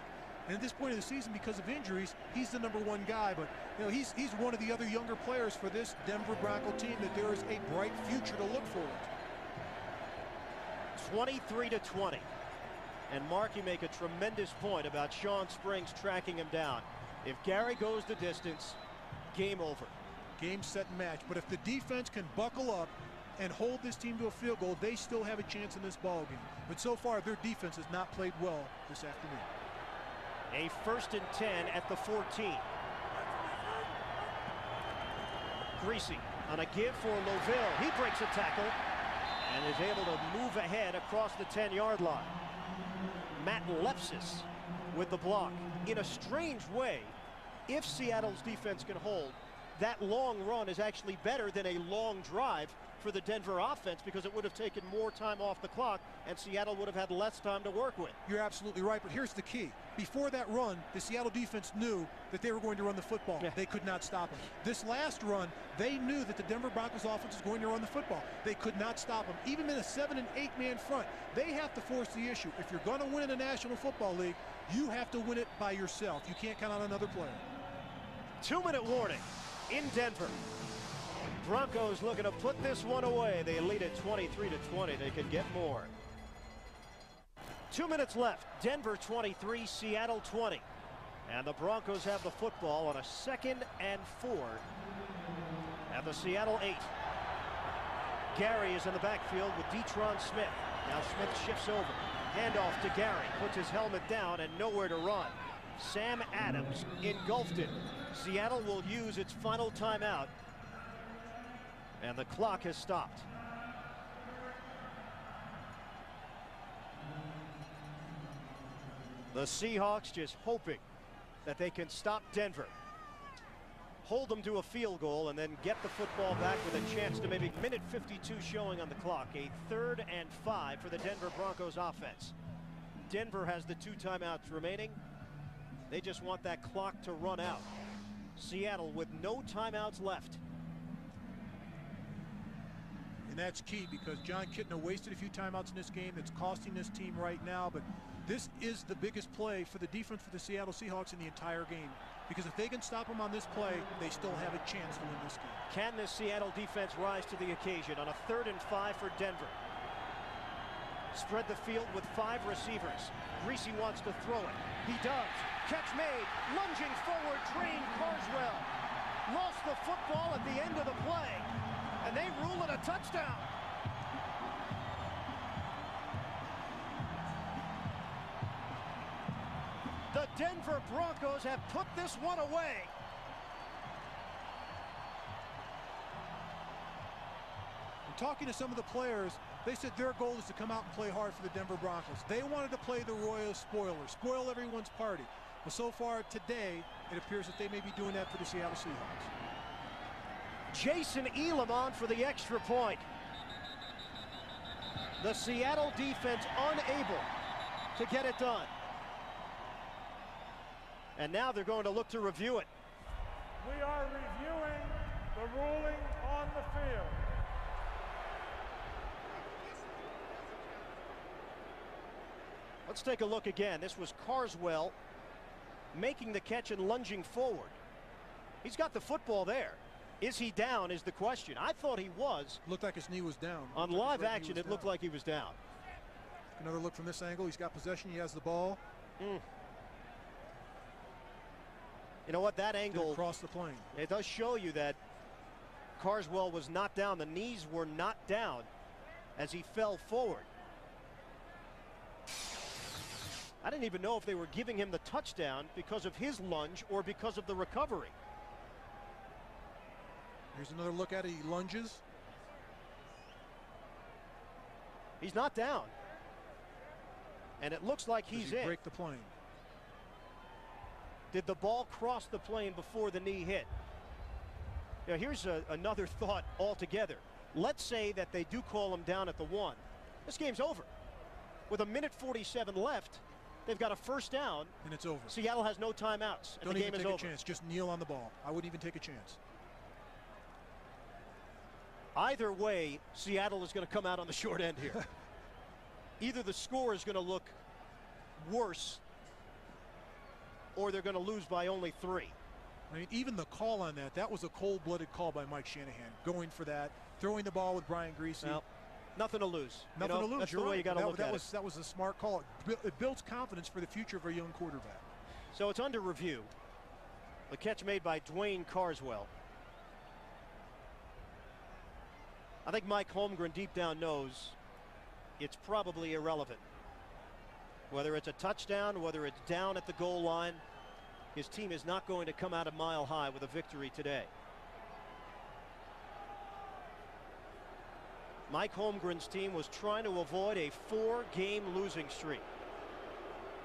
And at this point of the season, because of injuries, he's the #1 guy. But you know, he's one of the other younger players for this Denver Bronco team that there is a bright future to look forward to. 23-20. And Mark, you make a tremendous point about Sean Springs tracking him down. If Gary goes the distance, game over. Game, set, and match. But if the defense can buckle up and hold this team to a field goal, they still have a chance in this ball game. But so far, their defense has not played well this afternoon. A 1st and 10 at the 14. Greasy on a give for Loville. He breaks a tackle and is able to move ahead across the 10-yard line. Matt Lepsis with the block. In a strange way, if Seattle's defense can hold, that long run is actually better than a long drive for the Denver offense, because it would have taken more time off the clock and Seattle would have had less time to work with. You're absolutely right, but here's the key. Before that run, the Seattle defense knew that they were going to run the football. Yeah. They could not stop them. This last run, they knew that the Denver Broncos offense was going to run the football. They could not stop them. Even in a 7- and 8-man front, they have to force the issue. If you're going to win in the National Football League, you have to win it by yourself. You can't count on another player. 2-minute warning in Denver. Broncos looking to put this one away. They lead it 23-20. They could get more. 2 minutes left. Denver 23, Seattle 20. And the Broncos have the football on a 2nd and 4 at the Seattle 8. Gary is in the backfield with Detron Smith. Now Smith shifts over. Handoff to Gary. Puts his helmet down and nowhere to run. Sam Adams engulfed it. Seattle will use its final timeout. And the clock has stopped. The Seahawks just hoping that they can stop Denver, hold them to a field goal, and then get the football back with a chance to maybe minute 52 showing on the clock. A 3rd and 5 for the Denver Broncos offense. Denver has the 2 timeouts remaining. They just want that clock to run out. Seattle with no timeouts left. And that's key, because John Kitna wasted a few timeouts in this game. That's costing this team right now. But this is the biggest play for the defense for the Seattle Seahawks in the entire game. Because if they can stop them on this play, they still have a chance to win this game. Can this Seattle defense rise to the occasion on a 3rd and 5 for Denver? Spread the field with 5 receivers. Greasy wants to throw it. He does. Catch made. Lunging forward, trained Carswell. Lost the football at the end of the play. And they rule it a touchdown. The Denver Broncos have put this one away. And talking to some of the players, they said their goal is to come out and play hard for the Denver Broncos. They wanted to play the royal spoiler, spoil everyone's party. But so far today, it appears that they may be doing that for the Seattle Seahawks. Jason Elam on for the extra point. The Seattle defense unable to get it done. And now they're going to look to review it. We are reviewing the ruling on the field. Let's take a look again. This was Carswell making the catch and lunging forward. He's got the football there. Is he down is the question. I thought he was. Looked like his knee was down. On live action, it looked like he was down. Another look from this angle. He's got possession. He has the ball. You know what? That angle across the plane. It does show you that Carswell was not down. The knees were not down as he fell forward. I didn't even know if they were giving him the touchdown because of his lunge or because of the recovery. Here's another look at it. He lunges. He's not down. And it looks like he's in. Break the plane. Did the ball cross the plane before the knee hit? Now here's another thought altogether. Let's say that they do call him down at the 1. This game's over. With a minute 47 left, they've got a 1st down. And it's over. Seattle has no timeouts. And Don't the game even is take over. a chance. Just kneel on the ball. I wouldn't even take a chance. Either way, Seattle is going to come out on the short end here. Either the score is going to look worse or they're going to lose by only 3. I mean, even the call on that was a cold-blooded call by Mike Shanahan, going for that, throwing the ball with Brian Greasy. Well, nothing to lose. Nothing to lose. That's You're the way right. you got to look at it. That was a smart call. It builds confidence for the future of a young quarterback. So it's under review. The catch made by Dwayne Carswell. I think Mike Holmgren deep down knows it's probably irrelevant. Whether it's a touchdown, whether it's down at the goal line, his team is not going to come out a mile high with a victory today. Mike Holmgren's team was trying to avoid a 4-game losing streak.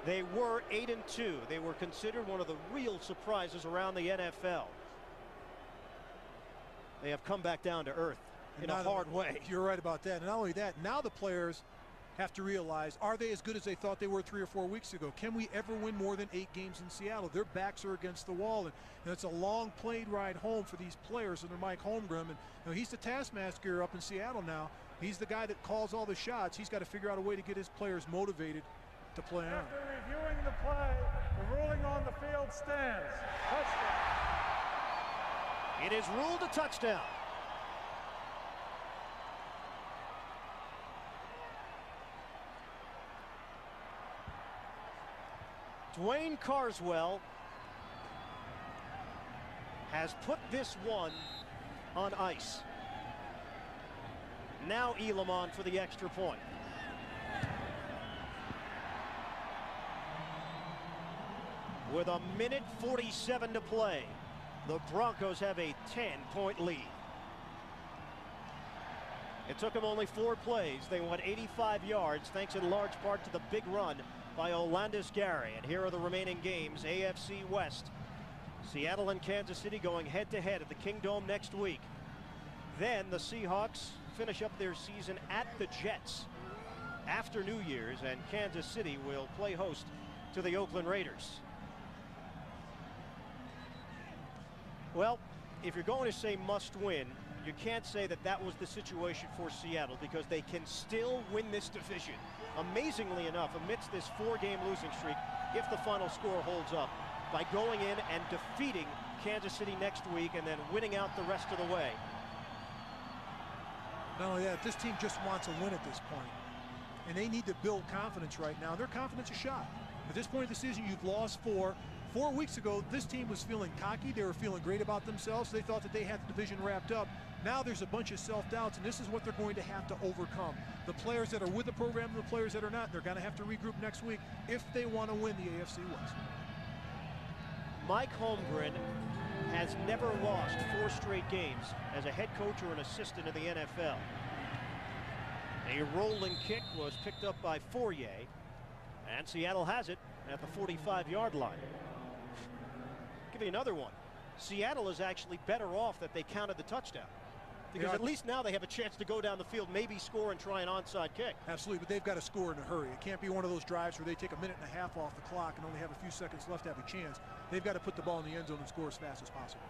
They were 8-2. They were considered one of the real surprises around the NFL. They have come back down to earth in a hard way. You're right about that. And not only that, now the players have to realize, are they as good as they thought they were 3 or 4 weeks ago? Can we ever win more than 8 games in Seattle? Their backs are against the wall, and it's a long played ride home for these players under Mike Holmgren. And he's the taskmaster up in Seattle now. He's the guy that calls all the shots. He's got to figure out a way to get his players motivated to play on. After reviewing the play, the ruling on the field stands. Touchdown. It is ruled a touchdown. Dwayne Carswell has put this one on ice. Now Elam on for the extra point. With 1:47 to play, the Broncos have a 10-point lead. It took them only 4 plays. They won 85 yards, thanks in large part to the big run by Olandis Gary. And here are the remaining games. AFC West. Seattle and Kansas City going head-to-head at the Kingdome next week. Then the Seahawks finish up their season at the Jets after New Year's, and Kansas City will play host to the Oakland Raiders. Well, if you're going to say must win, you can't say that that was the situation for Seattle, because they can still win this division. Amazingly enough, amidst this 4-game losing streak, if the final score holds up, by going in and defeating Kansas City next week and then winning out the rest of the way. Not only that, this team just wants a win at this point, and they need to build confidence right now. Their confidence is shot. At this point of the season, you've lost 4. 4 weeks ago, this team was feeling cocky. They were feeling great about themselves. They thought that they had the division wrapped up. Now there's a bunch of self-doubts, and this is what they're going to have to overcome. The players that are with the program and the players that are not, they're going to have to regroup next week if they want to win the AFC West. Mike Holmgren has never lost 4 straight games as a head coach or an assistant in the NFL. A rolling kick was picked up by Fourier, and Seattle has it at the 45-yard line. Give you another one. Seattle is actually better off that they counted the touchdown, because at least now they have a chance to go down the field, maybe score and try an onside kick. Absolutely, but they've got to score in a hurry. It can't be one of those drives where they take a minute and a half off the clock and only have a few seconds left to have a chance. They've got to put the ball in the end zone and score as fast as possible.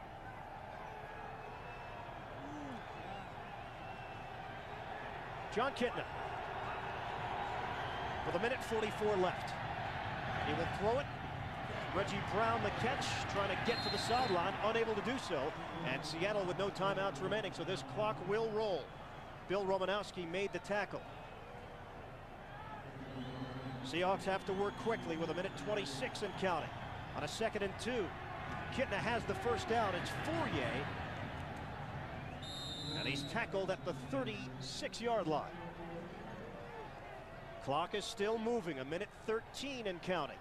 John Kitna with 1:44 left. He will throw it. Reggie Brown the catch, trying to get to the sideline, unable to do so. And Seattle with no timeouts remaining, so this clock will roll. Bill Romanowski made the tackle. Seahawks have to work quickly with 1:26 and counting. On a 2nd and 2. Kitna has the first down. It's Fourier. And he's tackled at the 36-yard line. Clock is still moving, 1:13 and counting.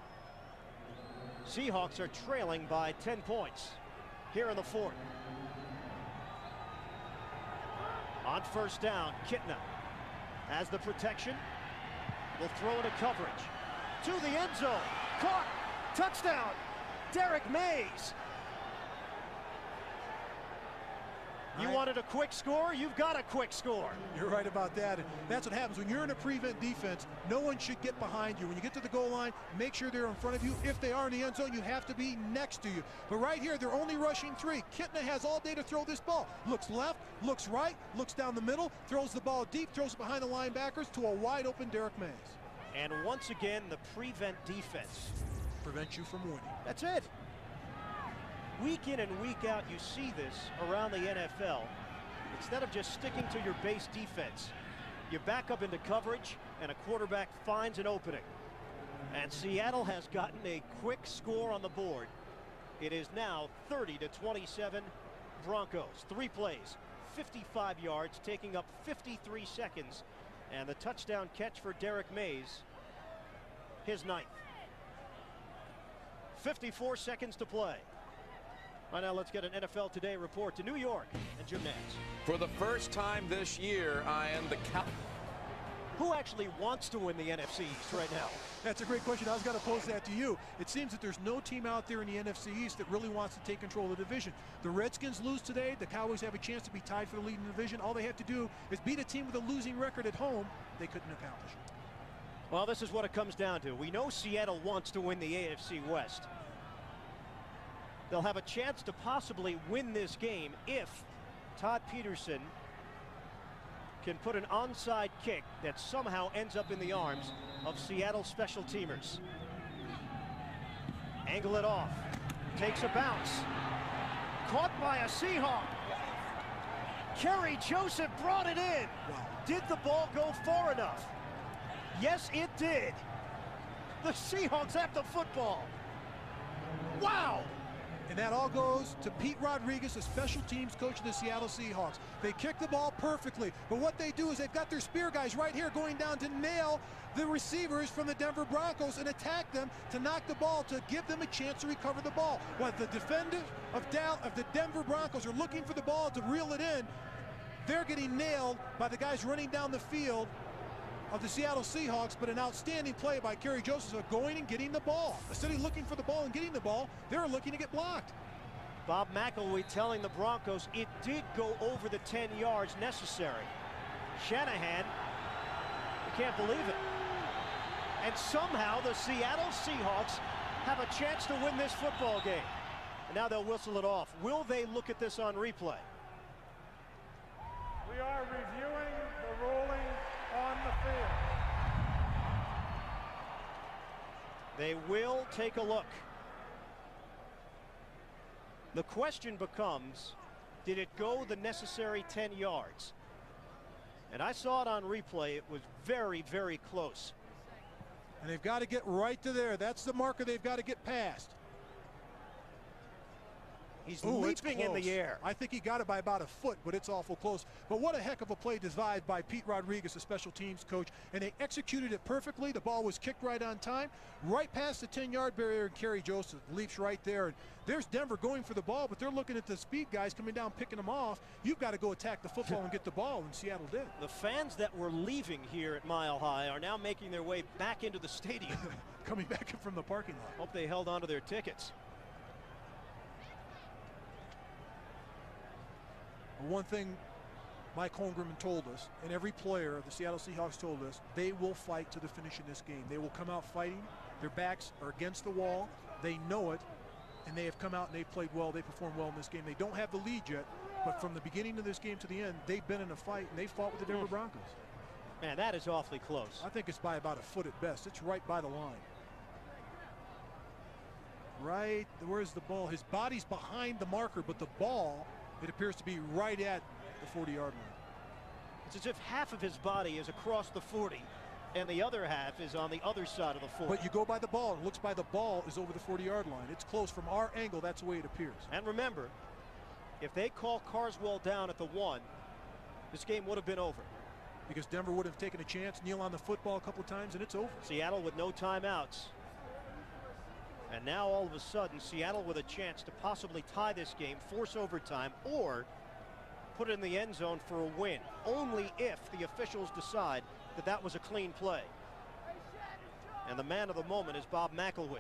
Seahawks are trailing by 10 points here in the 4th. On first down, Kitna has the protection. Will throw into coverage. To the end zone. Caught. Touchdown. Derek Mays. You wanted a quick score? You've got a quick score. You're right about that. And that's what happens when you're in a prevent defense. No one should get behind you. When you get to the goal line, make sure they're in front of you. If they are in the end zone, you have to be next to you. But right here, they're only rushing 3. Kitna has all day to throw this ball. Looks left, looks right, looks down the middle, throws the ball deep, throws it behind the linebackers to a wide open Derek Mays. And once again, the prevent defense prevent you from winning. That's it. Week in and week out, you see this around the NFL. Instead of just sticking to your base defense, you back up into coverage, and a quarterback finds an opening. And Seattle has gotten a quick score on the board. It is now 30-27 Broncos. 3 plays, 55 yards, taking up 53 seconds. And the touchdown catch for Derek Mays, his 9th. 54 seconds to play. Right now, let's get an NFL Today report to New York and Jim Nantz. For the first time this year, Ian, the Who actually wants to win the NFC East right now? That's a great question. I was going to pose that to you. It seems that there's no team out there in the NFC East that really wants to take control of the division. The Redskins lose today. The Cowboys have a chance to be tied for the lead in the division. All they have to do is beat a team with a losing record at home. They couldn't accomplish it. Well, this is what it comes down to. We know Seattle wants to win the AFC West. They'll have a chance to possibly win this game if Todd Peterson can put an onside kick that somehow ends up in the arms of Seattle special teamers. Angle it off. Takes a bounce. Caught by a Seahawk. Kerry Joseph brought it in. Did the ball go far enough? Yes, it did. The Seahawks have the football. Wow! And that all goes to Pete Rodriguez, the special teams coach of the Seattle Seahawks. They kick the ball perfectly, but what they do is they've got their spear guys right here going down to nail the receivers from the Denver Broncos and attack them to knock the ball, to give them a chance to recover the ball. While the defenders of the Denver Broncos are looking for the ball to reel it in, they're getting nailed by the guys running down the field of the Seattle Seahawks. But an outstanding play by Kerry Joseph of going and getting the ball. Instead of looking for the ball and getting the ball, they're looking to get blocked. Bob McElwee telling the Broncos it did go over the 10 yards necessary. Shanahan, you can't believe it. And somehow the Seattle Seahawks have a chance to win this football game. And now they'll whistle it off. Will they look at this on replay? We are reviewing the ruling on the field. They will take a look. The question becomes, did it go the necessary 10 yards? And I saw it on replay. It was very, very close. And they've got to get right to there. That's the marker they've got to get past. He's leaping in the air. I think he got it by about a foot, but it's awful close. But what a heck of a play devised by Pete Rodriguez, the special teams coach. And they executed it perfectly. The ball was kicked right on time, right past the 10-yard barrier, and Kerry Joseph leaps right there. And there's Denver going for the ball, but they're looking at the speed guys coming down, picking them off. You've got to go attack the football and get the ball, and Seattle did. The fans that were leaving here at Mile High are now making their way back into the stadium. Coming back in from the parking lot. Hope they held on to their tickets. One thing Mike Holmgren told us, and every player of the Seattle Seahawks told us, they will fight to the finish in this game. They will come out fighting. Their backs are against the wall. They know it, and they have come out and they've played well. They performed well in this game. They don't have the lead yet, but from the beginning of this game to the end, they've been in a fight, and they fought with the Denver Broncos. Man, that is awfully close. I think it's by about a foot at best. It's right by the line. Right, where's the ball? His body's behind the marker, but the ball, it appears to be right at the 40-yard line. It's as if half of his body is across the 40 and the other half is on the other side of the 40. But you go by the ball. It looks by the ball is over the 40-yard line. It's close. From our angle, that's the way it appears. And remember, if they call Carswell down at the 1, this game would have been over. Because Denver would have taken a chance, kneel on the football a couple of times, and it's over. Seattle with no timeouts. And now all of a sudden, Seattle with a chance to possibly tie this game, force overtime, or put it in the end zone for a win, only if the officials decide that that was a clean play. And the man of the moment is Bob McElwee.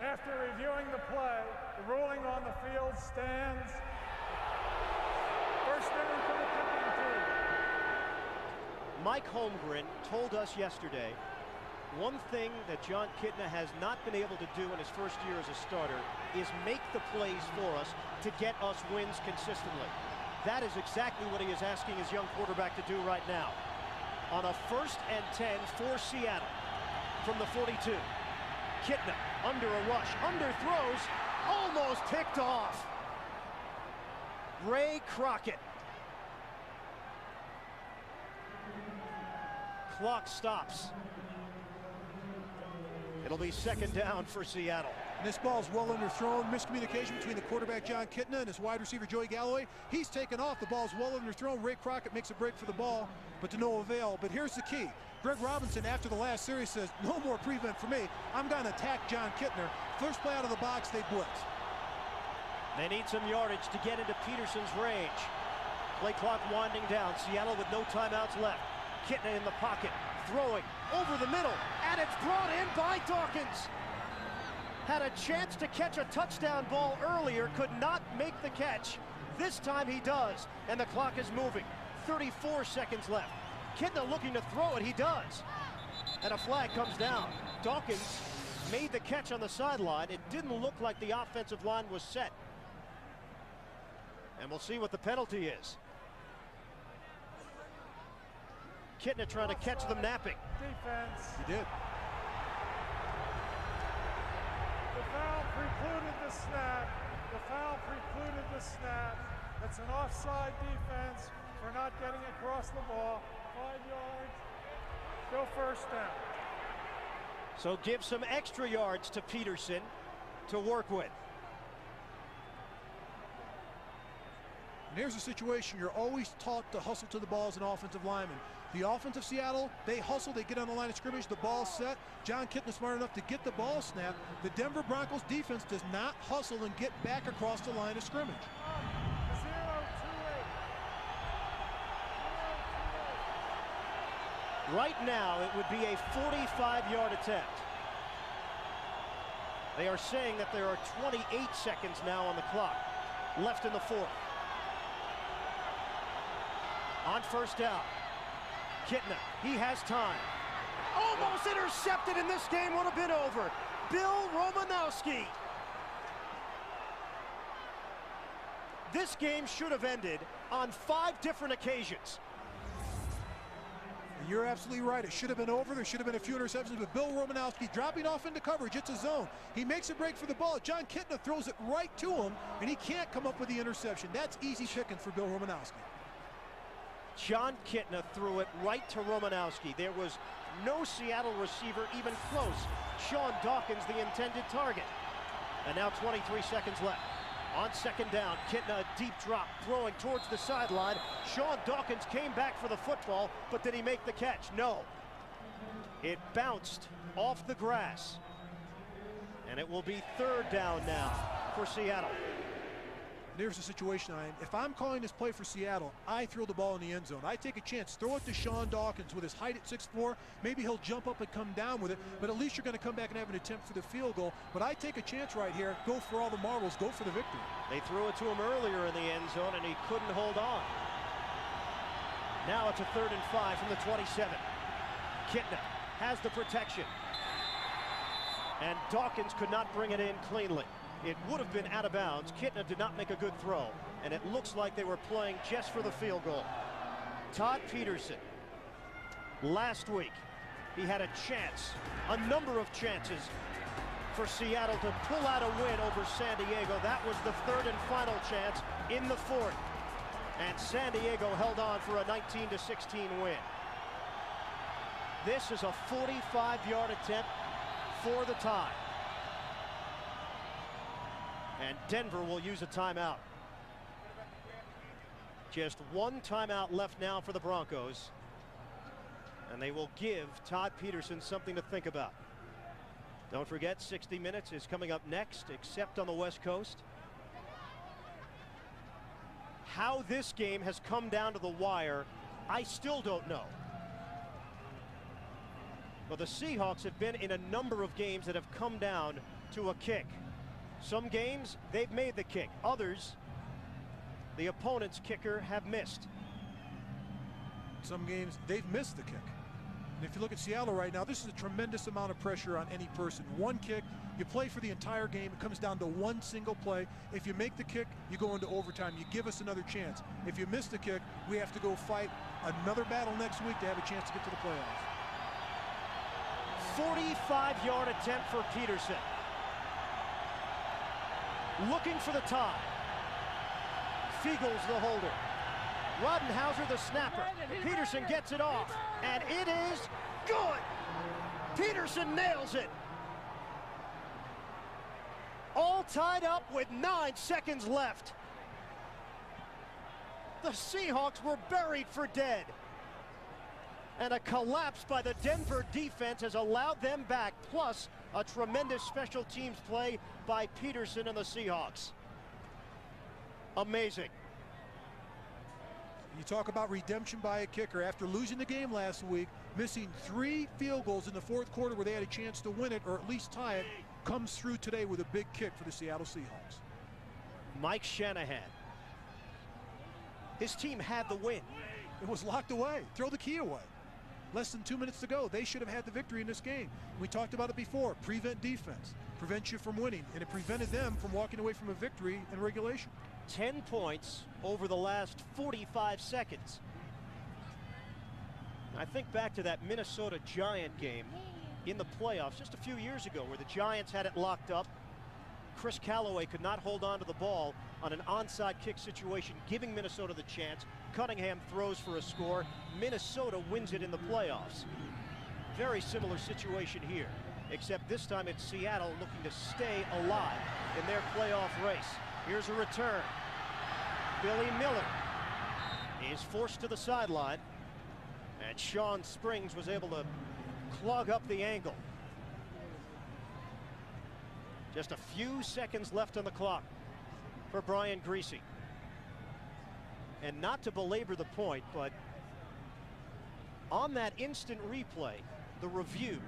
After reviewing the play, the ruling on the field stands. First inning for the kicking team. Mike Holmgren told us yesterday, one thing that Jon Kitna has not been able to do in his first year as a starter is make the plays for us to get us wins consistently. That is exactly what he is asking his young quarterback to do right now. On a 1st and 10 for Seattle. from the 42. Kitna under a rush, underthrows, almost picked off. Ray Crockett. Clock stops. It'll be second down for Seattle. And this ball's well underthrown. Miscommunication between the quarterback, John Kitna, and his wide receiver, Joey Galloway. He's taken off. The ball's well underthrown. Ray Crockett makes a break for the ball, but to no avail. But here's the key. Greg Robinson, after the last series, says, no more prevent for me. I'm going to attack John Kitna. First play out of the box, they blitz. They need some yardage to get into Peterson's range. Play clock winding down. Seattle with no timeouts left. Kitna in the pocket, throwing over the middle, and it's brought in by Dawkins. Had a chance to catch a touchdown ball earlier, could not make the catch. This time he does, and the clock is moving. 34 seconds left. Kitna looking to throw it, he does. And a flag comes down. Dawkins made the catch on the sideline. It didn't look like the offensive line was set. And we'll see what the penalty is. Kitna trying to catch them napping. Defense. He did. The foul precluded the snap. The foul precluded the snap. It's an offside defense for not getting across the ball. 5 yards. Still first down. So give some extra yards to Peterson to work with. And here's a situation you're always taught to hustle to the ball as an offensive lineman. The offense of Seattle, they hustle, they get on the line of scrimmage, the ball's set. John Kitna smart enough to get the ball snapped. The Denver Broncos defense does not hustle and get back across the line of scrimmage. 0-2-8. Right now, it would be a 45-yard attempt. They are saying that there are 28 seconds now on the clock left in the fourth. On first down, Kitna, he has time. Almost intercepted, and this game would have been over. Bill Romanowski. This game should have ended on 5 different occasions. And you're absolutely right. It should have been over. There should have been a few interceptions, but Bill Romanowski dropping off into coverage. It's a zone. He makes a break for the ball. John Kitna throws it right to him, and he can't come up with the interception. That's easy picking for Bill Romanowski. John Kitna threw it right to Romanowski. There was no Seattle receiver even close. Sean Dawkins, the intended target. And now 23 seconds left. On second down, Kitna, a deep drop, throwing towards the sideline. Sean Dawkins came back for the football, but did he make the catch? No. It bounced off the grass. And it will be third down now for Seattle. There's the situation I'm in. If I'm calling this play for Seattle, I throw the ball in the end zone. I take a chance, throw it to Sean Dawkins with his height at 6'4". Maybe he'll jump up and come down with it, but at least you're going to come back and have an attempt for the field goal. But I take a chance right here, go for all the marbles, go for the victory. They threw it to him earlier in the end zone, and he couldn't hold on. Now it's a 3rd and 5 from the 27. Kitna has the protection. And Dawkins could not bring it in cleanly. It would have been out of bounds. Kitna did not make a good throw, and it looks like they were playing just for the field goal. Todd Peterson, last week, he had a chance, a number of chances for Seattle to pull out a win over San Diego. That was the 3rd and final chance in the 4th, and San Diego held on for a 19-16 win. This is a 45-yard attempt for the tie. And Denver will use a timeout. Just one timeout left now for the Broncos. And they will give Todd Peterson something to think about. Don't forget, 60 Minutes is coming up next, except on the West Coast. How this game has come down to the wire, I still don't know. But the Seahawks have been in a number of games that have come down to a kick. Some games, they've made the kick. Others, the opponent's kicker have missed. Some games, they've missed the kick. And if you look at Seattle right now, this is a tremendous amount of pressure on any person. One kick, you play for the entire game. It comes down to one single play. If you make the kick, you go into overtime. You give us another chance. If you miss the kick, we have to go fight another battle next week to have a chance to get to the playoffs. 45-yard attempt for Peterson. Looking for the tie. Fiegel's the holder. Rodenhauser the snapper. Peterson gets it off, and it is good. Peterson nails it. All tied up with 9 seconds left. The Seahawks were buried for dead. And a collapse by the Denver defense has allowed them back, plus a tremendous special teams play by Peterson and the Seahawks. Amazing. You talk about redemption by a kicker. After losing the game last week, missing 3 field goals in the fourth quarter where they had a chance to win it or at least tie it, comes through today with a big kick for the Seattle Seahawks. Mike Shanahan. His team had the win. It was locked away. Throw the key away. Less than 2 minutes to go. They should have had the victory in this game. We talked about it before. Prevent defense. Prevents you from winning. And it prevented them from walking away from a victory in regulation. 10 points over the last 45 seconds. I think back to that Minnesota Giant game in the playoffs just a few years ago where the Giants had it locked up. Chris Callaway could not hold on to the ball on an onside kick situation, giving Minnesota the chance. Cunningham throws for a score. Minnesota wins it in the playoffs. Very similar situation here, except this time it's Seattle looking to stay alive in their playoff race. Here's a return. Billy Miller is forced to the sideline, and Sean Springs was able to clog up the angle. Just a few seconds left on the clock for Brian Griese. And not to belabor the point, but on that instant replay, the review,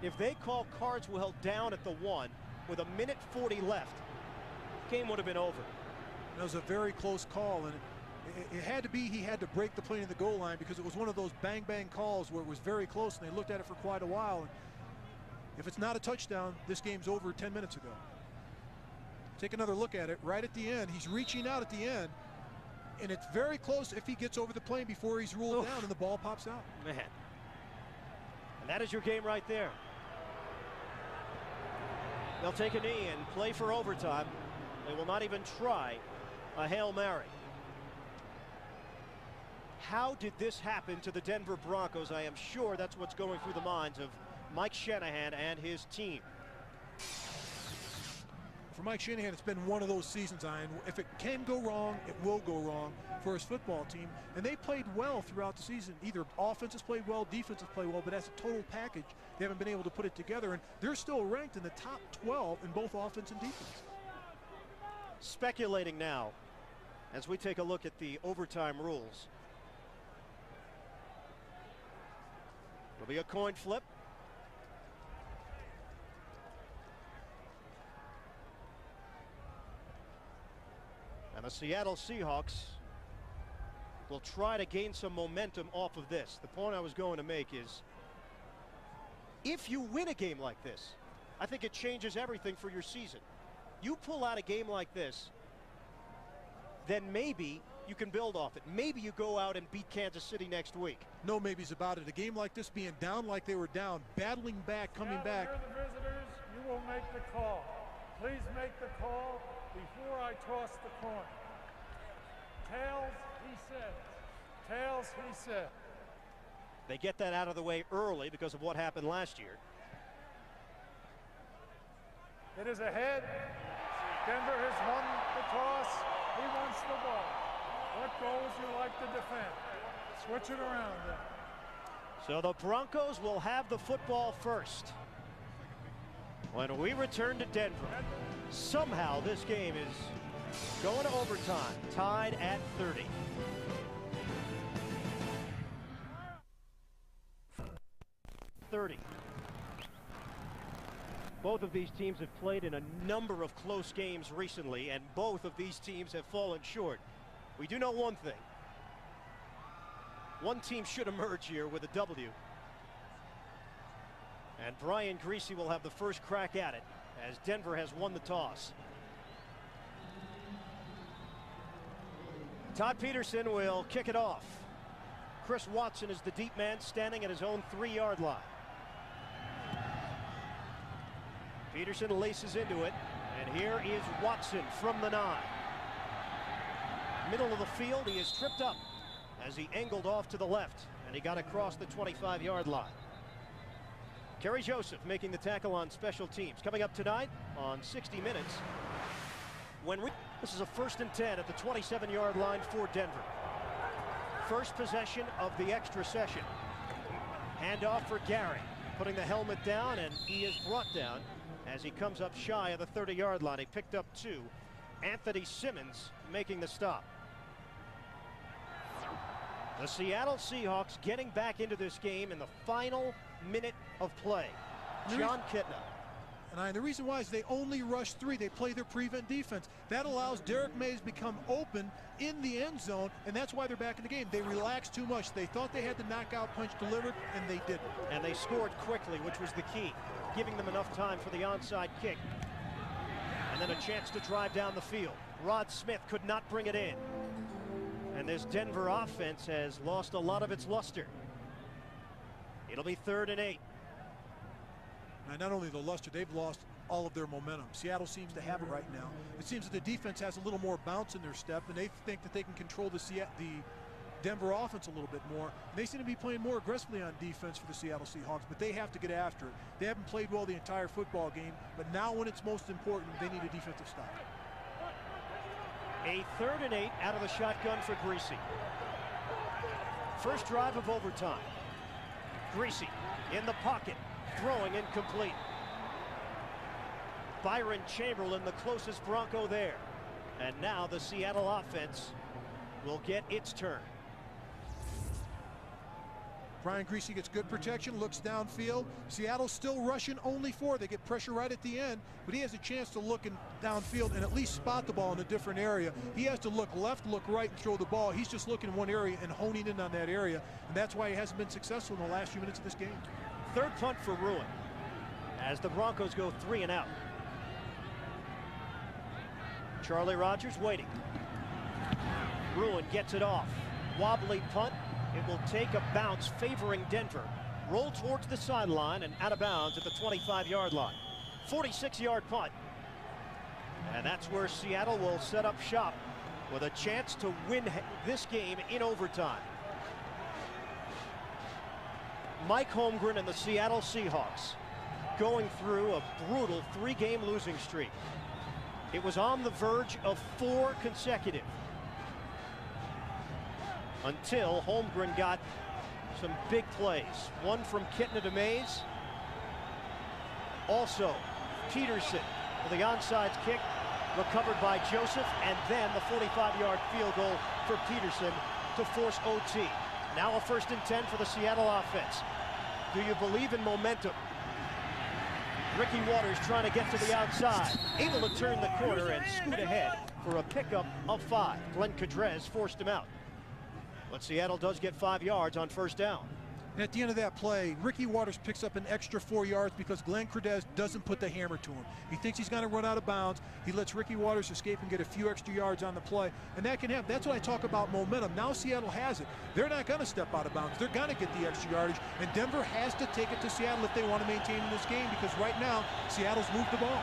if they call Carswell down at the 1 with 1:40 left, game would have been over. That was a very close call, and it had to be he had to break the play in the goal line because it was one of those bang-bang calls where it was very close, and they looked at it for quite a while. And if it's not a touchdown, this game's over 10 minutes ago. Take another look at it. Right at the end, he's reaching out at the end, and it's very close if he gets over the plane before he's ruled down and the ball pops out. Man. And that is your game right there. They'll take a knee and play for overtime. They will not even try a Hail Mary. How did this happen to the Denver Broncos? I am sure that's what's going through the minds of Mike Shanahan and his team. For Mike Shanahan, it's been one of those seasons, Ian. If it can go wrong, it will go wrong for his football team. And they played well throughout the season. Either offense has played well, defense has played well, but as a total package, they haven't been able to put it together. And they're still ranked in the top 12 in both offense and defense. Speculating now as we take a look at the overtime rules. It'll be a coin flip. And the Seattle Seahawks will try to gain some momentum off of this. The point I was going to make is, if you win a game like this, I think it changes everything for your season. You pull out a game like this, then maybe you can build off it. Maybe you go out and beat Kansas City next week. No maybes about it. A game like this, being down like they were down, battling back, coming back. Here the visitors, you will make the call. Please make the call before I toss the coin. Tails, he said. Tails, he said. They get that out of the way early because of what happened last year. It is ahead. Denver has won the toss. He wants the ball. What goals you like to defend? Switch it around then. So the Broncos will have the football first. When we return to Denver, somehow this game is going to overtime, tied at 30. Both of these teams have played in a number of close games recently, and both of these teams have fallen short. We do know one thing. One team should emerge here with a W. And Brian Griese will have the first crack at it as Denver has won the toss. Todd Peterson will kick it off. Chris Watson is the deep man standing at his own 3-yard line. Peterson laces into it, and here is Watson from the 9. Middle of the field, he is tripped up as he angled off to the left, and he got across the 25-yard line. Kerry Joseph making the tackle on special teams. Coming up tonight on 60 Minutes, this is a 1st and 10 at the 27-yard line for Denver. First possession of the extra session. Handoff for Gary, putting the helmet down, and he is brought down as he comes up shy of the 30-yard line. He picked up 2. Anthony Simmons making the stop. The Seattle Seahawks getting back into this game in the final minute of play. John Kitna. And the reason why is they only rush 3. They play their prevent defense. That allows Derek Mays to become open in the end zone, and that's why they're back in the game. They relaxed too much. They thought they had the knockout punch delivered, and they didn't. And they scored quickly, which was the key, giving them enough time for the onside kick. And then a chance to drive down the field. Rod Smith could not bring it in. And this Denver offense has lost a lot of its luster. It'll be 3rd and 8. Now, not only the luster, they've lost all of their momentum. Seattle seems to have it right now. It seems that the defense has a little more bounce in their step, and they think that they can control the Denver offense a little bit more. And they seem to be playing more aggressively on defense for the Seattle Seahawks, but they have to get after it. They haven't played well the entire football game, but now when it's most important, they need a defensive stop. A 3rd and 8 out of the shotgun for Greasy. First drive of overtime. Greasy in the pocket, throwing incomplete. Byron Chamberlain, the closest Bronco there. And now the Seattle offense will get its turn. Brian Greasy gets good protection, looks downfield. Seattle's still rushing only 4. They get pressure right at the end, but he has a chance to look downfield and at least spot the ball in a different area. He has to look left, look right, and throw the ball. He's just looking in one area and honing in on that area, and that's why he hasn't been successful in the last few minutes of this game. 3rd punt for Ruin as the Broncos go 3 and out. Charlie Rogers waiting. Ruin gets it off. Wobbly punt. It will take a bounce favoring Denver. Roll towards the sideline and out of bounds at the 25-yard line. 46-yard punt. And that's where Seattle will set up shop with a chance to win this game in overtime. Mike Holmgren and the Seattle Seahawks going through a brutal 3-game losing streak. It was on the verge of 4 consecutive. Until Holmgren got some big plays. One from Kitna to Mays. Also, Peterson with the onside kick recovered by Joseph, and then the 45-yard field goal for Peterson to force OT. Now a 1st and 10 for the Seattle offense. Do you believe in momentum? Ricky Waters trying to get to the outside, able to turn the corner and scoot ahead for a pickup of 5. Glenn Cadrez forced him out. But Seattle does get 5 yards on 1st down. And at the end of that play, Ricky Waters picks up an extra 4 yards because Glenn Cadrez doesn't put the hammer to him. He thinks he's going to run out of bounds. He lets Ricky Waters escape and get a few extra yards on the play. And that can happen. That's what I talk about momentum. Now Seattle has it. They're not going to step out of bounds. They're going to get the extra yardage. And Denver has to take it to Seattle if they want to maintain in this game, because right now, Seattle's moved the ball.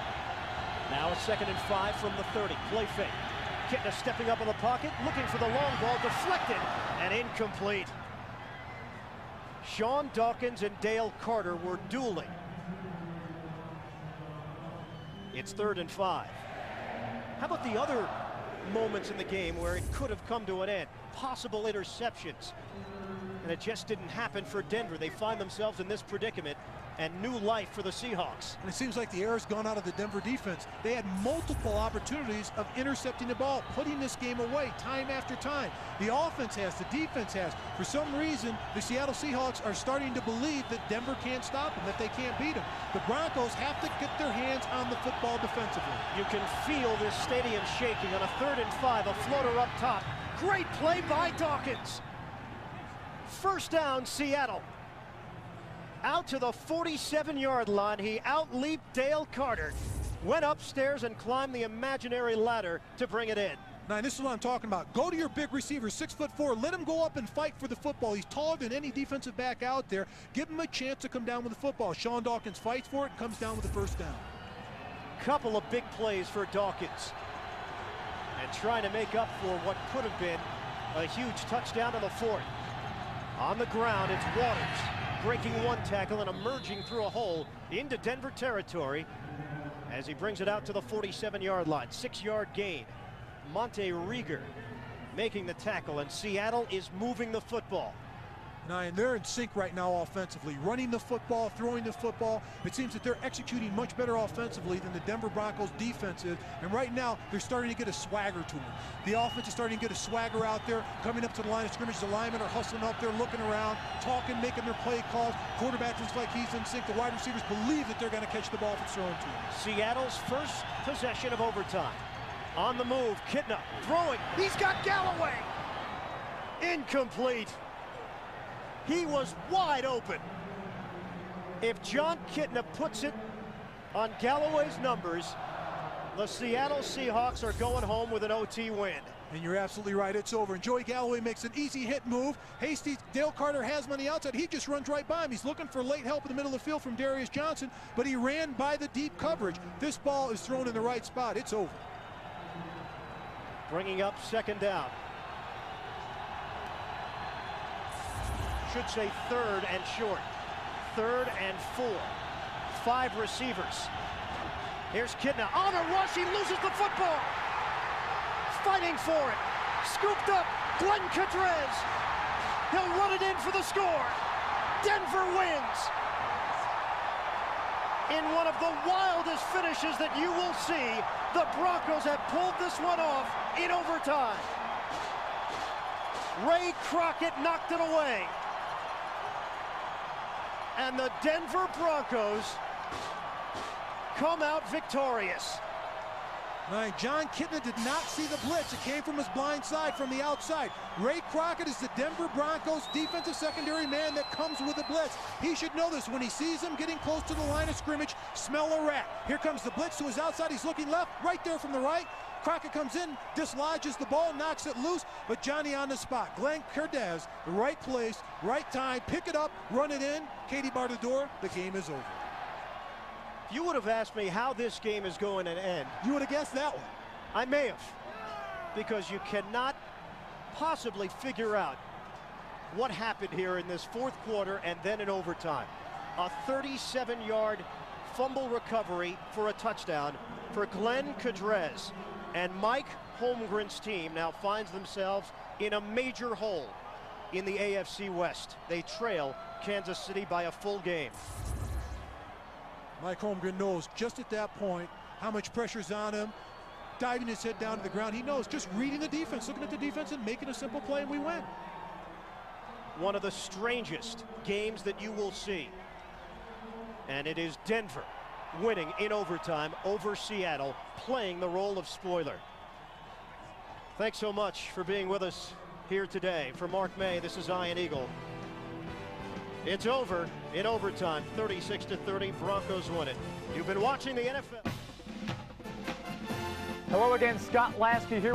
Now a 2nd and 5 from the 30. Play fake. Kitna stepping up in the pocket, looking for the long ball, deflected and incomplete. Sean Dawkins and Dale Carter were dueling. It's 3rd and 5. How about the other moments in the game where it could have come to an end? Possible interceptions. And it just didn't happen for Denver. They find themselves in this predicament, and new life for the Seahawks. And it seems like the air has gone out of the Denver defense. They had multiple opportunities of intercepting the ball, putting this game away time after time. The offense has, the defense has. For some reason, the Seattle Seahawks are starting to believe that Denver can't stop them, that they can't beat them. The Broncos have to get their hands on the football defensively. You can feel this stadium shaking on a 3rd and 5, a floater up top. Great play by Dawkins. 1st down, Seattle. Out to the 47-yard line, he out-leaped Dale Carter, went upstairs and climbed the imaginary ladder to bring it in. Now, this is what I'm talking about. Go to your big receiver, 6'4". Let him go up and fight for the football. He's taller than any defensive back out there. Give him a chance to come down with the football. Sean Dawkins fights for it and comes down with the 1st down. Couple of big plays for Dawkins. And trying to make up for what could have been a huge touchdown in the fourth. On the ground, it's Waters breaking one tackle and emerging through a hole into Denver territory as he brings it out to the 47-yard line. 6-yard gain. Monte Rieger making the tackle, and Seattle is moving the football. And they're in sync right now offensively, running the football, throwing the football. It seems that they're executing much better offensively than the Denver Broncos defense is. And right now, they're starting to get a swagger to them. The offense is starting to get a swagger out there, coming up to the line of scrimmage. The linemen are hustling up there, looking around, talking, making their play calls. Quarterback looks like he's in sync. The wide receivers believe that they're going to catch the ball if it's thrown to them. Seattle's first possession of overtime. On the move, Kitna throwing. He's got Galloway. Incomplete. He was wide open. If John Kitna puts it on Galloway's numbers, the Seattle Seahawks are going home with an OT win. And you're absolutely right, it's over. And Joey Galloway makes an easy hit move. Hasty, Dale Carter has him on the outside. He just runs right by him. He's looking for late help in the middle of the field from Darius Johnson, but he ran by the deep coverage. This ball is thrown in the right spot. It's over. Bringing up second down. Should say 3rd and short. 3rd and 4. 5 receivers. Here's Kitna on a rush. He loses the football. Fighting for it. Scooped up. Glenn Cadrez. He'll run it in for the score. Denver wins. In one of the wildest finishes that you will see, the Broncos have pulled this one off in overtime. Ray Crockett knocked it away. And the Denver Broncos come out victorious. Right, John Kitna did not see the blitz. It came from his blind side from the outside. Ray Crockett is the Denver Broncos defensive secondary man that comes with the blitz. He should know this. When he sees him getting close to the line of scrimmage, smell a rat. Here comes the blitz to his outside. He's looking left, right there from the right. Crockett comes in, dislodges the ball, knocks it loose, but Johnny on the spot. Glenn Cardez, the right place, right time, pick it up, run it in. Katie bar the door, the game is over. If you would have asked me how this game is going to end, you would have guessed that one. I may have, because you cannot possibly figure out what happened here in this fourth quarter and then in overtime. A 37-yard fumble recovery for a touchdown for Glenn Cadrez. And Mike Holmgren's team now finds themselves in a major hole in the AFC West. They trail Kansas City by a full game. Mike Holmgren knows just at that point how much pressure's on him, diving his head down to the ground. He knows, just reading the defense, looking at the defense and making a simple play, and we win. One of the strangest games that you will see. And it is Denver winning in overtime over Seattle, playing the role of spoiler. Thanks so much for being with us here today. For Mark May, this is Ian Eagle. It's over in overtime, 36-30. Broncos win it. You've been watching the NFL. Hello again, Scott Lasky here.